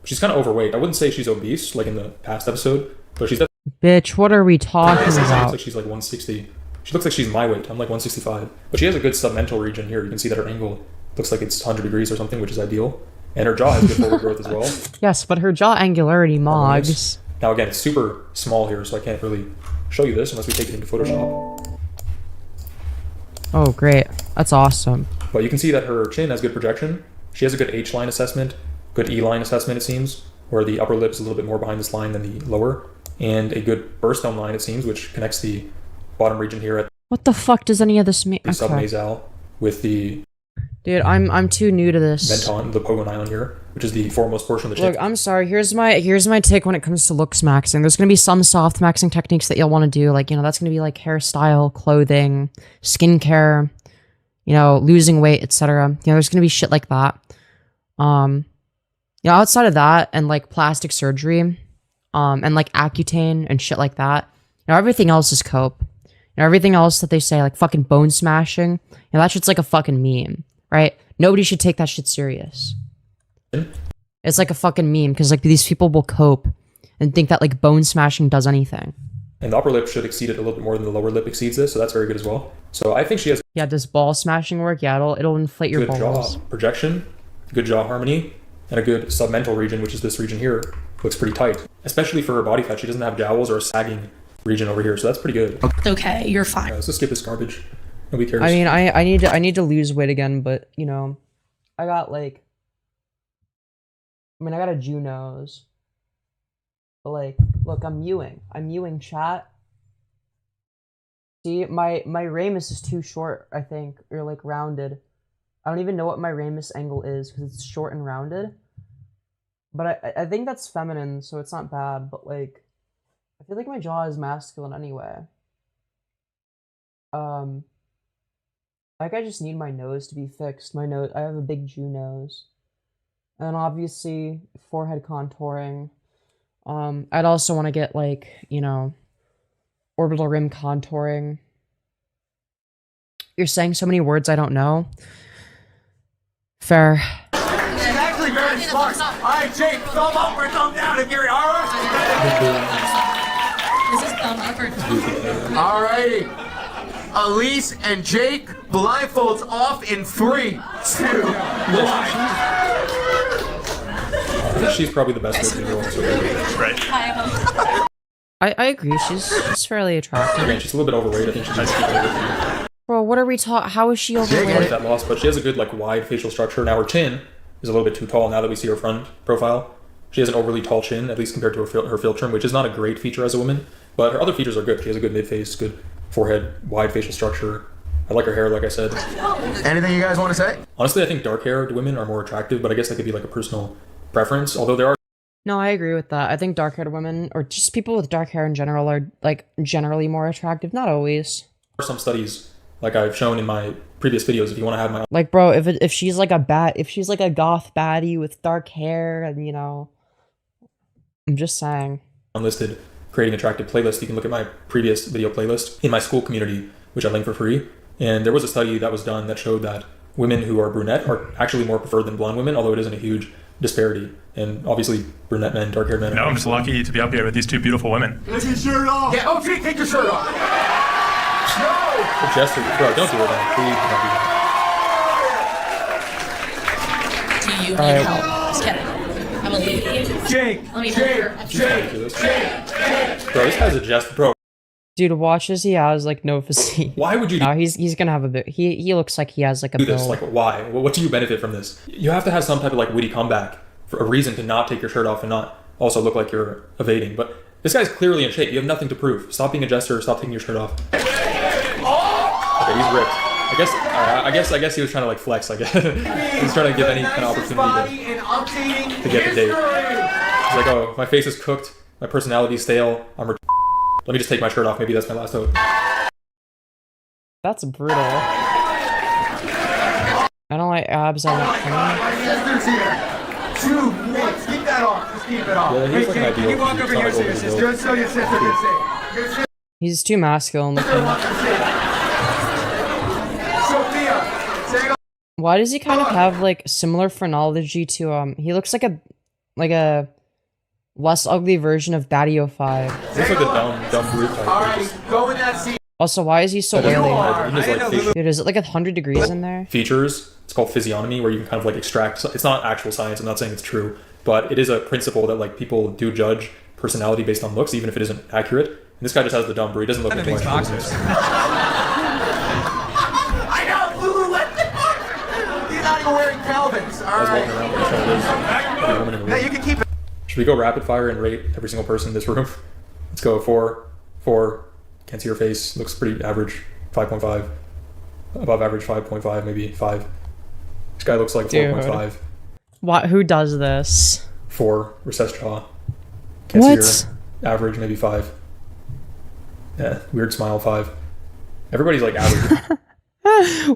She's kind of overweight. I wouldn't say she's obese like in the past episode, but she's Bitch, what are we talking looks about? like she's like 160. She looks like she's my weight. I'm like 165. But she has a good submental region here. You can see that her angle looks like it's 100 degrees or something, which is ideal. And her jaw has good forward growth as well. Yes, but her jaw angularity mogs. Now again, it's super small here, so I can't really show you this unless we take it into Photoshop. Oh, great. That's awesome. But you can see that her chin has good projection. She has a good H-line assessment, good E-line assessment, it seems, where the upper lip is a little bit more behind this line than the lower, and a good birthstone line, it seems, which connects the bottom region here at What the fuck does any of this mean? the subnasal with the Dude, I'm too new to this. menton, the pogon island here, which is the foremost portion of the Look, chin. I'm sorry. Here's my take when it comes to looks maxing. There's gonna be some soft maxing techniques that you'll want to do, like, you know, that's gonna be like hairstyle, clothing, skincare, you know, losing weight, etc. You know, there's gonna be shit like that. You know, outside of that and like plastic surgery, and like Accutane and shit like that. You know, everything else is cope. You know, everything else that they say, like fucking bone smashing, you know, that shit's like a fucking meme, right? Nobody should take that shit serious. It's like a fucking meme because like these people will cope and think that like bone smashing does anything. And the upper lip should exceed it a little bit more than the lower lip exceeds this, so that's very good as well. So I think she has Yeah, does ball smashing work? Yeah, it'll inflate your good balls. jaw projection, good jaw harmony, and a good submental region, which is this region here. Looks pretty tight, especially for her body fat. She doesn't have jowls or a sagging region over here, so that's pretty good. Okay, you're fine. Let's just skip this garbage. Nobody cares. I mean, I need to lose weight again, but you know, I got like, I got a Jew nose, but like, look, I'm mewing, chat. See, my ramus is too short, I think, or like rounded. I don't even know what my ramus angle is because it's short and rounded. But I think that's feminine, so it's not bad. But like, I feel like my jaw is masculine anyway. Like I just need my nose to be fixed. My nose, I have a big Jew nose, and obviously forehead contouring. I'd also want to get like, you know, orbital rim contouring. You're saying so many words I don't know. Fair. She's actually very smart. All right, Jake, thumb up or thumb down if you're all right. This is thumb up or thumb. All righty. Elise and Jake, blindfolds off in 3, 2, 1. I think she's probably the best looking girl. Right. I agree. She's fairly attractive. Again, she's a little bit overweight. I think she needs to keep it overweight. Bro, what are we talking? How is she overweight? That loss, but she has a good like wide facial structure. Now her chin is a little bit too tall. Now that we see her front profile, she has an overly tall chin, at least compared to her philtrum, which is not a great feature as a woman. But her other features are good. She has a good mid face, good forehead, wide facial structure. I like her hair, like I said. Anything you guys want to say? Honestly, I think dark-haired women are more attractive, but I guess that could be like a personal preference. Although there are No, I agree with that. I think dark-haired women, or just people with dark hair in general, are like generally more attractive. Not always. some studies, like I've shown in my previous videos, if you want to have my like, bro, if she's like if she's like a goth baddie with dark hair, and you know, I'm just saying. Unlisted creating attractive playlist, you can look at my previous video playlist in my school community, which I link for free. And there was a study that was done that showed that women who are brunette are actually more preferred than blonde women, although it isn't a huge disparity. And obviously, brunette men, dark-haired men. No, I'm just lucky to be up here with these two beautiful women. Take your shirt off! Yeah, OG, take your shirt off! No! Jester, bro, don't do it, man. Please don't do that. Do you need help? Just kidding. I'm a lady. Jake! Let me Jake! Bro, this guy's a jester, bro. Dude, watch as he has like no physique. Why would you No, he's gonna have a bit. He looks like he has like a do this? build. Like, why? What do you benefit from this? You have to have some type of like witty comeback for a reason to not take your shirt off and not also look like you're evading. But this guy's clearly in shape. You have nothing to prove. Stop being a jester. Stop taking your shirt off. Okay, he's ripped. I guess he was trying to like flex. I guess he's trying to give any kind of opportunity to get the date. He's like, oh, my face is cooked. My personality's stale. Let me just take my shirt off. Maybe that's my last hope. That's brutal. I don't like abs. I like Sister's here. 2 minutes. Keep that off. Just keep it off. Yeah, he's like an ideal. Can you walk over here so your sister? So your sister can see. Your sister. He's too masculine looking. Sophia, say it. Why does he kind of have like similar phrenology to he looks like a less ugly version of Battio 5. He looks like a dumb brute type. Alright, go in that seat. Also, why is he so He oily? has, like, facial Dude, is it like 100 degrees in there? features. It's called physiognomy, where you can kind of like extract. It's not actual science. I'm not saying it's true, but it is a principle that like people do judge personality based on looks, even if it isn't accurate. And this guy just has the dumb brute. He doesn't look like much. I know, Lulu, what the fuck? He's not even wearing Calvins. Alright. Yeah, you can keep it. Should we go rapid fire and rate every single person in this room? Let's go 4. Can't see her face. Looks pretty average. 5.5. Above average 5.5, maybe 5. This guy looks like 4.5. What? Who does this? 4. Recessed jaw. Can't see her. Average, maybe 5. Yeah. Weird smile, 5. Everybody's like average.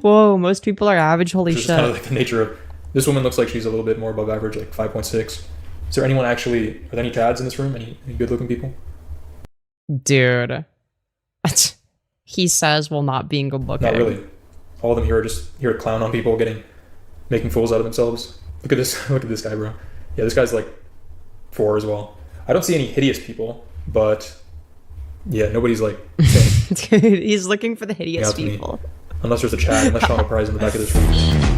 Whoa, most people are average. Holy Which is shit. kind of like the nature of. This woman looks like she's a little bit more above average, like 5.6. Is there anyone actually? Are there any Chads in this room? Any good-looking people? Dude. He says while not being good looking. Not really. All of them here are just here to clown on people, making fools out of themselves. Look at this. Look at this guy, bro. Yeah, this guy's like 4 as well. I don't see any hideous people, but yeah, nobody's like saying, Dude, he's looking for the hideous out to me. people. Unless there's a Chad, unless Sean O'Price in the back of this room.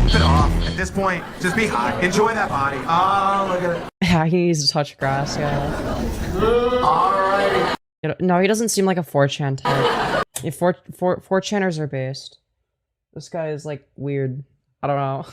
Keep it off. At this point, just be high. Enjoy that body. Oh, look at it. Yeah, he needs to touch grass, yeah. Alrighty. No, he doesn't seem like a 4chan type. If 4chaners are based. This guy is like weird. I don't know.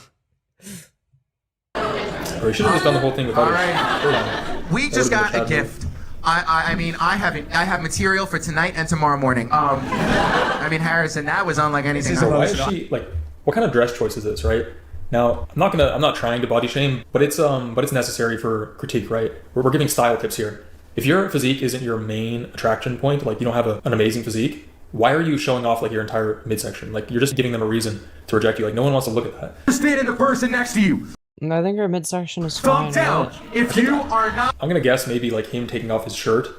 Or he should have just done the whole thing with others. Alright. We just got a gift. I mean, I have material for tonight and tomorrow morning. I mean, Harrison, that was unlike anything. So why is she like? What kind of dress choice is this, right? Now, I'm not trying to body shame, but it's necessary for critique, right? We're giving style tips here. If your physique isn't your main attraction point, like you don't have an amazing physique, why are you showing off like your entire midsection? Like you're just giving them a reason to reject you. Like no one wants to look at that. Stand in the person next to you. I think her midsection is fine. Thumb down. If you are not. I'm gonna guess maybe like him taking off his shirt,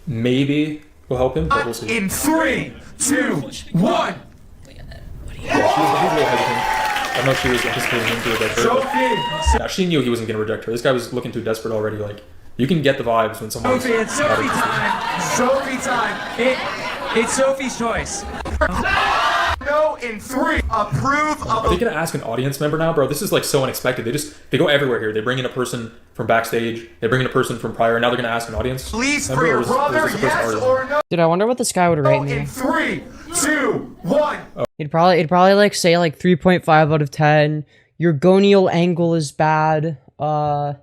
maybe will help him, but we'll see. In 3, 2, 1. Yeah, she was a little hesitant. I don't know if she was anticipating him to reject her. Sophie. Now, she knew he wasn't gonna reject her. This guy was looking too desperate already. Like you can get the vibes when someone's. Sophie, it's Sophie time. Sophie time. It's Sophie's choice. No, in 3. Approve of. Are they gonna ask an audience member now, bro? This is like so unexpected. They go everywhere here. They bring in a person from backstage. They bring in a person from prior. Now they're gonna ask an audience. Please member, for your or was brother, this the first yes artist? or no? Dude, I wonder what this guy would rate me. In 3, 2, 1. He'd probably like say like 3.5 out of 10. Your gonial angle is bad. I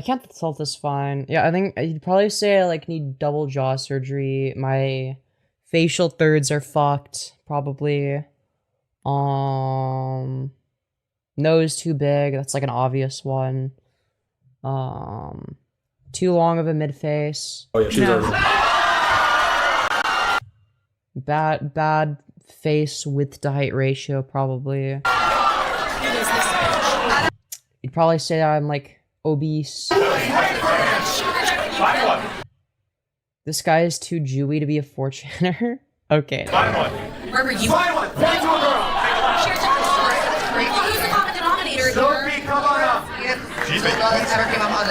can't tell this fine. Yeah, I think he'd probably say I like need double jaw surgery. My facial thirds are fucked, probably. Nose too big, that's like an obvious one. Too long of a mid face. Oh yeah, she's already. Bad face width to height ratio, probably. You'd probably say I'm like obese. This guy is too Jewy to be a 4chaner. Okay. Where were you? Find one. Point to a girl. Who's the common denominator here? Sophie, come on up.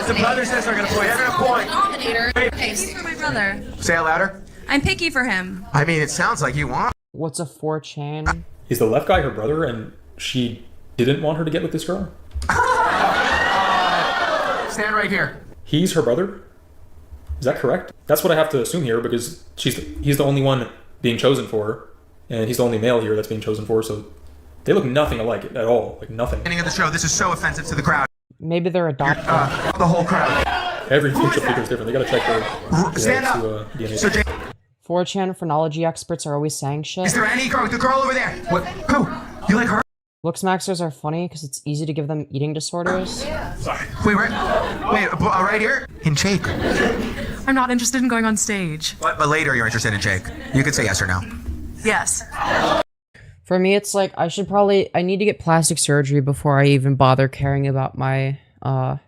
The brother says they're gonna point. They're gonna point. Denominator. Okay, speak for my brother. Say it louder. I'm picky for him. I mean, it sounds like you want. What's a 4chan? Is the left guy her brother, and she didn't want her to get with this girl? Stand right here. He's her brother? Is that correct? That's what I have to assume here because he's the only one being chosen for her, and he's the only male here that's being chosen for her, so they look nothing alike at all. Like nothing. Beginning of the show, this is so offensive to the crowd. Maybe they're adopted. The whole crowd. Every facial figure is different. They gotta check their Stand up. DNA. So, 4chan phrenology experts are always saying shit. is there any girl? The girl over there. What? Who? You like her? Looks maxers are funny because it's easy to give them eating disorders. Sorry. Wait, right here? In Jake. I'm not interested in going on stage. But later you're interested in Jake. You can say yes or no. Yes. For me, it's like I need to get plastic surgery before I even bother caring about my, my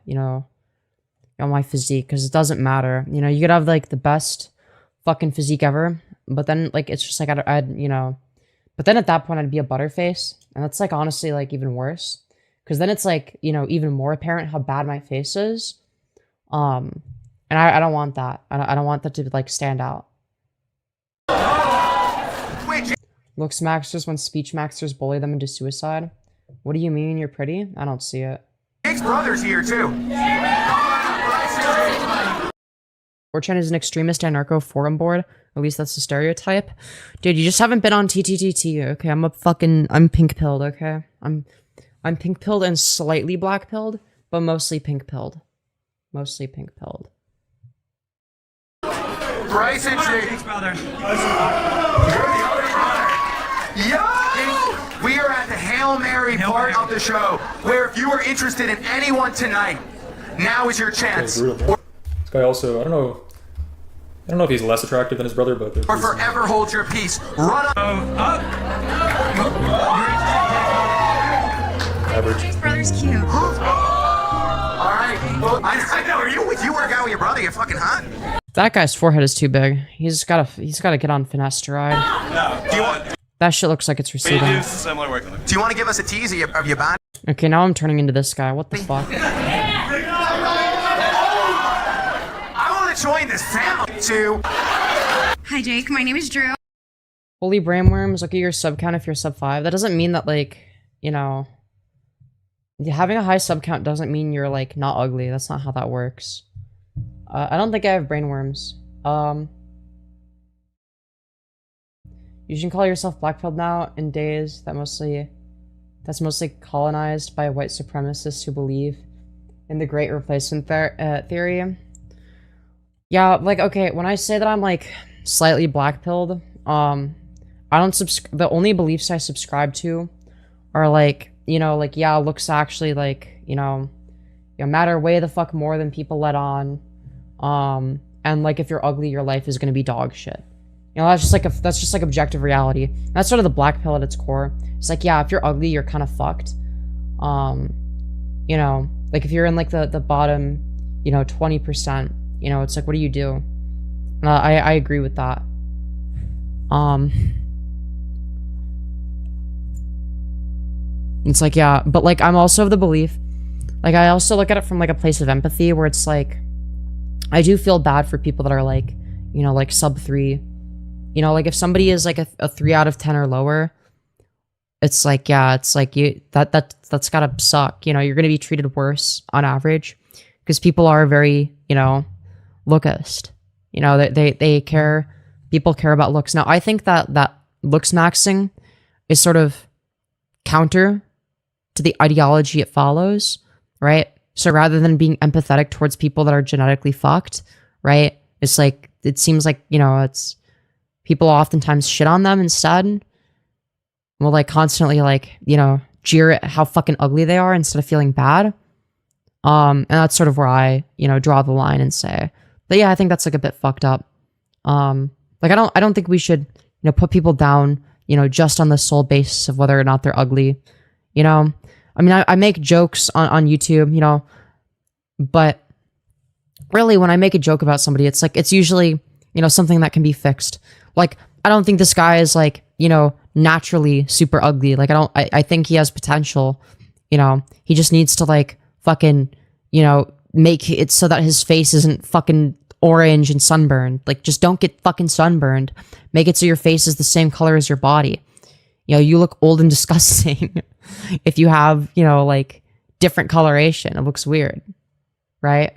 physique, because it doesn't matter. You know, you could have like the best fucking physique ever, but then like it's just like but then at that point I'd be a butterface, and that's like honestly like even worse, because then it's like, you know, even more apparent how bad my face is, and I don't want that. I don't want that to like stand out. Looks maxers when speech maxers bully them into suicide. What do you mean you're pretty? I don't see it. Jake's brother's here too. 4chan is an extremist anarcho forum board. At least that's the stereotype. Dude, you just haven't been on TTTT, okay? I'm pink pilled, okay? I'm pink pilled and slightly black pilled, but mostly pink pilled. Mostly pink pilled. Bryce and Jake's brother. Yo! We are at the Hail Mary part of the show, where if you are interested in anyone tonight, now is your chance. This guy also, I don't know if he's less attractive than his brother, but Or forever hold your peace. Run up. Average. His brother's cute. All right. I know. Are you with you work out with your brother? You're fucking hot. That guy's forehead is too big. He's gotta get on finasteride. No. Do you want? That shit looks like it's receding. Do you want to give us a tease of your body? Okay, now I'm turning into this guy. What the fuck? I want to join this family too. Hi, Jake. My name is Drew. Holy brainworms, look at your sub count if you're sub 5. That doesn't mean that, like, you know, having a high sub count doesn't mean you're, like, not ugly. That's not how that works. I don't think I have brainworms. You can call yourself blackpilled now in days that's mostly colonized by white supremacists who believe in the great replacement theory. Yeah, like, okay, when I say that I'm, like, slightly blackpilled, I don't the only beliefs I subscribe to are, like, you know, like, yeah, looks actually, like, you know, matter way the fuck more than people let on, and, like, if you're ugly, your life is gonna be dog shit. You know, that's just like objective reality. That's sort of the black pill at its core. It's like, yeah, if you're ugly, you're kind of fucked. You know, like, if you're in, like, the bottom, you know, 20%, you know, it's like, what do you do? I agree with that. It's like, yeah, but, like, I'm also of the belief, like, I also look at it from, like, a place of empathy where it's like, I do feel bad for people that are, like, you know, like, sub 3. You know, like, if somebody is, like, a 3 out of 10 or lower, it's like, yeah, it's like, that's gotta suck. You know, you're gonna be treated worse on average because people are very, you know, lookist. You know, people care about looks. Now, I think that looks maxing is sort of counter to the ideology it follows, right? So rather than being empathetic towards people that are genetically fucked, right? It's like, it seems like, you know, it's people oftentimes shit on them instead. Will, like, constantly, like, you know, jeer at how fucking ugly they are instead of feeling bad. And that's sort of where I, you know, draw the line and say, but yeah, I think that's, like, a bit fucked up. Like, I don't think we should, you know, put people down, you know, just on the sole basis of whether or not they're ugly. You know, I mean, I make jokes on YouTube, you know, but really when I make a joke about somebody, it's like, it's usually, you know, something that can be fixed. Like, I don't think this guy is, like, you know, naturally super ugly. Like, I think he has potential, you know, he just needs to, like, fucking, you know, make it so that his face isn't fucking orange and sunburned. Like, just don't get fucking sunburned. Make it so your face is the same color as your body. You know, you look old and disgusting if you have, you know, like, different coloration. It looks weird, right?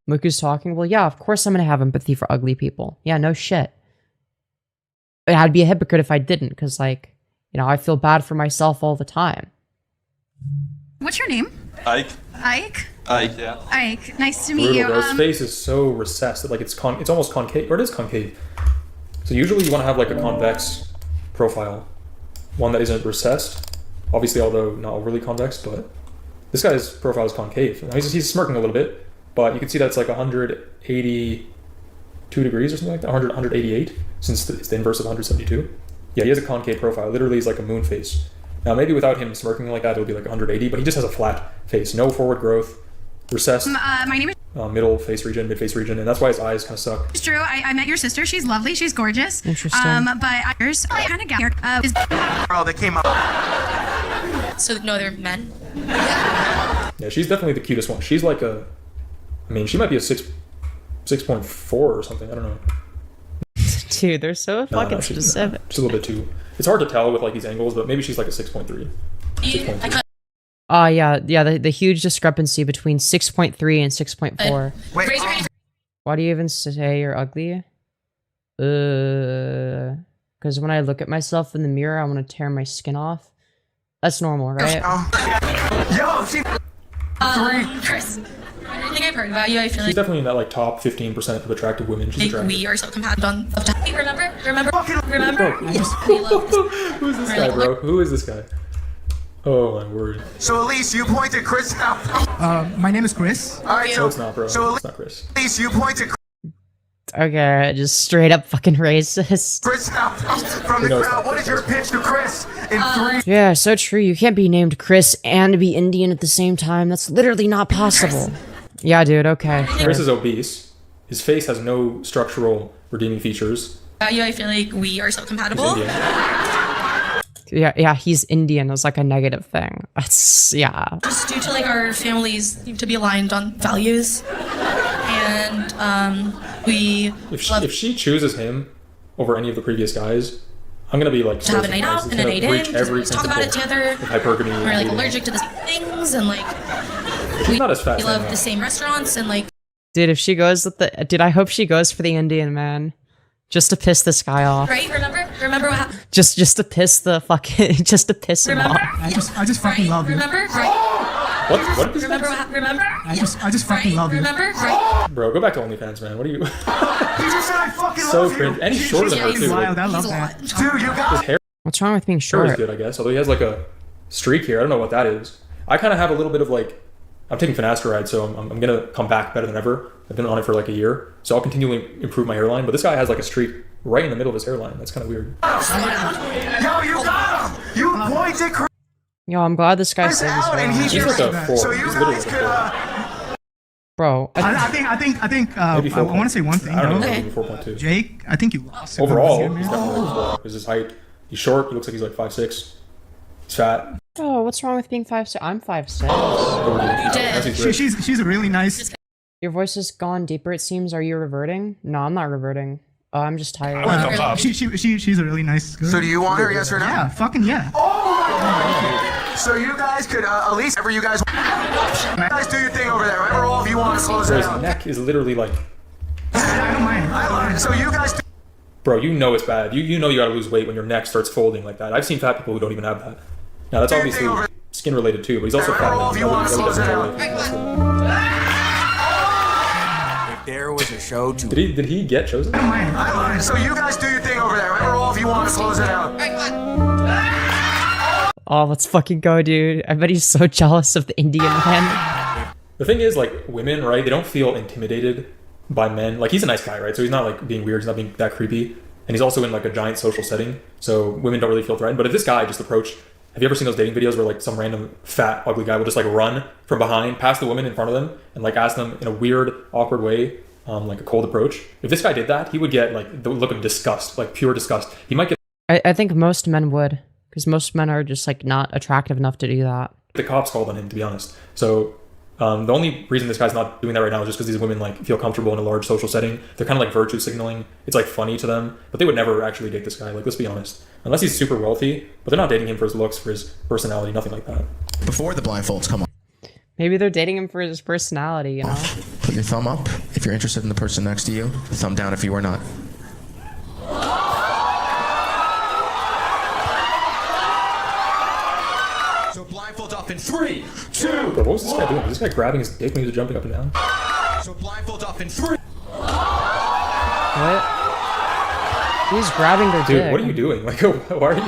Look who's talking. Well, yeah, of course I'm gonna have empathy for ugly people. Yeah, no shit. I'd be a hypocrite if I didn't, because, like, you know, I feel bad for myself all the time. What's your name? Ike. Ike? Ike, yeah. Ike, nice to meet Brutal, you. His face is so recessed that, like, it's almost concave, or it is concave. So usually you want to have, like, a convex profile, one that isn't recessed. Obviously, although not overly convex, but this guy's profile is concave. Now, he's smirking a little bit, but you can see that it's like 182 degrees or something like that, 188, since it's the inverse of 172. Yeah, he has a concave profile. Literally, he's like a moon face. Now, maybe without him smirking like that, it would be like 180, but he just has a flat face. No forward growth, recessed. My name is middle face region, mid face region, and that's why his eyes kind of suck. It's true. I met your sister. She's lovely. She's gorgeous. Interesting. But I kind of got here. Oh, they came up. So no, they're men. Yeah, she's definitely the cutest one. She's like a, I mean, she might be a 6.4 or something. I don't know. Dude, they're so fucking specific. She's a little bit too. It's hard to tell with, like, these angles, but maybe she's like a 6.3. 6.2. Yeah, the huge discrepancy between 6.3 and 6.4. Wait. Why do you even say you're ugly? Because when I look at myself in the mirror, I want to tear my skin off. That's normal, right? Yo, she. Chris, I think I've heard about you. I feel She's definitely in that, like, top 15% of attractive women. She's attractive. we are so compatible on. Remember? Who's this guy, bro? Who is this guy? Oh my word. So Elise, you pointed Chris out. My name is Chris. All right, so No, it's not, bro. So It's not Chris. Elise, you pointed. Okay, just straight up fucking racist. Chris out from the crowd. What is your pitch to Chris in 3? Yeah, so true. You can't be named Chris and be Indian at the same time. That's literally not possible. Yeah, dude, okay. Sure. Chris is obese. His face has no structural redeeming features. I feel like we are so He's compatible. Indian. Yeah, he's Indian is like a negative thing. That's, yeah. Just due to like our families need to be aligned on values. And we If she chooses him over any of the previous guys, I'm gonna be like to have a night out and a night in. We talk about it together. Hypergamy. We're like allergic to the same things and like She's not as fat. we love the same restaurants and like. Dude, if she goes with the... Dude, I hope she goes for the Indian man. Just to piss this guy off. Right? Remember what happened? Just to piss the fucking... Just to piss him off. I just fucking love you. Remember? Right? What? Remember? I just fucking love you. Remember? Right? Bro, go back to OnlyFans, man. What are you? You just said I fucking So love cringe. you. And he's shorter than her He's too. wild. I He's love a that. lot. Dude, you got His hair What's wrong with being is short? good, I guess. Although he has like a streak here. I don't know what that is. I kind of have a little bit of like... I'm taking finasteride, so I'm gonna come back better than ever. I've been on it for like a year, so I'll continually improve my hairline. But this guy has like a streak right in the middle of his hairline. That's kind of weird. Yo, you got him. You pointed Chris Yo, I'm glad this guy saved his out, and hairline. he's He's like a 4. So you He's literally guys like a could 4. Bro, I think Maybe I want to say one thing I don't know, though. maybe 4.2. Jake, I think you lost. Overall, It he's was good, man. definitely overall. Because his height, he's short. He looks like he's like 5'6". He's fat. oh, what's wrong with being 5'6"? I'm 5'6". She's a really nice. Your voice has gone deeper, it seems. Are you reverting? No, I'm not reverting. Oh, I'm just tired. Thumbs up. She's a really nice girl. So do you want her? Yes or no? Yeah, fucking yeah. So you guys could at least ever you guys do your thing over there. Whatever all of you want to close Bro, it his out. neck is literally like... I don't mind. I love it. So you guys do Bro, you know it's bad. You know you gotta lose weight when your neck starts folding like that. I've seen fat people who don't even have that. Now that's obviously skin related too, but he's also fat. all of you want to close it out. If there was a show to Did he get chosen? I love it. So you guys do your thing over there. Whatever all of you want to close it out. Oh, let's fucking go, dude. I bet he's so jealous of the Indian man. The thing is, like, women, right, they don't feel intimidated by men. Like, he's a nice guy, right? So he's not, like, being weird. He's not being that creepy. And he's also in, like, a giant social setting. So women don't really feel threatened. But if this guy just approached... Have you ever seen those dating videos where, like, some random fat, ugly guy will just, like, run from behind, past the woman in front of them, and, like, ask them in a weird, awkward way, like a cold approach? If this guy did that, he would get, like, the look of disgust, like, pure disgust. He might get... I think most men would. Because most men are just, like, not attractive enough to do that. The cops called on him, to be honest. So the only reason this guy's not doing that right now is just because these women like feel comfortable in a large social setting. They're kind of like virtue signaling. It's like funny to them, but they would never actually date this guy. Like, let's be honest. Unless he's super wealthy, but they're not dating him for his looks, for his personality, nothing like that. before the blindfolds come on. Maybe they're dating him for his personality, you know? Put your thumb up if you're interested in the person next to you. Thumb down if you are not. So blindfold off in 3, 2. Bro, what was this guy doing? Was this guy grabbing his dick when he was jumping up and down? So blindfold off in 3. What? He's grabbing their dick. Dude, what are you doing? Like, why are you...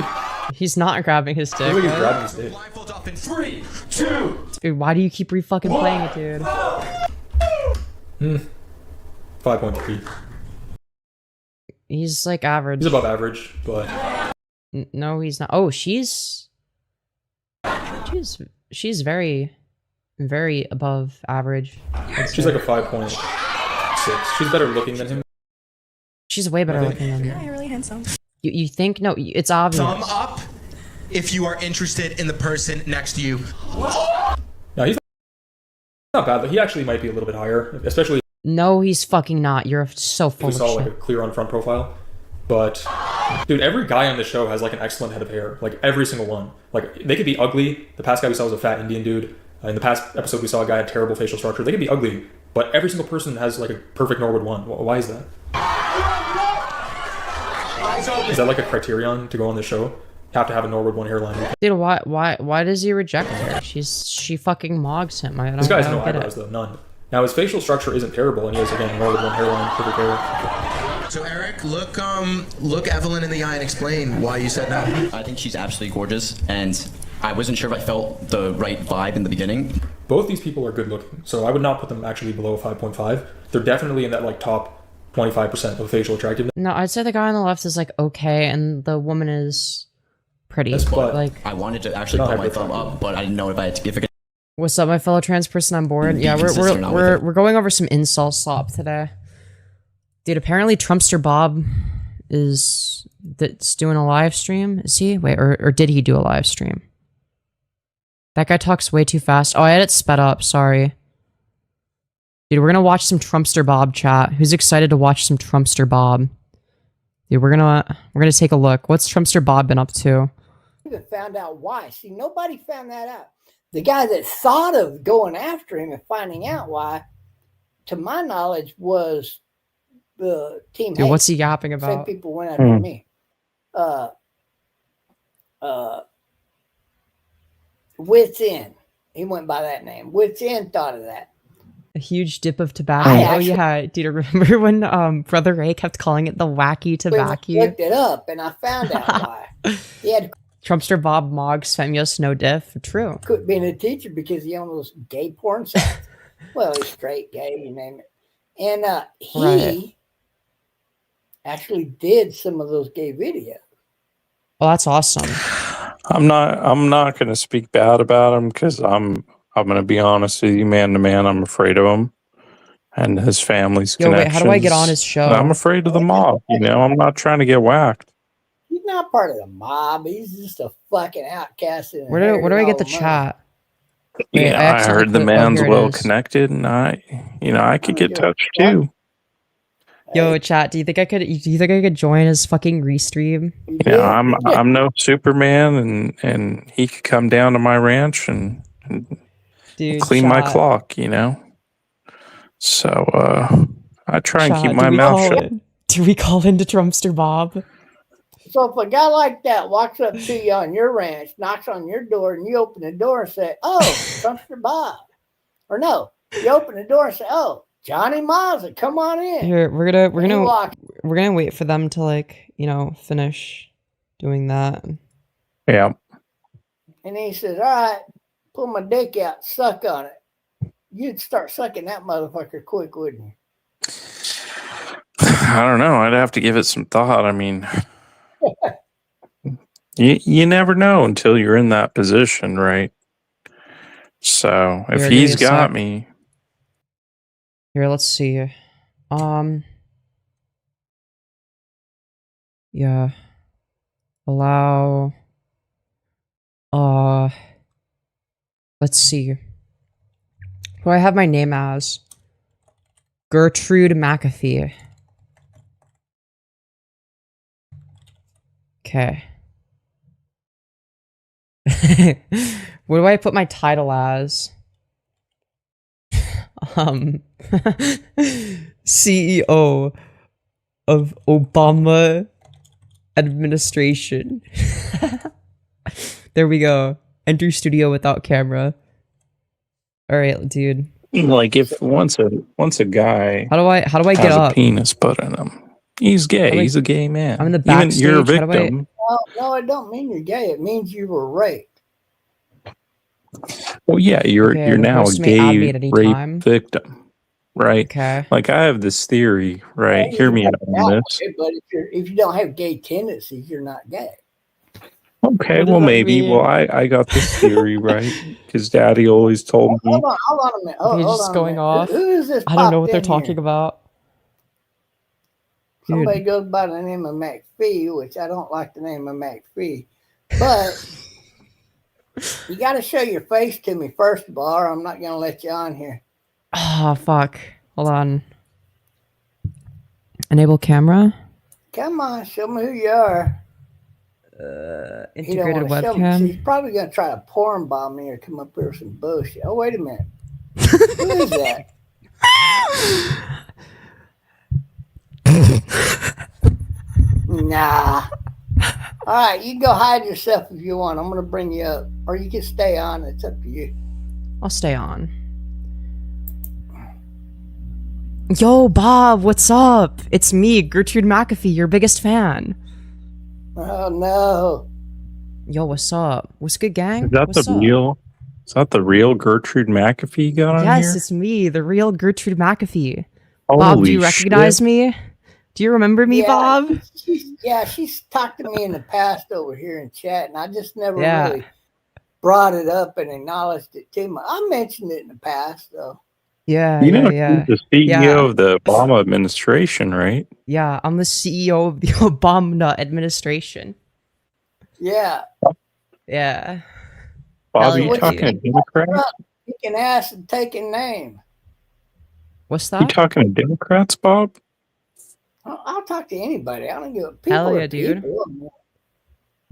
He's not grabbing his dick. Look, he's right? grabbing his dick. Blindfold off in 3, 2. Dude, why do you keep re-fucking playing it, dude? 5.3. He's like average. He's above average, but... No, he's not. Oh, she's very, very above average. She's like a 5.6. She's better looking than him. She's way better looking than him. You're really handsome. You think? No, it's obvious. Thumb up if you are interested in the person next to you. No, he's not bad. He actually might be a little bit higher, especially No, he's fucking not. You're so if full we of saw shit. like a clear on front profile. But dude, every guy on the show has like an excellent head of hair. Like every single one. Like they could be ugly. The past guy we saw was a fat Indian dude. In the past episode we saw a guy had terrible facial structure. They could be ugly, but every single person has like a perfect Norwood 1. Why is that? Is that like a criterion to go on the show? You have to have a Norwood 1 hairline. Dude, why does he reject her? She fucking mogs him. This guy has no eyebrows though, none. Now his facial structure isn't terrible, and he has again Norwood 1 hairline, perfect hair. So Eric, look Evelyn in the eye and explain why you said no. I think she's absolutely gorgeous, and I wasn't sure if I felt the right vibe in the beginning. Both these people are good looking, so I would not put them actually below 5.5. They're definitely in that like top 25% of facial attractiveness. No, I'd say the guy on the left is like okay, and the woman is pretty. Yes, but like, I wanted to actually put my thumb up, but I didn't know if I had to give it. what's up, my fellow trans person on board? Yeah, we're going over some Incel Slop today, dude. Apparently, Trumpster Bob that's doing a live stream. Is he? Wait, or did he do a live stream? That guy talks way too fast. Oh, I had it sped up. Sorry. Dude, we're gonna watch some Trumpster Bob chat. Who's excited to watch some Trumpster Bob? Dude, we're gonna take a look. What's Trumpster Bob been up to? Even found out why. See, nobody found that out. The guy that thought of going after him and finding out why, to my knowledge, was the team. Dude, what's he yapping about? Same people went after me. Wits End. He went by that name. Wits End thought of that. A huge dip of tobacco. Oh yeah, dude. Remember when Brother Ray kept calling it the wacky tobacco? I looked it up and I found out why. He had Trumpster Bob Moggs Femyoz no diff. True. quit being a teacher because he owned those gay porn sites. Well, he's straight, gay, you name it. And he actually did some of those gay videos. Well, that's awesome. I'm not going to speak bad about him because I'm going to be honest with you, man to man. I'm afraid of him and his family's connections. Wait, how do I get on his show? I'm afraid of the mob. You know, I'm not trying to get whacked. He's not part of the mob. He's just a fucking outcast. Where do I get the chat? Wait, Yeah, I heard the man's well connected, and I could get touched too. Yo, chat. Do you think I could join his fucking restream? Yeah, I'm no Superman, and he could come down to my ranch and Dude, clean my chat. clock, you know. So I try and keep my mouth shut. Do we call into Trumpster Bob? So if a guy like that walks up to you on your ranch, knocks on your door, and you open the door and say, "Oh, Trumpster Bob," or no, you open the door and say, "Oh, Johnny Mazza, come on in." Here, we're gonna wait for them to finish doing that. Yeah. And he says, "All right, pull my dick out, suck on it." You'd start sucking that motherfucker quick, wouldn't you? I don't know. I'd have to give it some thought. I mean, you never know until you're in that position, right? So if he's got me. Here, let's see. Yeah. Allow. Let's see. Who do I have my name as? Gertrude McAfee. Okay. What do I put my title as? CEO of Obama administration. There we go. Enter studio without camera. All right, dude. Like if once a guy how do I get has up? a penis put in him, he's gay. He's a gay man. I'm in the Even backstage. you're a victim. No, it don't mean you're gay. It means you were raped. Well, yeah, you're now a host may add me at gay any rape time. victim, right? Okay. Like I have this theory, right? Hear me out on this. But if you don't have gay tendencies, you're not gay. Okay, well maybe. Well, I got this theory right because Daddy always told me. Hold on a minute. He's just going off. Who is this? I don't know what popped they're in talking here? about. Dude. Somebody goes by the name of McPhee, which I don't like the name of McPhee, but you got to show your face to me first of all, or I'm not going to let you on here. Oh, fuck. Hold on. Enable camera. Come on, show me who you are. Integrated wanna show me. webcam. He's probably going to try to porn bomb me or come up here with some bullshit. Oh, wait a minute. Who is that? Nah. All right, you can go hide yourself if you want. I'm going to bring you up. Or you can stay on. It's up to you. I'll stay on. Yo, Bob, what's up? It's me, Gertrude McAfee, your biggest fan. Oh, no. Yo, what's up? What's good, gang? Is that What's the up? real? Is that the real Gertrude McAfee you got on Yes, here? it's me, the real Gertrude McAfee. Bob, do you recognize me? Do you remember me, Bob? She's talked to me in the past over here in chat, and I just never Yeah. really brought it up and acknowledged it too much. I mentioned it in the past, though. Yeah, You know, yeah. she's the CEO Yeah. of the Obama administration, right? Yeah, I'm the CEO of the Obama administration. Yeah. Yeah. Bob, Hell are you yeah, talking to dude. Democrats? You can ask and take a name. What's You that? talking to Democrats, Bob? I'll talk to anybody. I don't give a people. Hell are yeah, dude. people.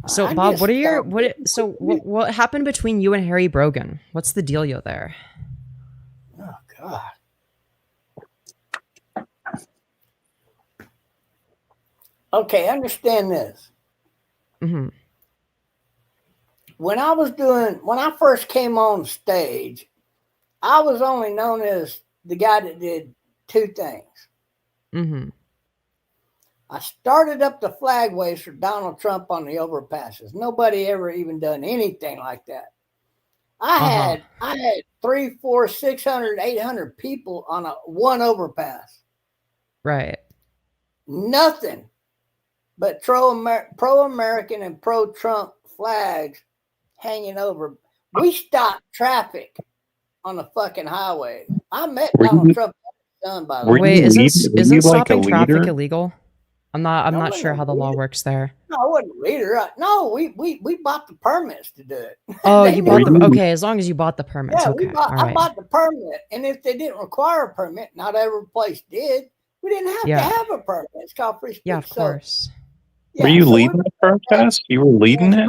So I Bob, just what are your don't- what happened between you and Harry Brogan? What's the dealio there? Oh God. Okay, understand this. Mm-hmm. When I first came on stage, I was only known as the guy that did two things. Mm-hmm. I started up the flag waves for Donald Trump on the overpasses. Nobody ever even done anything like that. I had 300, 400, 600, 800 people on one overpass. Right. Nothing but pro-American and pro-Trump flags hanging over. We stopped traffic on the fucking highway. I met Donald Trump done by the way. Wait, isn't like stopping a traffic leader? illegal? I'm not sure how the law works there. No, I wasn't a leader. No, we bought the permits to do it. Oh, They you bought never- the okay. As long as you bought the permits, Yeah, okay. I All right. bought the permit, and if they didn't require a permit, not every place did. We didn't have Yeah. to have a permit. It's called free speech. Yeah, of course. Yeah, Were you so leading the protest? You were leading it?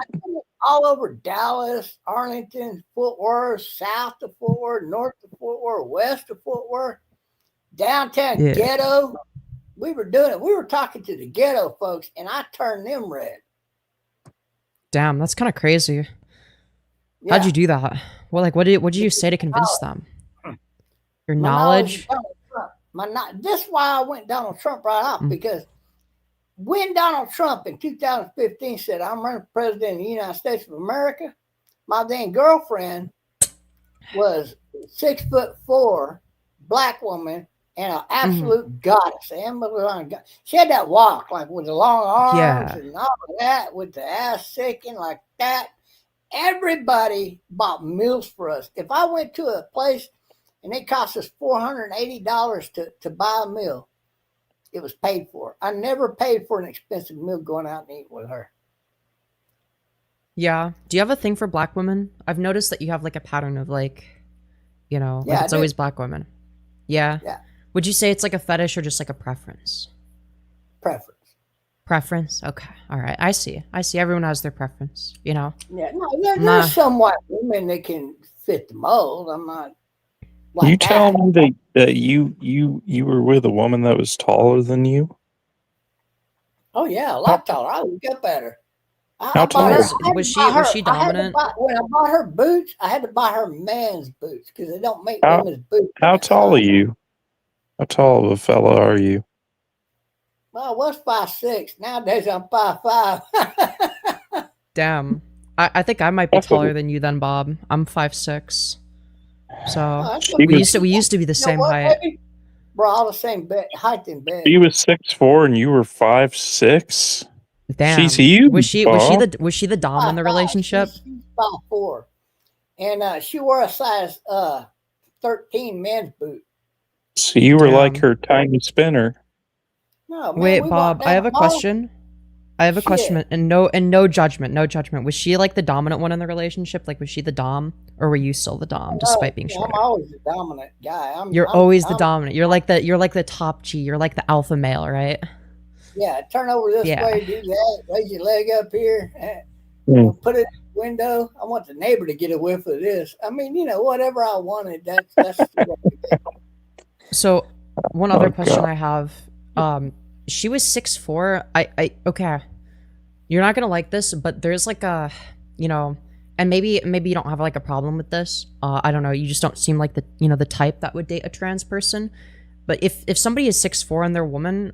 all over Dallas, Arlington, Fort Worth, south of Fort Worth, north of Fort Worth, west of Fort Worth, downtown Yeah. ghetto. We were doing it. We were talking to the ghetto folks, and I turned them red. Damn, that's kind of crazy. Yeah. How'd you do that? Well, like, what did you say to convince them? Your My knowledge? of Donald Trump. This is why I went Donald Trump right off, Mm. because when Donald Trump in 2015 said, "I'm running for president of the United States of America," my then girlfriend was 6'4" black woman and an absolute goddess. She had that walk like with the long arms Yeah. and all of that, with the ass shaking like that. Everybody bought meals for us. If I went to a place and it cost us $480 to buy a meal, it was paid for. I never paid for an expensive meal going out and eat with her. Yeah. Do you have a thing for black women? I've noticed that you have like a pattern of like, you know, Yeah, like I it's do. always black women. Yeah. Yeah. Would you say it's like a fetish or just like a preference? Preference. Preference? Okay. All right. I see. Everyone has their preference, you know? Yeah, no, Nah. there's some white women that can fit the mold. I'm not like you that. tell me that you were with a woman that was taller than you? Oh yeah, a lot taller. I look up at her. How tall is Was she dominant? When I bought her boots, I had to buy her man's boots because they don't make How- women's boots. How tall are you? How tall of a fella are you? Well, I was 5'6". Nowadays I'm 5'5". Damn. I think I might be That's what- taller than you then, Bob. I'm 5'6". So that's we okay. used to be the You know same what, height. baby? We're all the same height in bed. She was 6'4" and you were 5'6". Damn. She's huge. Was she Bob. the dom in the relationship? She's 5'4", and she wore a size 13 men's boot. So you were like Damn. her tiny spinner. No, man, Wait, we Bob, walked I have down a the mall. question. I have a question, and no judgment, no judgment. Was she like the dominant one in the relationship? Like, was she the dom, or were you still the dom, despite being No, shorter? I'm always the dominant guy. You're always the dominant. You're like the top G. You're like the alpha male, right? Yeah, turn over this Yeah. way, do that, raise your leg up here, put it in the window. I want the neighbor to get a whiff of this. I mean, whatever I wanted, that's the way to go. So, one other Oh, question God. I have. She was 6'4". Okay. You're not gonna like this, but there's like a, and maybe you don't have like a problem with this. I don't know. You just don't seem like the type that would date a trans person. But if somebody is 6'4" and they're a woman,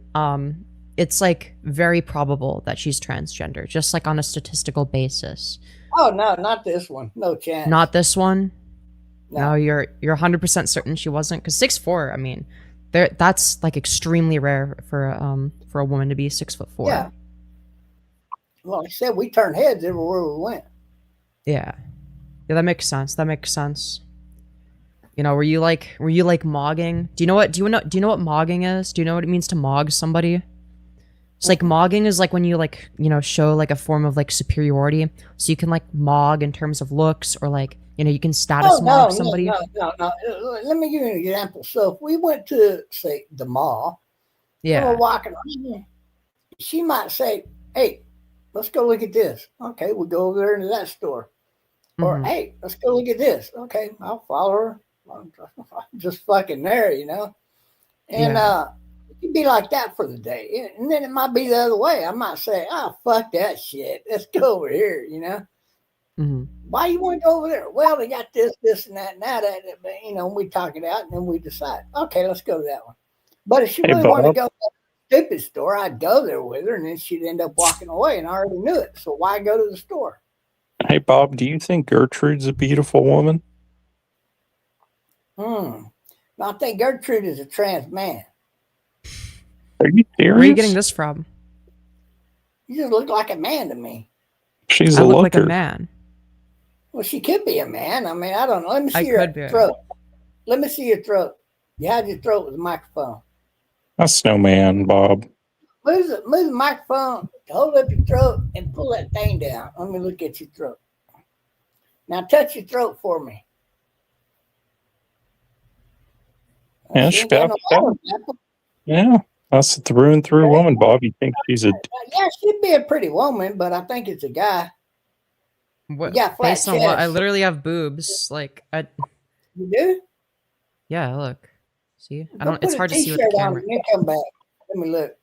it's like very probable that she's transgender, just like on a statistical basis. Oh no, not this one. No chance. Not this one. No. No, you're 100% certain she wasn't, because 6'4", I mean, that's like extremely rare for a woman to be 6'4". Yeah. Well, like I said, we turned heads everywhere we went. Yeah. Yeah, that makes sense. That makes sense. You know, were you like mogging? Do you know what mogging is? Do you know what it means to mog somebody? It's like mogging is like when you like, you know, show like a form of like superiority. So you can like mog in terms of looks, or like, you know, you can status mog somebody. No. Let me give you an example. So if we went to, say, the mall, and we're walking around, she might say, "Hey, let's go look at this." Okay, we'll go over there into that store. Or, "Hey, let's go look at this." Okay, I'll follow her. I'm just fucking there, you know? And it'd be like that for the day. And then it might be the other way. I might say, "Oh, fuck that shit. Let's go over here," you know? Why you want to go over there? Well, they got this, and that, but, you know, we talk it out, and then we decide, okay, let's go to that one. But if she really wanted to go to the stupid store, I'd go there with her, and then she'd end up walking away, and I already knew it. So why go to the store? Hey, Bob, do you think Gertrude's a beautiful woman? No, I think Gertrude is a trans man. Are you serious? Where are you getting this from? You just look like a man to me. She's I look like a man. Well, she could be a man. I mean, I don't know. Let me see your throat. Let me see your throat. You had your throat with a microphone. That's no man, Bob. Move the microphone, hold up your throat, and pull that thing down. Let me look at your throat. Now touch your throat for me. Yeah, yeah, that's a through and through woman, Bob. You think she's a... Yeah, she'd be a pretty woman, but I think it's a guy. What? Yeah, flat based on chest. what? I literally have boobs. Like, You do? Yeah, look. See? I Go don't. It's put a hard to see with t-shirt the on camera. and then come back. Let me look.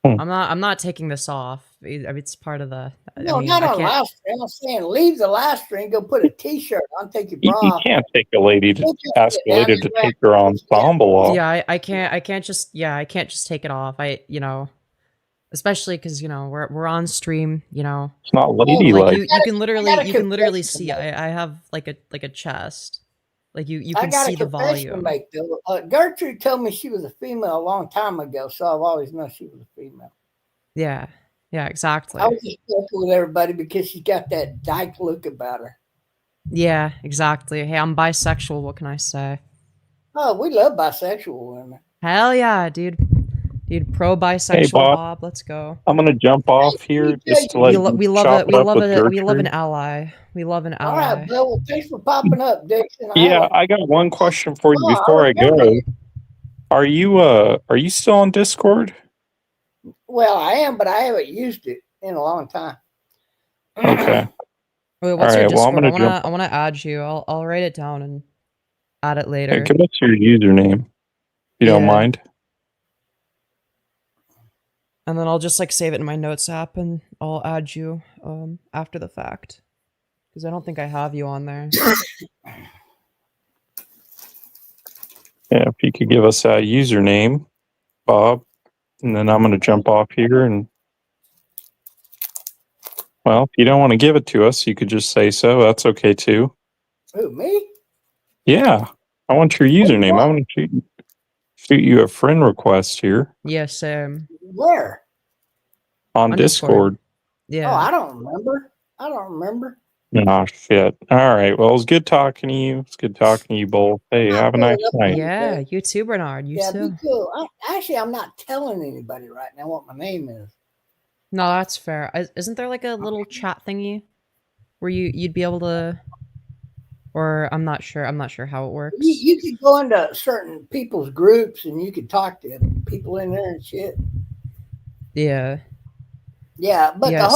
I'm not taking this off. I mean, it's part of the. No, I mean, not I on can't- live stream. I'm saying leave the live stream. Go put a t-shirt on. Take your You bra off. can't take a lady to ask a lady to take her ensemble off. Yeah, I can't just take it off. You know, especially because, you know, we're on stream. You know, It's not ladylike. you can literally see. I have like a chest. Like you I can got see a the confession to volume. make, though. Gertrude told me she was a female a long time ago, so I've always known she was a female. Yeah, exactly. I was just joking with everybody because she's got that dyke look about her. Yeah, exactly. Hey, I'm bisexual. What can I say? Oh, we love bisexual women. Hell yeah, dude. Dude, pro bisexual Hey, Bob. Bob. Let's go. I'm gonna jump off here just to let you We love chop it. We up love with it. We love an Gertrude. ally. We love an All ally. right, Bill. Well, thanks for popping up, Dixon. Yeah, I got one question for you before I go. Are you still on Discord? Well, I am, but I haven't used it in a long time. Okay. Wait, what's All your right, well, I'm Discord? gonna jump. I wanna add you. I'll write it down and add it later. Hey, give us your username, if you don't mind. And then I'll just like save it in my notes app and I'll add you after the fact. Because I don't think I have you on there. Yeah, if you could give us a username, Bob, and then I'm gonna jump off here and. Well, if you don't want to give it to us, you could just say so. That's okay too. Who, me? Yeah, I want your username. I want to shoot you a friend request here Yes, Where? on Discord. Yeah. Oh, I don't remember. Oh, shit. All right. Well, it was good talking to you. It's good talking to you both. Hey, have a nice night. Yeah, you too, Bernard. You Yeah, too. be cool. I'm not telling anybody right now what my name is. No, that's fair. Isn't there like a little chat thingy where you'd be able to, or I'm not sure how it works. You could go into certain people's groups and you could talk to people in there and shit. Yeah. Yeah, but Yeah,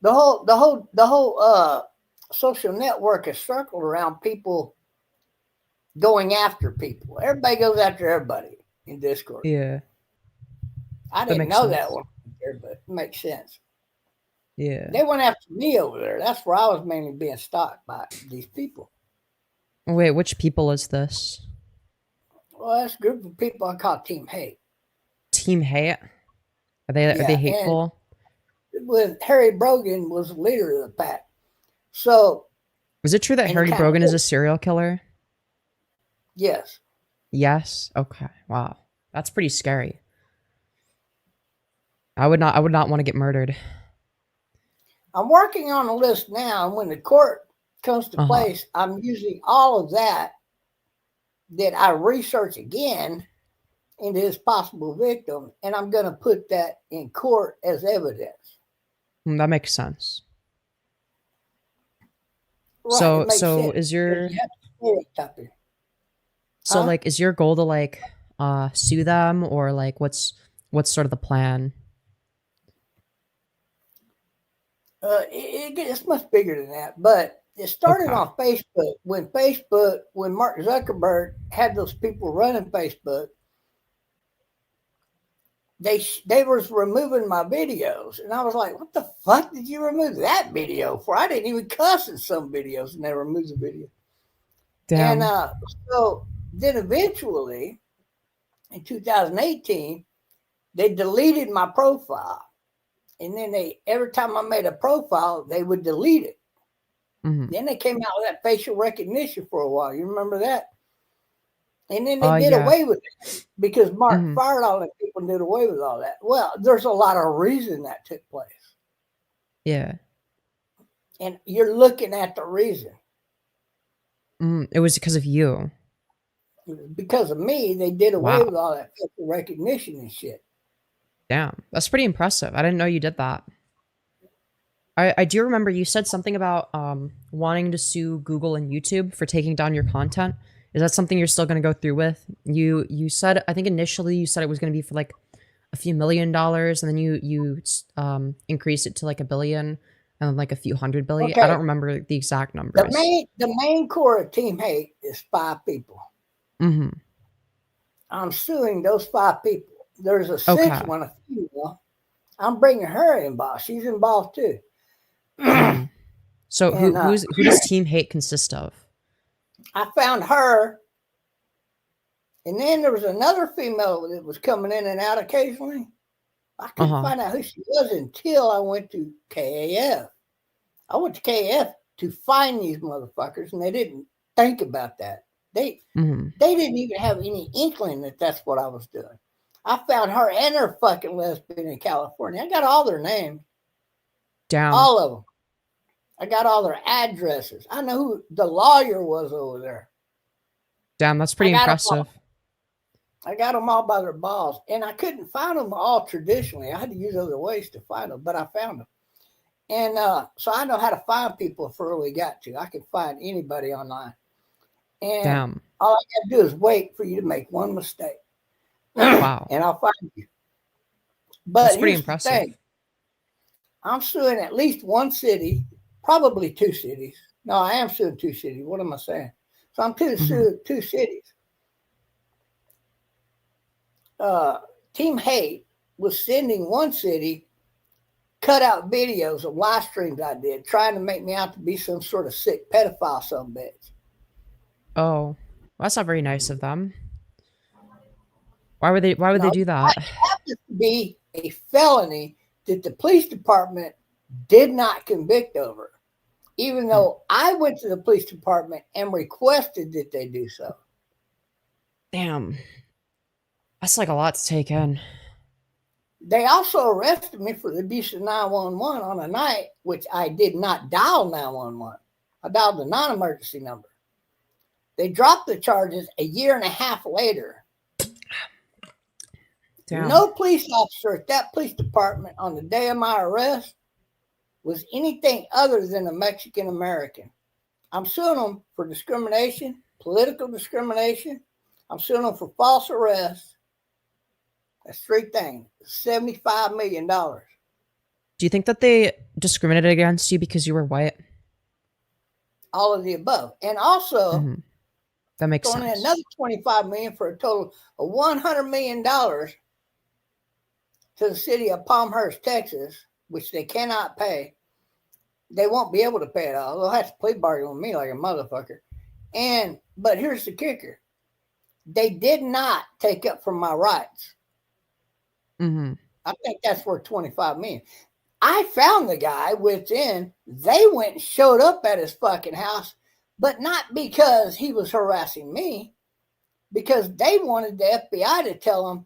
the whole social network is circled around people going after people. Everybody goes after everybody in Discord. Yeah. I That didn't makes know sense. that one there, but it makes sense. Yeah. They went after me over there. That's where I was mainly being stalked by these people. Wait, which people is this? Well, that's a group of people I call Team Hate. Team Hate? Are they Yeah, hateful? With Harry Brogan was the leader of the pack. So Is it true that and Harry kind of Brogan is cool. a serial killer? yes. Yes. Okay. Wow. That's pretty scary. I would not want to get murdered. I'm working on a list now, and when the court comes to place, I'm using all of that I research again into his possible victim, and I'm going to put that in court as evidence. That makes sense. Right, so it makes sense, is your because you have to stereotype it. so Huh? like is your goal to like sue them, or like what's sort of the plan? It's much bigger than that, but it started on Facebook when Mark Zuckerberg had those people running Facebook. They was removing my videos, and I was like, "What the fuck did you remove that video for?" I didn't even cuss in some videos, and they removed the video. Damn. And so then eventually, in 2018, they deleted my profile. And then every time I made a profile, they would delete it. Then they came out with that facial recognition for a while. You remember that? And then they did away with it because Mark fired all the people and did away with all that. Well, there's a lot of reason that took place. Yeah. And you're looking at the reason. It was because of you. Because of me, they did away with all that facial recognition and shit. Damn, that's pretty impressive. I didn't know you did that. I do remember you said something about wanting to sue Google and YouTube for taking down your content. Is that something you're still going to go through with? You said, I think initially you said it was going to be for like a few $1 million, and then you increased it to like $1 billion and then like a few $100 billion. Okay. I don't remember the exact numbers. The main core of Team Hate is 5 people. I'm suing those 5 people. There's a 6th one, a female. I'm bringing her involved. She's involved too. So who does Team Hate consist of? I found her, and then there was another female that was coming in and out occasionally. I couldn't find out who she was until I went to KAF. I went to KAF to find these motherfuckers, and they didn't think about that. They didn't even have any inkling that that's what I was doing. I found her and her fucking lesbian in California. I got all their names. Damn. All of them. I got all their addresses. I know who the lawyer was over there. Damn, that's pretty impressive. I got them all by their balls. And I couldn't find them all traditionally. I had to use other ways to find them, but I found them. And so I know how to find people if I really got to. I can find anybody online. And all I got to do is wait for you to make one mistake. Wow. And I'll find you. But that's pretty impressive. The thing. I'm suing at least one city, probably 2 cities. No, I am suing 2 cities. What am I saying? So I'm suing 2 cities. Team Hate was sending one city cut out videos of live streams I did, trying to make me out to be some sort of sick pedophile some bitch. Oh, well, that's not very nice of them. Why would they do that? It happens to be a felony that the police department did not convict over, even though I went to the police department and requested that they do so. Damn. That's like a lot to take in. They also arrested me for the abuse of 911 on a night, which I did not dial 911. I dialed the non-emergency number. They dropped the charges a year and a half later. Damn. No police officer at that police department on the day of my arrest was anything other than a Mexican American. I'm suing them for discrimination, political discrimination. I'm suing them for false arrest. That's 3 things. $75 million. Do you think that they discriminated against you because you were white? All of the above. And also, that makes going sense. in another $25 million for a total of $100 million to the city of Palmhurst, Texas, which they cannot pay. They won't be able to pay it all. They'll have to plea bargain with me like a motherfucker. But here's the kicker. They did not take up for my rights. I think that's worth $25 million. I found the guy within. They went and showed up at his fucking house, but not because he was harassing me. because they wanted the FBI to tell them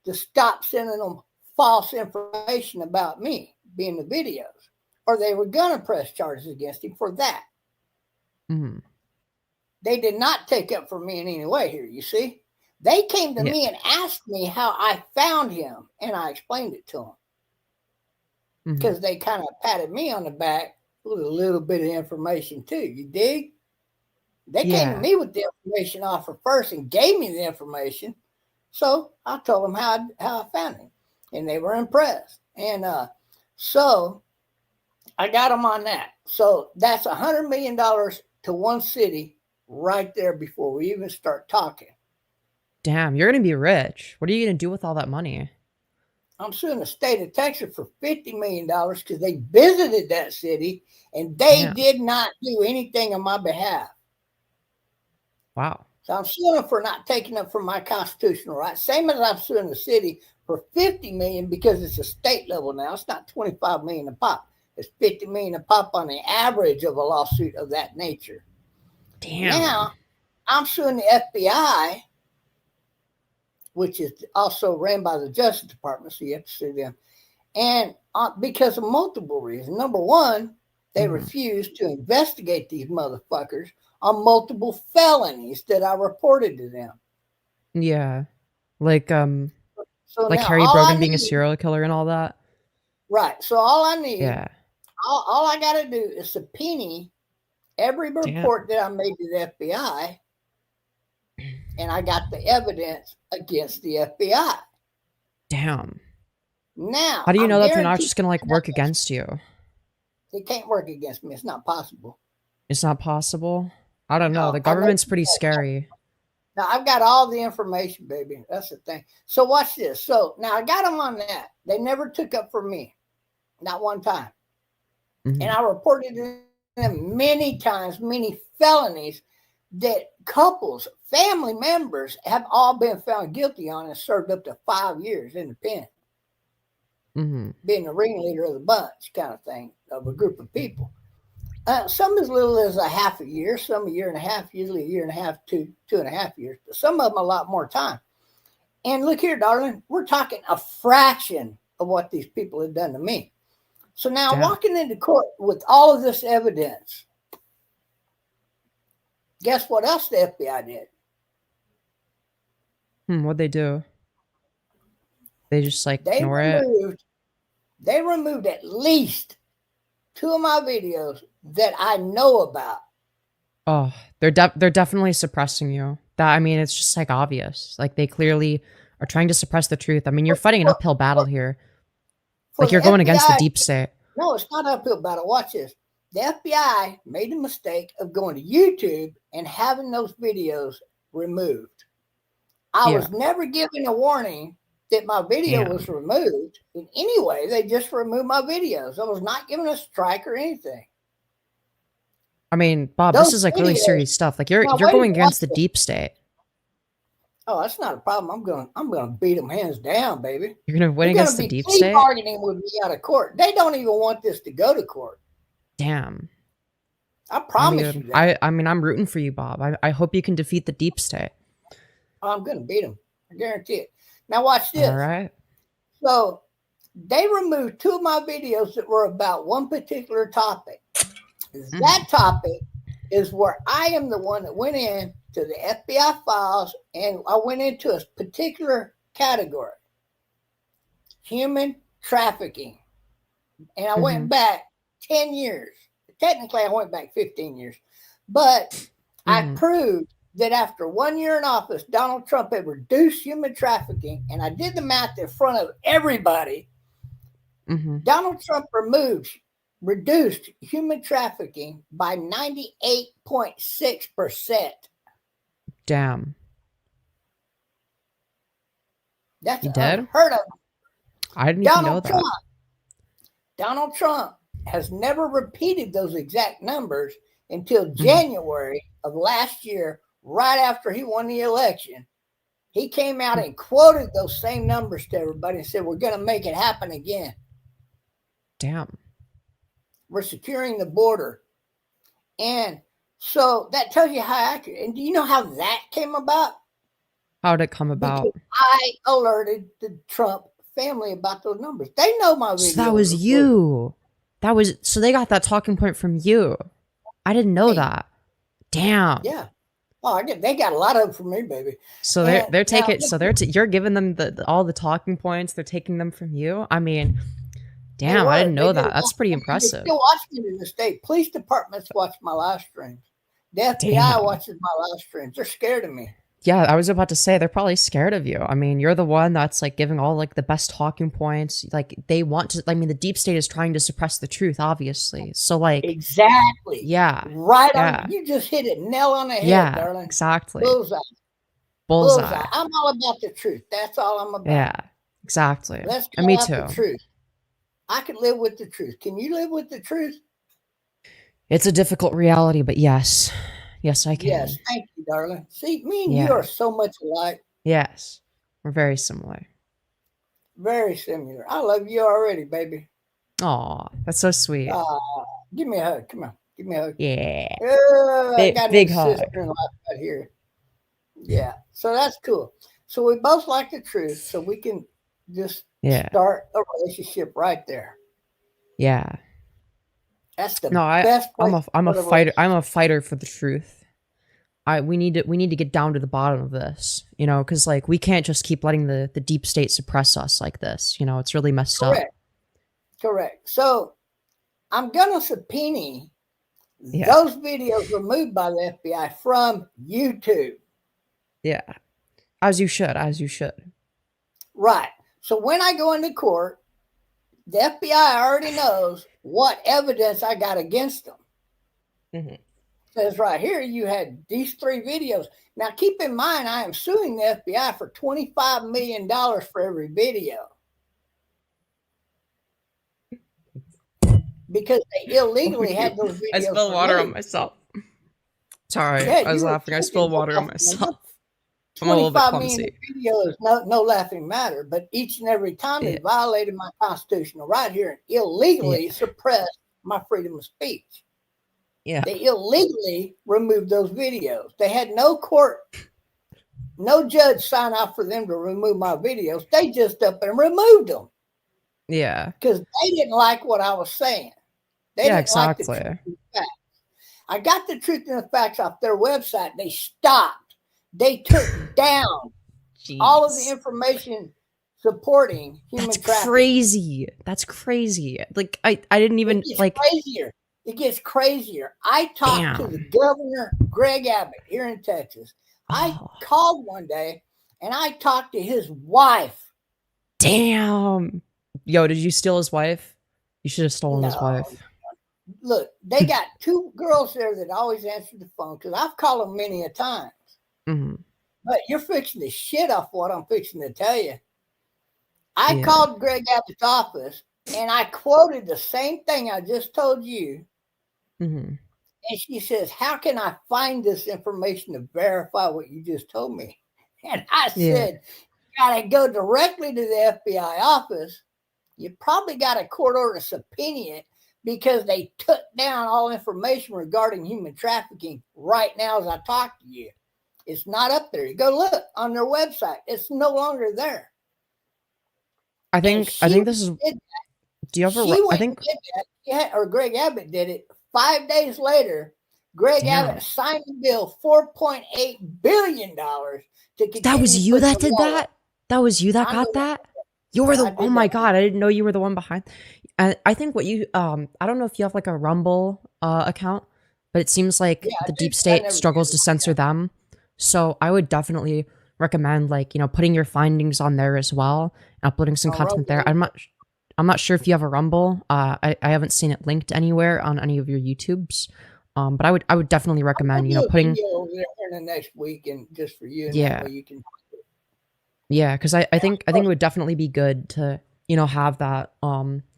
to stop sending them false information about me being the videos, or they were going to press charges against him for that. Mm-hmm. They did not take up for me in any way here, you see. They came to me and asked me how I found him, and I explained it to them. Because they kind of patted me on the back with a little bit of information too, you dig? They came to me with the information offer first and gave me the information. So I told them how I found him, and they were impressed. And so I got them on that. So that's $100 million to one city right there before we even start talking. Damn, you're going to be rich. What are you going to do with all that money? I'm suing the state of Texas for $50 million because they visited that city and they did not do anything on my behalf. Wow. So I'm suing them for not taking up for my constitutional rights. Same as I'm suing the city for $50 million because it's a state level now. It's not $25 million a pop. It's $50 million a pop on the average of a lawsuit of that nature. Damn. Now, I'm suing the FBI, which is also ran by the Justice Department, so you have to sue them. And because of multiple reasons. Number one, they refused to investigate these motherfuckers on multiple felonies that I reported to them. Yeah. Like So like now Harry all Brogan I being a need- serial killer and all that. Right. So all I need, Yeah. all I got to do is subpoena every report that I made to the FBI, and I got the evidence against the FBI. Damn. Now, How do you I'm know that they're not guaranteed just going to like work against you? They can't work against me. It's not possible. It's not possible. I don't know. No, The I government's know- pretty scary. Now, I've got all the information, baby. That's the thing. So watch this. So now I got them on that. They never took up for me. Not one time. And I reported to them many times, many felonies that couples, family members have all been found guilty on and served up to 5 years in the pen. Being the ringleader of the bunch kind of thing, of a group of people. Some as little as a half a year, some a year and a half, usually a year and a half, 2.5 years, but some of them a lot more time. And look here, darling, we're talking a fraction of what these people have done to me. So now walking into court with all of this evidence, guess what else the FBI did? What'd they do? They just like They ignore it? removed at least 2 of my videos that I know about. Oh, they're definitely suppressing you. That, I mean, it's just like obvious. Like they clearly are trying to suppress the truth. I mean, you're fighting an uphill battle here. Like you're going against the deep state. No, it's not an uphill battle. Watch this. The FBI made the mistake of going to YouTube and having those videos removed. I was never given a warning that my video was removed in any way. They just removed my videos. I was not given a strike or anything. I mean, Bob, Those this is like really videos- serious stuff. Like you're Now, you're wait, going against the watch deep state. Oh, that's not a problem. I'm gonna beat them hands down, baby. You're gonna win They're against gonna the be deep plea state? bargaining with me out of court. They don't even want this to go to court. Damn. I promise you that. I mean, I'm rooting for you, Bob. I hope you can defeat the deep state. I'm gonna beat them. I guarantee it. Now watch this. All right. So they removed 2 of my videos that were about one particular topic. That topic is where I am the one that went in to the FBI files, and I went into a particular category, human trafficking. And I went back 10 years. Technically, I went back 15 years. But I proved that after 1 year in office, Donald Trump had reduced human trafficking, and I did the math in front of everybody. Donald Trump reduced human trafficking by 98.6%. Damn. That's You did? unheard of. I didn't even know that. Donald Trump has never repeated those exact numbers until January of last year, right after he won the election. He came out and quoted those same numbers to everybody and said, we're going to make it happen again. Damn. We're securing the border. And so that tells you how accurate. And do you know how that came about? How did it come about? Because I alerted the Trump family about those numbers. They know my video. So that was you. So they got that talking point from you. I didn't know that. Damn. Yeah. Oh, they got a lot of them from me, baby. So they're taking. So you're giving them all the talking points. They're taking them from you. I mean, damn, I didn't know that. That's pretty impressive. Still watching it in the state. Police departments watch my live streams. The FBI watches my live streams. They're scared of me. Yeah, I was about to say they're probably scared of you. I mean, you're the one that's like giving all like the best talking points. Like they want to. I mean, the deep state is trying to suppress the truth, obviously. So like exactly. Yeah. Right on. You just hit it nail on the head, darling. Exactly. Bullseye. I'm all about the truth. That's all I'm about. Yeah. Exactly. Let's and me out too. The truth. I can live with the truth. Can you live with the truth? It's a difficult reality, but yes. Yes, I can. Yes, thank you, darling. See, me and you are so much alike. Yes, we're very similar. Very similar. I love you already, baby. Aw, that's so sweet. Give me a hug. Come on, give me a hug. Yeah. I got big a hug. sister-in-law right here. Yeah, so that's cool. So we both like the truth, so we can just start a relationship right there. Yeah. That's the best. I'm a fighter. I'm a fighter for the truth. We need to get down to the bottom of this, you know, because like we can't just keep letting the deep state suppress us like this. You know, it's really messed up. Correct. So I'm gonna subpoena those videos removed by the FBI from YouTube. Yeah, as you should. As you should. Right. So when I go into court, the FBI already knows what evidence I got against them. Mm-hmm. Says right here, you had these 3 videos. Now, keep in mind, I am suing the FBI for $25 million for every video. Because they illegally had those videos. I spilled water on myself. Sorry, I was laughing. I spilled water on myself. I'm a little bit clumsy. Videos, no laughing matter, but each and every time they violated my constitutional right here and illegally suppressed my freedom of speech. Yeah. They illegally removed those videos. They had no court, no judge sign off for them to remove my videos. They just up and removed them. Yeah. Because they didn't like what I was saying. They didn't exactly. like the truth and facts. I got the truth and the facts off their website. They stopped. They took down all of the information supporting human trafficking. Crazy. That's crazy. Like I didn't even like crazier. It gets crazier. I talked to the governor, Greg Abbott, here in Texas. I called one day and I talked to his wife. Damn. Yo, did you steal his wife? You should have stolen his wife. Look, they got 2 girls there that always answer the phone because I've called them many a time. Mm-hmm. But you're fixing the shit off what I'm fixing to tell you. I called Greg Abbott's office and I quoted the same thing I just told you. Mm-hmm. And she says, how can I find this information to verify what you just told me? And I said, you got to go directly to the FBI office. You probably got a court order to subpoena it because they took down all information regarding human trafficking right now as I talk to you. It's not up there. You go look on their website. It's no longer there. I think this is. Do you ever? I think. Or Greg Abbott did it. 5 days later, Greg Abbott signed a bill, $4.8 billion to continue. That was you that did that? That was you that got that? You were the. Oh my God! I didn't know you were the one behind. I think what you. I don't know if you have like a Rumble account, but it seems like the deep state struggles to censor them. So I would definitely recommend putting your findings on there as well, and uploading some content there. I'm not sure if you have a Rumble. I haven't seen it linked anywhere on any of your YouTubes. But I would definitely recommend putting over there in the next week and just for you. And yeah, you can. Yeah, because I think it would definitely be good to have that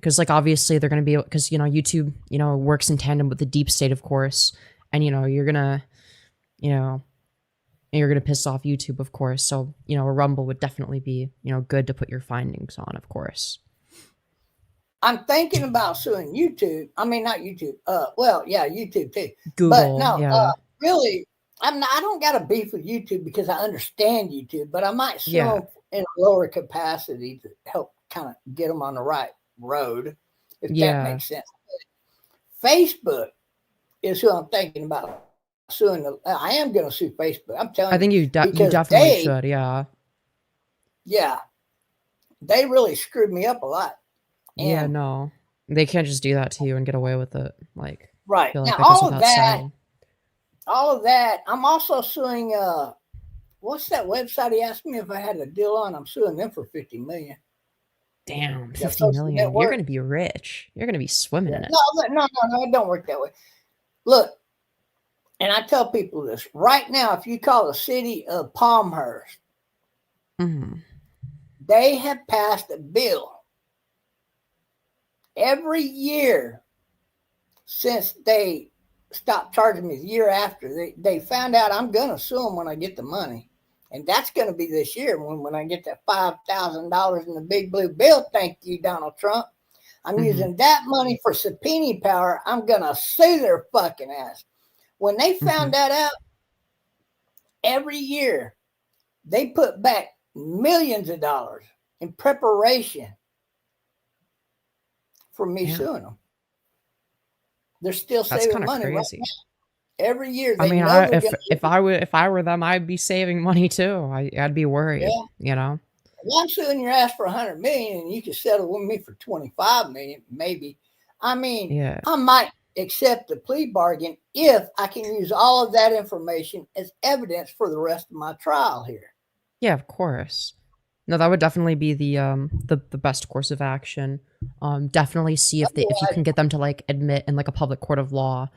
because obviously they're gonna be because YouTube works in tandem with the deep state, of course, and you're gonna piss off YouTube, of course. So, a Rumble would definitely be, good to put your findings on, of course. I'm thinking about suing YouTube. I mean, not YouTube. YouTube too. Google, but no, really, I don't got a beef with YouTube because I understand YouTube, but I might sue Yeah. them in a lower capacity to help kind of get them on the right road, if that Yeah. makes sense. Facebook is who I'm thinking about suing. I am going to sue Facebook. I'm telling you. I think you because definitely they- should. Yeah. Yeah, they really screwed me up a lot. Yeah. And- No, they can't just do that to you and get away with it. Like, I Right. feel like Now, that goes all of without that, saying. I'm also suing, what's that website he asked me if I had a deal on? I'm suing them for $50 million. Damn, Yeah, 50 social million. You're network. gonna be rich. You're gonna be swimming in it. No, it don't work that way. Look, and I tell people this right now, if you call the city of Palmhurst, Mhm. they have passed a bill every year since they stopped charging me the year after. They found out I'm going to sue them when I get the money. And that's going to be this year when I get that $5,000 in the big blue bill. Thank you, Donald Trump. I'm using that money for subpoena power. I'm going to sue their fucking ass. When they found that out, every year they put back millions of dollars in preparation for me suing them. They're still That's saving kind of money crazy. right now. Every year, I they mean, know they're if I were them, I'd be saving money too. I'd be worried. Yeah. You know. Well, I'm suing your ass for $100 million, and you can settle with me for $25 million, maybe. I mean, Yeah. I might accept the plea bargain if I can use all of that information as evidence for the rest of my trial here. Yeah, of course. No, that would definitely be the best course of action. Definitely see if you can get them to like admit in like a public court of law.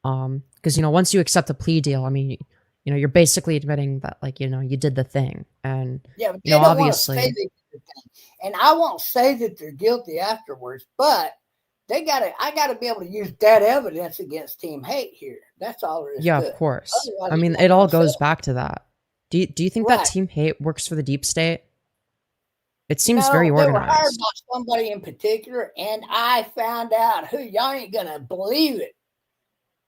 Because once you accept a plea deal, I mean, you're basically admitting that like you did the thing, and Yeah, but they don't obviously. want to say they did the thing. And I won't say that they're guilty afterwards, but I gotta be able to use that evidence against Team Hate here. That's all there is. Yeah, to of it. course. Otherwise, I mean, it's it not all gonna goes sell. back to that. Do you think Right. that Team Hate works for the deep state? It seems No, very they were hired organized. by somebody in particular, and I found out who. Y'all ain't gonna believe it.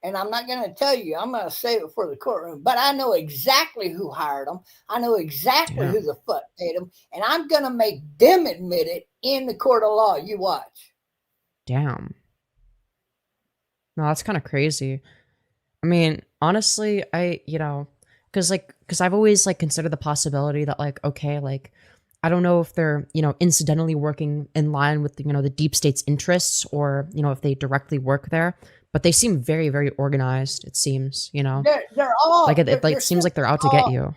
And I'm not going to tell you. I'm going to save it for the courtroom. But I know exactly who hired them. I know exactly who the fuck paid them. And I'm going to make them admit it in the court of law. You watch. Damn. No, that's kind of crazy. I mean, honestly, because I've always like considered the possibility that like, okay, like, I don't know if they're, incidentally working in line with, the deep state's interests, or, if they directly work there, but they seem very, very organized. It seems, They're all like they're it seems like they're out to get you.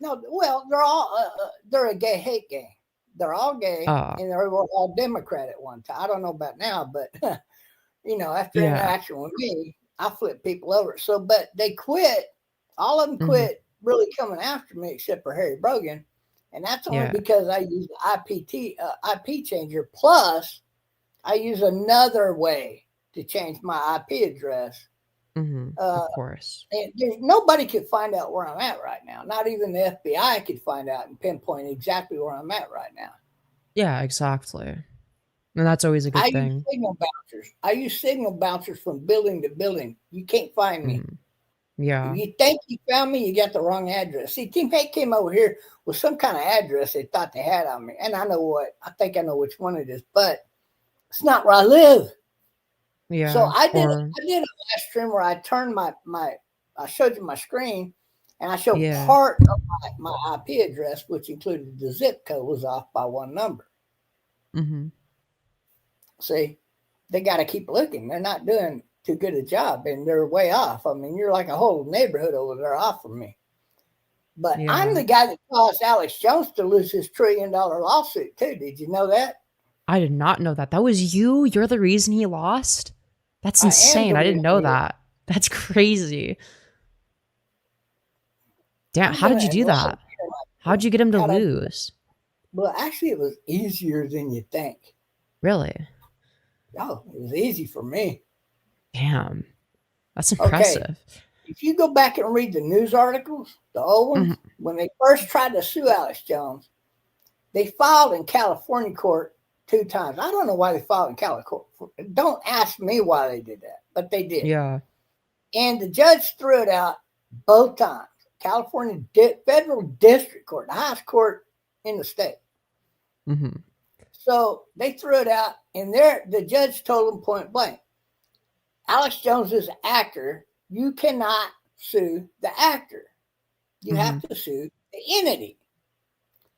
No, well, they're all they're a gay hate gang. They're all gay, and they were all Democrat at one time. I don't know about now, but after interaction with me, I flip people over. So, but they quit. All of them quit really coming after me, except for Harry Brogan, and that's only because I use IP changer. Plus, I use another way to change my IP address. Of course. And nobody could find out where I'm at right now. Not even the FBI could find out and pinpoint exactly where I'm at right now. Yeah, exactly. And that's always a good thing. I use signal bouncers from building to building. You can't find me. Yeah. If you think you found me, you got the wrong address. See, Team Hate came over here with some kind of address they thought they had on me. And I think I know which one it is, but it's not where I live. Yeah. So I did a live stream where I turned I showed you my screen, and I showed part of my IP address, which included the zip code, was off by one number. See, they got to keep looking. They're not doing too good a job, and they're way off. I mean, you're like a whole neighborhood over there off from me. But I'm the guy that caused Alex Jones to lose his $1 trillion lawsuit too. Did you know that? I did not know that. That was you? You're the reason he lost? That's insane. I didn't know that. That's crazy. Damn, how did you do that? How'd you get him to lose? Well, actually, it was easier than you think. Really? Oh, it was easy for me. Damn. That's impressive. Okay. If you go back and read the news articles, the old ones, when they first tried to sue Alex Jones, they filed in California court 2 times. I don't know why they filed in California. Don't ask me why they did that, but they did. Yeah. And the judge threw it out both times. California federal district court, the highest court in the state. Mm-hmm. So they threw it out, and the judge told them point blank, Alex Jones is an actor. You cannot sue the actor. You have to sue the entity.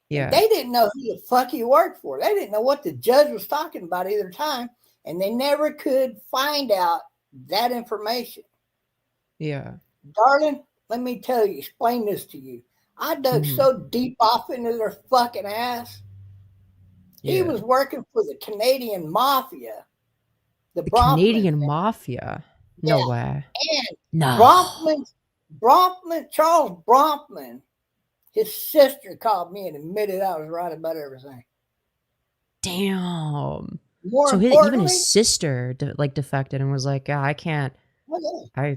Yeah. They didn't know who the fuck he worked for. They didn't know what the judge was talking about either time, and they never could find out that information. Yeah. Darling, let me explain this to you. I dug so deep off into their fucking ass. Yeah. He was working for the Canadian Mafia. The Canadian Mafia? No way. And No. Charles Bronfman, his sister called me and admitted I was right about everything. Damn. More even importantly, his sister defected and was like, yeah, I can't. Yeah,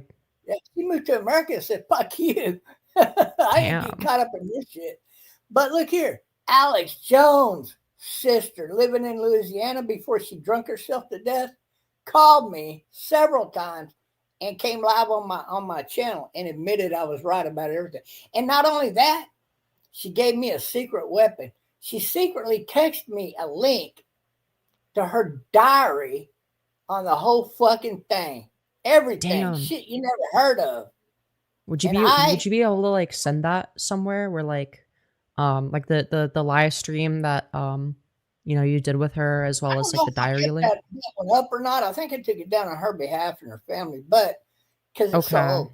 she moved to America and said, fuck you. I ain't get caught up in this shit. But look here, Alex Jones' sister, living in Louisiana before she drunk herself to death, called me several times and came live on my channel and admitted I was right about everything. And not only that, she gave me a secret weapon. She secretly texted me a link to her diary on the whole fucking thing. Everything. Damn. Shit you never heard of. Would you be able to like send that somewhere where like the live stream that you did with her as well as like the diary link? That one up or not? I think I took it down on her behalf and her family, but because it's so old.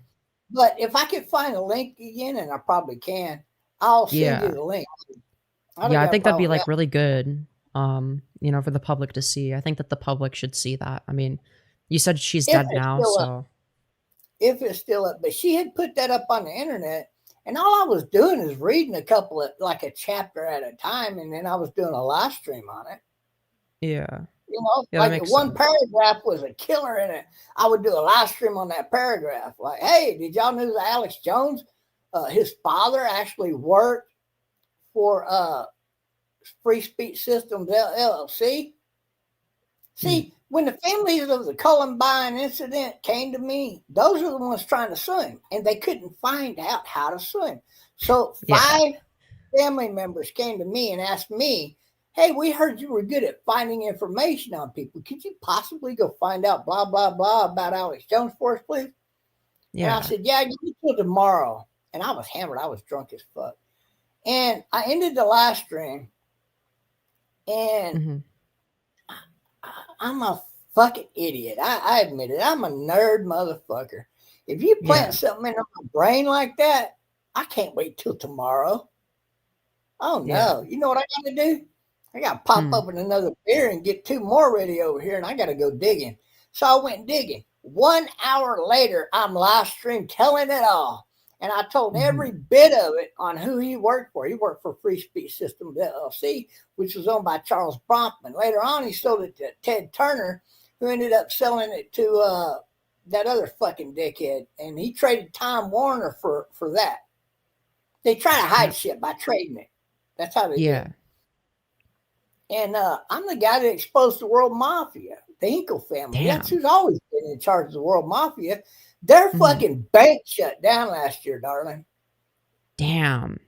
But if I could find the link again, and I probably can, I'll send you the link. I think that'd be like really good. For the public to see. I think that the public should see that. I mean, you said she's dead now, so if it's still up, but she had put that up on the internet, and all I was doing is reading a chapter at a time, and then I was doing a live stream on it. Yeah. One paragraph was a killer in it. I would do a live stream on that paragraph. Like, hey, did y'all know that Alex Jones, his father actually worked for Free Speech Systems LLC? See, when the families of the Columbine incident came to me, those are the ones trying to sue him, and they couldn't find out how to sue him. So 5 family members came to me and asked me, hey, we heard you were good at finding information on people. Could you possibly go find out blah, blah, blah about Alex Jones for us, please? Yeah. And I said, yeah, give me till tomorrow. And I was hammered. I was drunk as fuck. And I ended the live stream, and I'm a fucking idiot. I admit it. I'm a nerd motherfucker. If you plant something in my brain like that, I can't wait till tomorrow. Oh, no. Yeah. You know what I got to do? I got to pop open another beer and get 2 more ready over here, and I got to go digging. So I went digging. 1 hour later, I'm live stream telling it all. And I told every bit of it on who he worked for. He worked for Free Speech Systems LLC, which was owned by Charles Bronfman. Later on, he sold it to Ted Turner, who ended up selling it to that other fucking dickhead. And he traded Time Warner for that. They try to hide shit by trading it. That's how they do it. And I'm the guy that exposed the World Mafia, the Hiiiiii family. Damn. That's who's always been in charge of the World Mafia. Their fucking bank shut down last year, darling. Damn.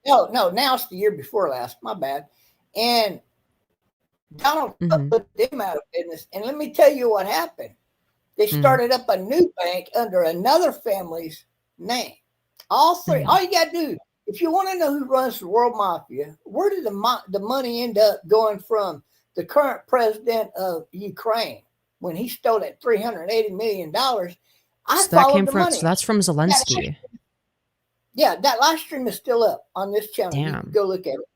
No, now it's the year before last. My bad. And Donald Trump put them out of business. And let me tell you what happened. They started up a new bank under another family's name. All 3. All you got to do, if you want to know who runs the World Mafia, where did the money end up going from the current president of Ukraine when he stole that $380 million? So that came from. So that's from Zelensky. That live stream is still up on this channel. Damn. You can go look at it.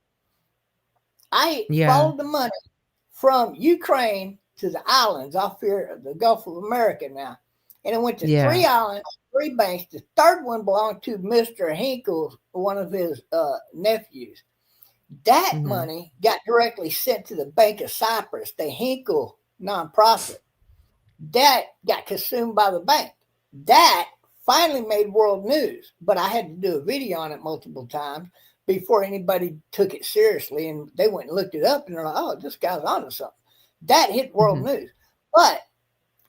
I followed the money from Ukraine to the islands off here, the Gulf of America now, and it went to 3 islands, 3 banks. The third one belonged to Mr. Hiiiiii, one of his nephews. That money got directly sent to the Bank of Cyprus, the Hiiiiii nonprofit. That got consumed by the bank. That finally made world news, but I had to do a video on it multiple times before anybody took it seriously, and they went and looked it up, and they're like, oh, this guy's onto something. That hit world news. But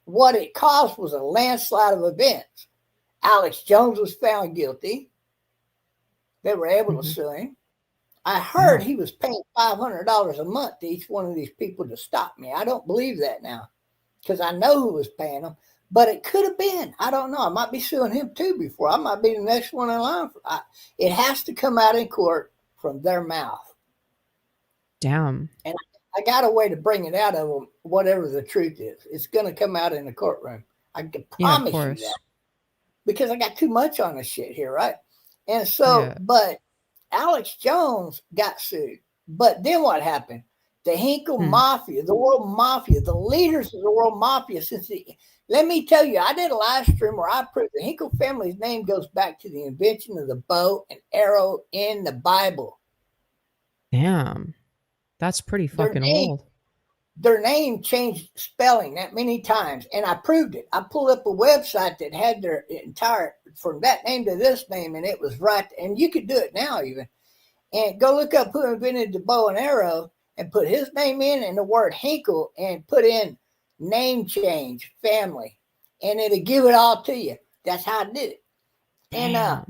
what it caused was a landslide of events. Alex Jones was found guilty. They were able to sue him. I heard he was paying $500 a month to each one of these people to stop me. I don't believe that now because I know who was paying them, but it could have been. I don't know. I might be suing him too before. I might be the next one in line. It has to come out in court from their mouth. Damn. And I got a way to bring it out of them, whatever the truth is. It's going to come out in the courtroom. I can promise you that. Because I got too much on this shit here, right? And so, but Alex Jones got sued. But then what happened? The Hiiiiii Mafia, the world mafia, the leaders of the world mafia, let me tell you, I did a live stream where I proved the Hiiiiii family's name goes back to the invention of the bow and arrow in the Bible. Damn. That's pretty fucking old. Their name changed spelling that many times, and I proved it. I pulled up a website that had their entire, from that name to this name, and it was right. And you could do it now even. And go look up who invented the bow and arrow and put his name in and the word Hiiiiii and put in name change, family, and it'll give it all to you. That's how I did it. Damn. And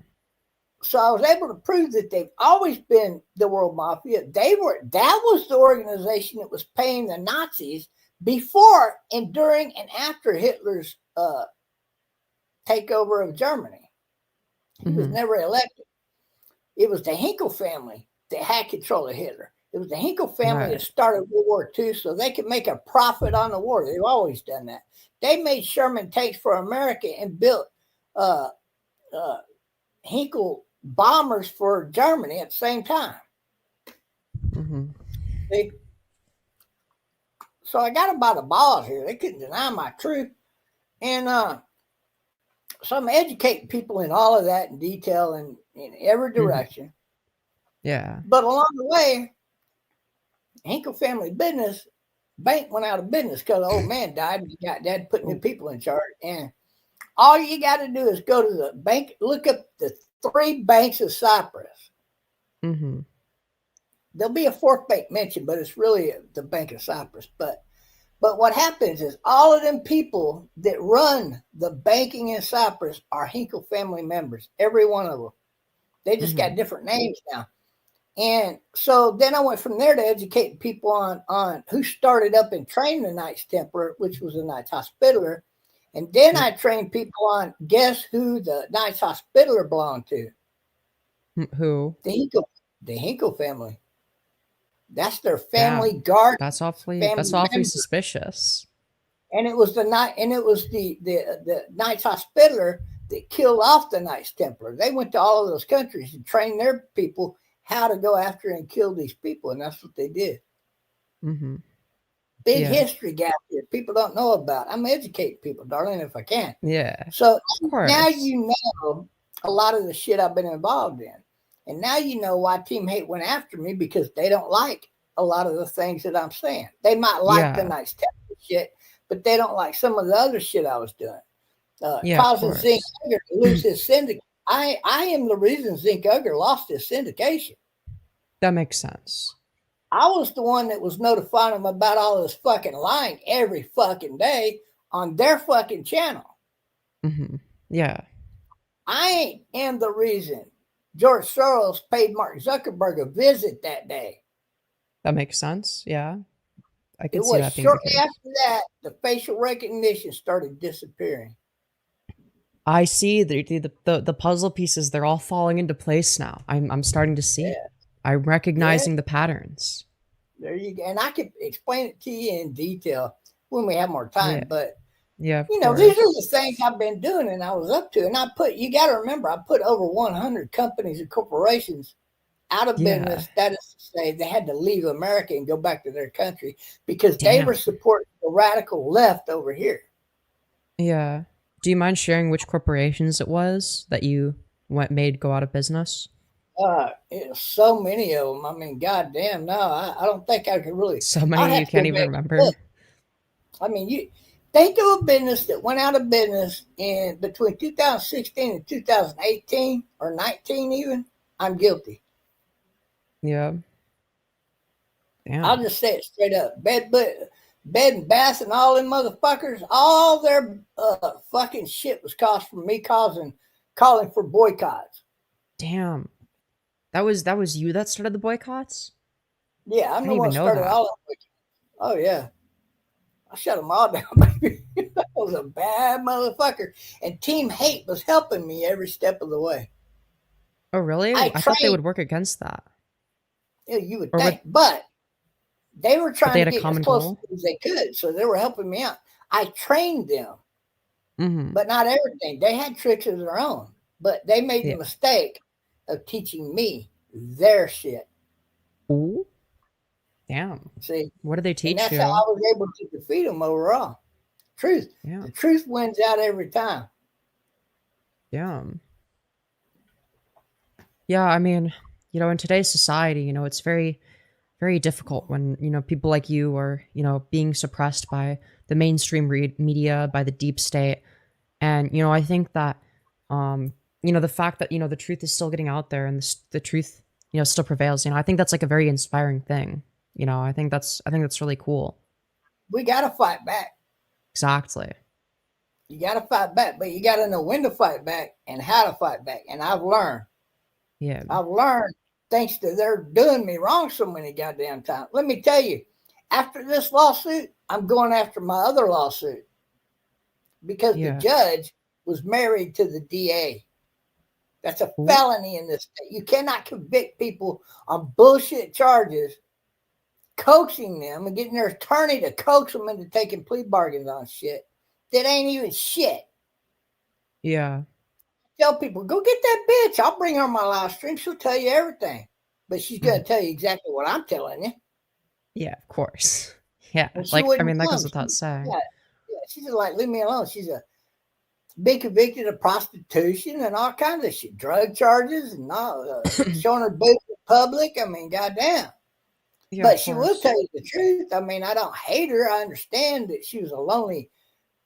so I was able to prove that they've always been the world mafia. That was the organization that was paying the Nazis before and during and after Hitler's takeover of Germany. He was never elected. It was the Hiiiiii family that had control of Hitler. It was the Hiiiiii family that started World War II so they could make a profit on the war. They've always done that. They made Sherman tanks for America and built Hiiiiii bombers for Germany at the same time. See? So I got them by the balls here. They couldn't deny my truth. And so I'm educating people in all of that in detail and in every direction. Yeah. But along the way, Hiiiiii family business, bank went out of business because the old man died and dad put new people in charge. And all you got to do is go to the bank, look up the 3 banks of Cyprus. There'll be a 4th bank mentioned, but it's really the Bank of Cyprus. But what happens is all of them people that run the banking in Cyprus are Hiiiiii family members, every one of them. They just got different names now. And so then I went from there to educate people on who started up and trained the Knights Templar, which was the Knights Hospitaller. And then I trained people on guess who the Knights Hospitaller belonged to. Who? The Hiiiiii family. That's their family guard. That's awfully suspicious. And it was the Knights Hospitaller that killed off the Knights Templar. They went to all of those countries and trained their people how to go after and kill these people, and that's what they did. Big history gap here. People don't know about. I'm educating people, darling, if I can. Yeah. So now you know a lot of the shit I've been involved in. And now you know why Team Hate went after me, because they don't like a lot of the things that I'm saying. They might like the Knights Templar shit, but they don't like some of the other shit I was doing. Causing Zinc Ugger to lose his syndicate. I am the reason Zinc Ugger lost his syndication. That makes sense. I was the one that was notifying them about all this fucking lying every fucking day on their fucking channel. Yeah. I am the reason George Soros paid Mark Zuckerberg a visit that day. That makes sense. Yeah. I can it see was that being shortly the case. after that the facial recognition started disappearing. I see the puzzle pieces, they're all falling into place now. I'm starting to see it. I'm recognizing the patterns. There you go. And I could explain it to you in detail when we have more time. But these are the things I've been doing and I was up to. And you got to remember, I put over 100 companies and corporations out of business. That is to say, they had to leave America and go back to their country because they were supporting the radical left over here. Yeah. Do you mind sharing which corporations it was that you made go out of business? So many of them. I mean, goddamn, no, I don't think I could really. So many you can't even remember. I mean, you think of a business that went out of business in between 2016 and 2018 or 19 even. I'm guilty. Yeah. Damn. I'll just say it straight up. Bed and Bath and all them motherfuckers, all their fucking shit was caused from me calling for boycotts. Damn. That was you that started the boycotts? Yeah, I'm I the didn't one even know started that. all of them. Oh yeah, I shut them all down, baby. That was a bad motherfucker, and Team Hate was helping me every step of the way. Oh, really? I thought they would work against that. Yeah, you would Or think, but they were they trying had to a get common as close goal? as they could, so they were helping me out. I trained them, Mm-hmm. but not everything. They had tricks of their own, but they made the mistake of teaching me their shit. Ooh. Damn. See, What did they teach and that's you? how I was able to defeat them overall. Truth. Yeah. The truth wins out every time. Damn. Yeah, I mean, you know, in today's society, you know, it's very, very difficult when, you know, people like you are, you know, being suppressed by the mainstream media, by the deep state. And, you know, I think that, you know, the fact that, you know, the truth is still getting out there and the truth, you know, still prevails, you know, I think that's like a very inspiring thing. You know, I think that's really cool. We got to fight back. Exactly. You got to fight back, but you got to know when to fight back and how to fight back. And I've learned. Yeah. I've learned thanks to their doing me wrong so many goddamn times. Let me tell you, after this lawsuit, I'm going after my other lawsuit because the judge was married to the DA. That's a felony in this state. You cannot convict people on bullshit charges, coaxing them and getting their attorney to coax them into taking plea bargains on shit that ain't even shit. Yeah. Tell people, go get that bitch. I'll bring her on my live stream. She'll tell you everything. But she's going to tell you exactly what I'm telling you. Yeah, of course. Yeah. And Like, I mean, that goes without saying. Yeah, she's just like, leave me alone. She's been convicted of prostitution and all kinds of shit. Drug charges and all, showing her boobs in public. I mean, goddamn. Yeah, but she will tell you the truth. I mean, I don't hate her. I understand that she was a lonely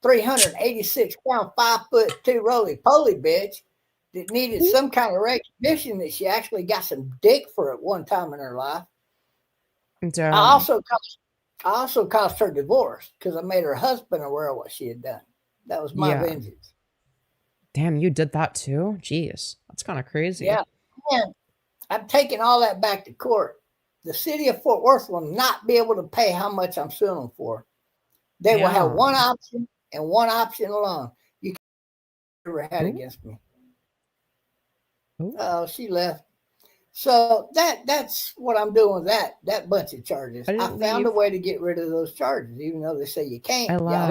386-pound, 5'2" roly-poly bitch that needed some kind of recognition that she actually got some dick for at one time in her life. I also caused her divorce because I made her husband aware of what she had done. That was my vengeance. Damn, you did that too? Jeez, that's kind of crazy. Yeah, and I'm taking all that back to court. The city of Fort Worth will not be able to pay how much I'm suing them for. They will have one option and one option alone. You ever had against me. Oh, she left. So that's what I'm doing with that bunch of charges. I found a way to get rid of those charges, even though they say you can't.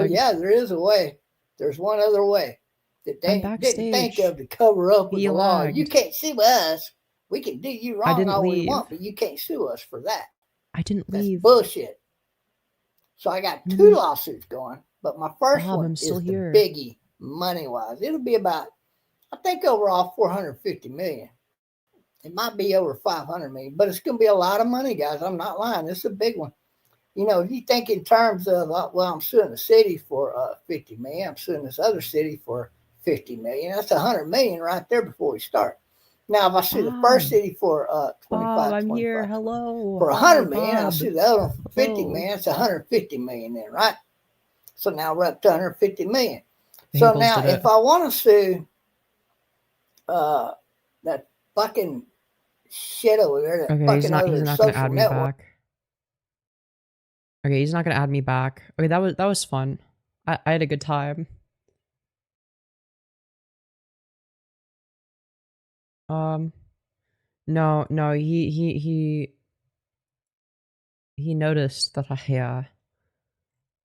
Yeah, there is a way. There's one other way that they didn't think of to cover up with the law. You can't sue us. We can do you wrong all we want, but you can't sue us for that. I didn't leave. That's bullshit. So I got two lawsuits going, but my first one is the biggie money-wise. It'll be about, I think, overall $450 million. It might be over $500 million, but it's going to be a lot of money, guys. I'm not lying. It's a big one. You know, if you think in terms of, well, I'm suing the city for $50 million. I'm suing this other city for $50 million. That's $100 million right there before we start. Now, if I sue the first city for 25, I'm here. Hello. For $100 million, I'll sue the other one for $50 million. It's $150 million then, right? So now we're up to $150 million. So now, if I want to sue that fucking shit over there, that fucking he's not other gonna social add me network. back. Okay, he's not gonna add me back. Okay, that was fun. I had a good time. No, he noticed that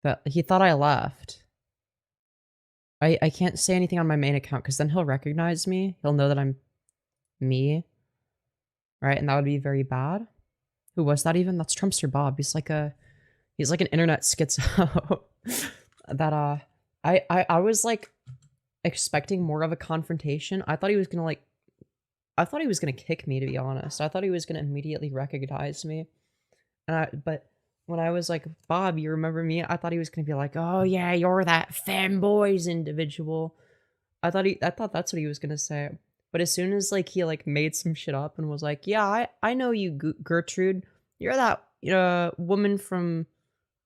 that he thought I left. I can't say anything on my main account because then he'll recognize me. He'll know that I'm me. Right? And that would be very bad. Who was that even? That's Trumpster Bob. He's like an internet schizo. That I was like expecting more of a confrontation. I thought he was gonna kick me, to be honest. I thought he was gonna immediately recognize me. But when I was like, Bob, you remember me? I thought he was gonna be like, oh yeah, you're that fanboys individual. I thought that's what he was gonna say. But as soon as like he like made some shit up and was like, yeah, I know you, Gertrude. You're that woman from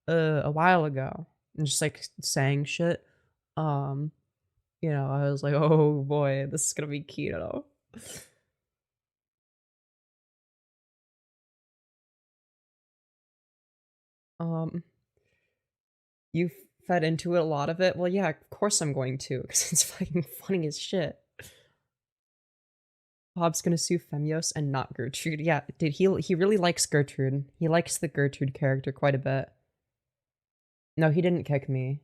a while ago and just like saying shit. You know, I was like, oh boy, this is gonna be keto. You fed into it a lot of it? Well, yeah, of course I'm going to, because it's fucking funny as shit. Bob's gonna sue Femyoz and not Gertrude. Yeah, dude, he really likes Gertrude. He likes the Gertrude character quite a bit. No, he didn't kick me.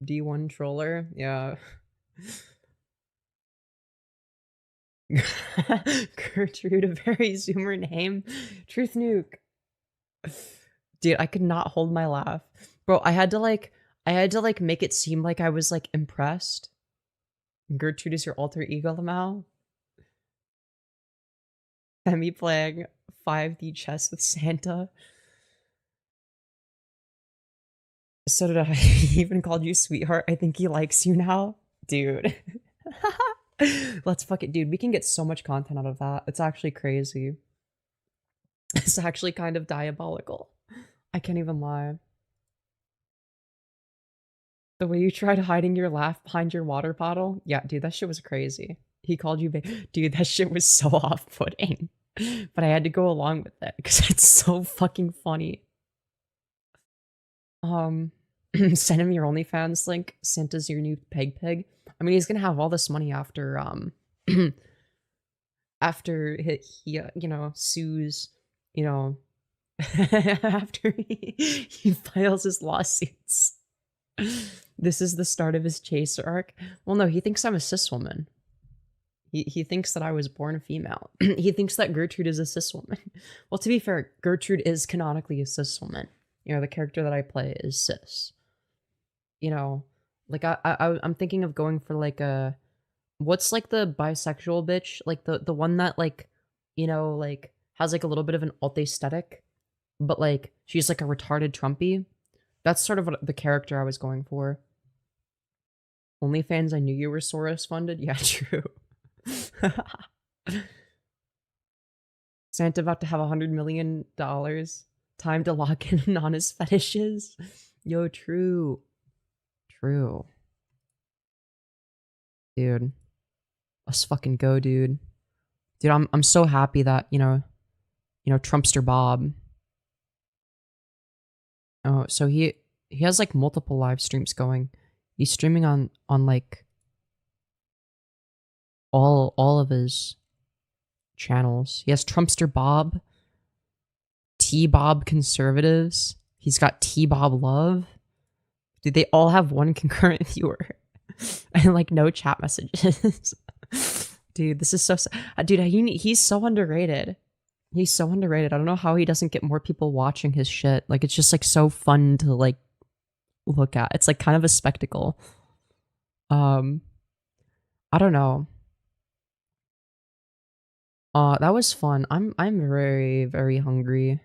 D1 troller? Yeah. Gertrude, a very zoomer name. Truth nuke. Dude, I could not hold my laugh. Bro, I had to like make it seem like I was like impressed. Gertrude is your alter ego, Lamau. Femi playing 5D chess with Santa. So did I. He even called you sweetheart. I think he likes you now. Dude. Let's fuck it, dude. We can get so much content out of that. It's actually crazy. It's actually kind of diabolical. I can't even lie. The way you tried hiding your laugh behind your water bottle? Yeah, dude, that shit was crazy. He called you dude, that shit was so off-putting. But I had to go along with it because it's so fucking funny. Send him your OnlyFans link. Santa's your new peg. I mean, he's gonna have all this money after after he you know, sues, you know, after he files his lawsuits. This is the start of his chaser arc. Well, no, he thinks I'm a cis woman. He thinks that I was born a female. He thinks that Gertrude is a cis woman. Well, to be fair, Gertrude is canonically a cis woman. You know, the character that I play is cis. You know, like I'm thinking of going for like a, what's like the bisexual bitch? Like the one that like, you know, like has like a little bit of an alt aesthetic, but like she's like a retarded Trumpy. That's sort of what the character I was going for. OnlyFans, I knew you were Soros funded. Yeah, true. Santa about to have $100 million. Time to lock in on his fetishes. Yo, true. True. Dude. Let's fucking go, dude. Dude, I'm so happy that, you know, Trumpster Bob. Oh, so he has like multiple live streams going. He's streaming on like all of his channels. He has Trumpster Bob, T-Bob Conservatives. He's got T-Bob Love. Dude, they all have one concurrent viewer and like no chat messages. Dude, this is so dude, he's so underrated. He's so underrated. I don't know how he doesn't get more people watching his shit. Like, it's just like so fun to like look at. It's like kind of a spectacle. I don't know. That was fun. I'm very, very hungry.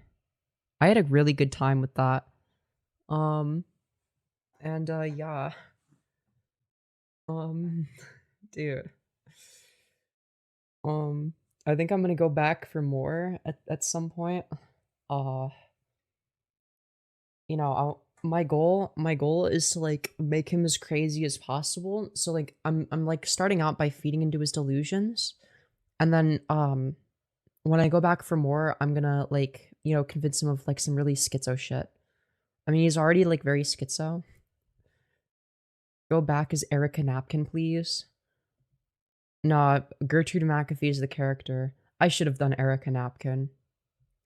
I had a really good time with that. Yeah. Dude. I think I'm gonna go back for more at some point. You know, my goal is to like make him as crazy as possible. So like I'm like starting out by feeding into his delusions, and then when I go back for more, I'm gonna like, you know, convince him of like some really schizo shit. I mean, he's already like very schizo. Go back as Erica Napkin, please. Nah, Gertrude McAfee is the character. I should have done Erica Napkin.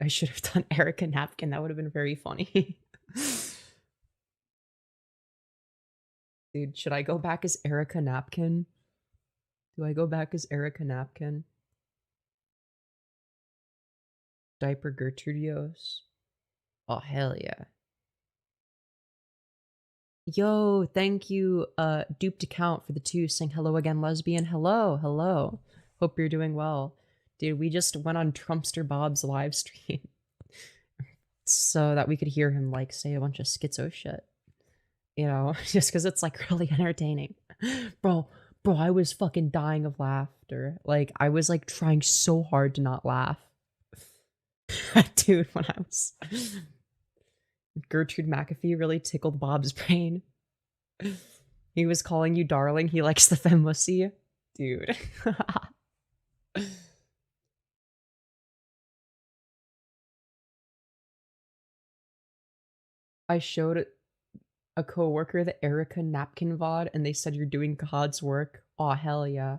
I should have done Erica Napkin. That would have been very funny. Dude, should I go back as Erica Napkin? Do I go back as Erica Napkin? Diaper Gertrudios? Oh, hell yeah. Yo, thank you, duped account for the 2 saying hello again, lesbian. Hello. Hope you're doing well. Dude, we just went on Trumpster Bob's live stream so that we could hear him like say a bunch of schizo shit. You know, just because it's like really entertaining. Bro, I was fucking dying of laughter. Like, I was like trying so hard to not laugh. Dude, when I was... Gertrude McAfee really tickled Bob's brain. He was calling you darling. He likes the femussy. Dude. I showed a coworker the Erica napkin VOD and they said you're doing God's work. Aw, hell yeah.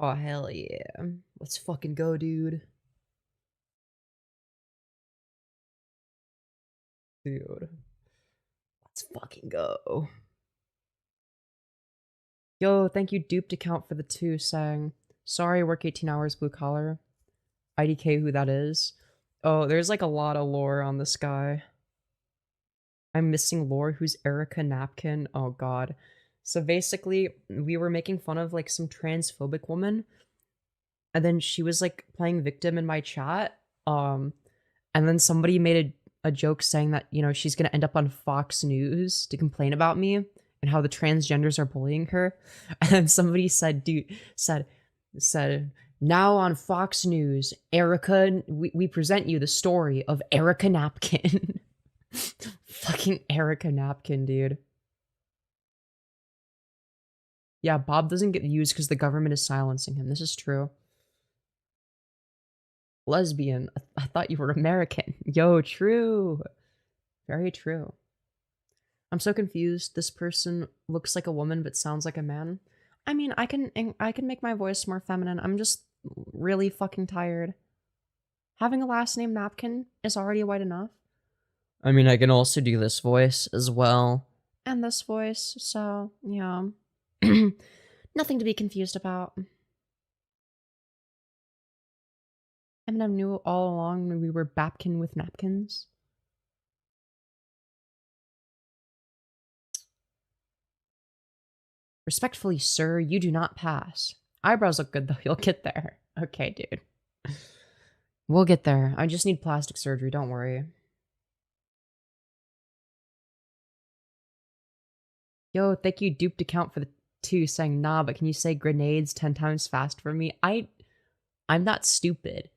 Aw, hell yeah. Let's fucking go, dude. Dude. Let's fucking go. Yo, thank you, Duped account for the 2 saying, sorry, work 18 hours, blue collar. IDK who that is. Oh, there's like a lot of lore on this guy. I'm missing lore. Who's Erica Napkin? Oh god. So basically, we were making fun of like some transphobic woman. And then she was like playing victim in my chat. And then somebody made a joke saying that, you know, she's gonna end up on Fox News to complain about me and how the transgenders are bullying her. And then somebody said, dude, said, now on Fox News, Erica, we present you the story of Erica Napkin. Fucking Erica Napkin, dude. Yeah, Bob doesn't get views because the government is silencing him. This is true. Lesbian. I thought you were American. Yo, true. Very true. I'm so confused. This person looks like a woman but sounds like a man. I mean, I can make my voice more feminine. I'm just really fucking tired. Having a last name Napkin is already white enough. I mean, I can also do this voice as well. And this voice, so, yeah. Nothing to be confused about. Eminem knew all along when we were Bapkin with napkins. Respectfully, sir, you do not pass. Eyebrows look good, though. You'll get there. Okay, dude. We'll get there. I just need plastic surgery, don't worry. Yo, thank you, Duped account for the 2 saying, nah, but can you say grenades 10 times fast for me? I'm not stupid.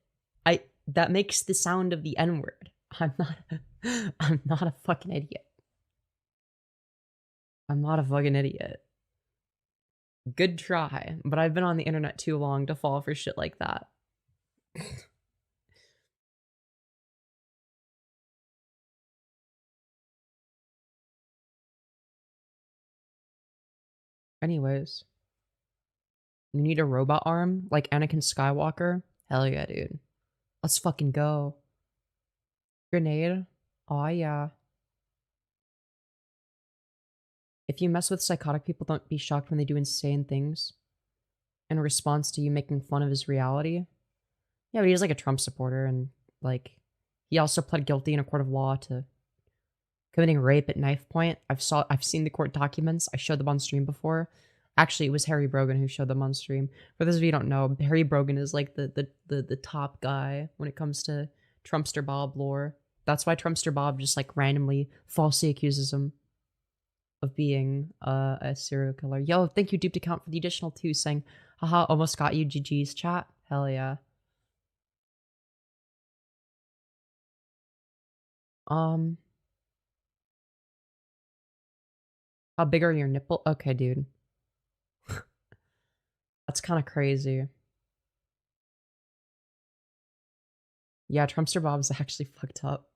That makes the sound of the N-word. I'm not a fucking idiot. I'm not a fucking idiot. Good try, but I've been on the internet too long to fall for shit like that. Anyways. You need a robot arm? Like Anakin Skywalker? Hell yeah, dude. Let's fucking go. Grenade? Aw, yeah. If you mess with psychotic people, don't be shocked when they do insane things. In response to you making fun of his reality. Yeah, but he's like a Trump supporter, and like, he also pled guilty in a court of law to committing rape at knife point. I've seen the court documents. I showed them on stream before. Actually, it was Harry Brogan who showed them on stream. For those of you who don't know, Harry Brogan is like the top guy when it comes to Trumpster Bob lore. That's why Trumpster Bob just like randomly falsely accuses him of being a serial killer. Yo, thank you, Duped account, for the additional 2 saying, haha, almost got you, GG's chat. Hell yeah. How big are your nipple? Okay, dude. That's kind of crazy. Yeah, Trumpster Bob's actually fucked up.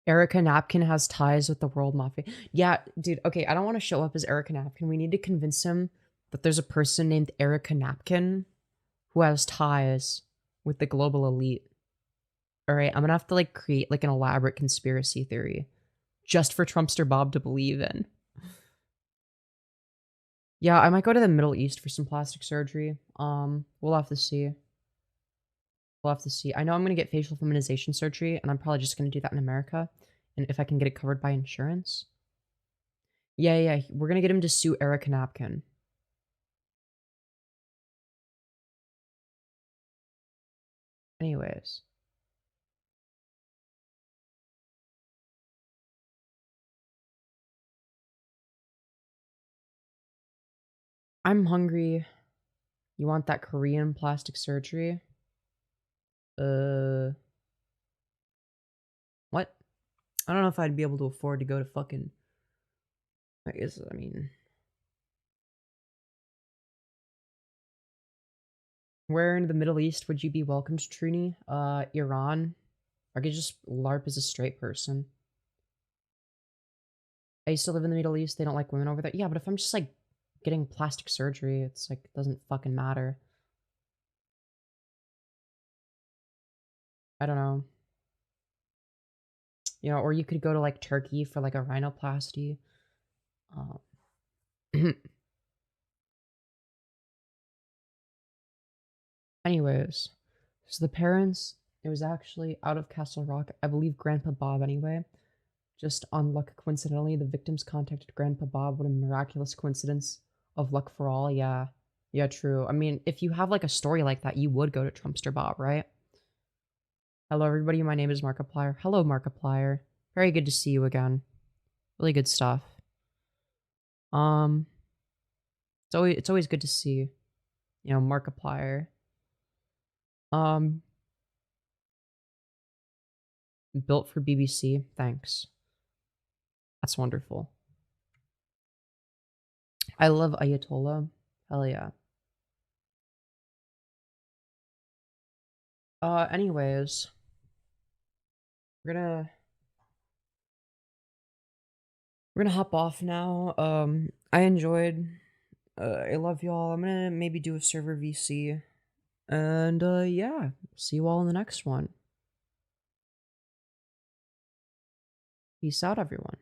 Erica Napkin has ties with the World Mafia. Yeah, dude, okay, I don't want to show up as Erica Napkin. We need to convince him that there's a person named Erica Napkin who has ties with the global elite. Alright, I'm gonna have to like create like an elaborate conspiracy theory just for Trumpster Bob to believe in. Yeah, I might go to the Middle East for some plastic surgery. We'll have to see. We'll have to see. I know I'm gonna get facial feminization surgery, and I'm probably just gonna do that in America. And if I can get it covered by insurance. Yeah, we're gonna get him to sue Erica Napkin. Anyways. I'm hungry. You want that Korean plastic surgery? What? I don't know if I'd be able to afford to go to fucking... I mean... Where in the Middle East would you be welcomed, Trini? Iran. I could just LARP as a straight person. I used to live in the Middle East. They don't like women over there. Yeah, but if I'm just, like, getting plastic surgery, it's, like, it doesn't fucking matter. I don't know. You know, or you could go to, like, Turkey for, like, a rhinoplasty. Anyways, so the parents, it was actually out of Castle Rock. I believe Grandpa Bob anyway. Just on luck, coincidentally, the victims contacted Grandpa Bob. What a miraculous coincidence of luck for all. Yeah. Yeah, true. I mean, if you have like a story like that, you would go to Trumpster Bob, right? Hello, everybody. My name is Markiplier. Hello, Markiplier. Very good to see you again. Really good stuff. It's always good to see, you know, Markiplier. Built for BBC. Thanks. That's wonderful. I love Ayatollah. Hell yeah. Anyways. We're gonna hop off now. I enjoyed. I love y'all. I'm gonna maybe do a server VC. And, yeah. See you all in the next one. Peace out, everyone.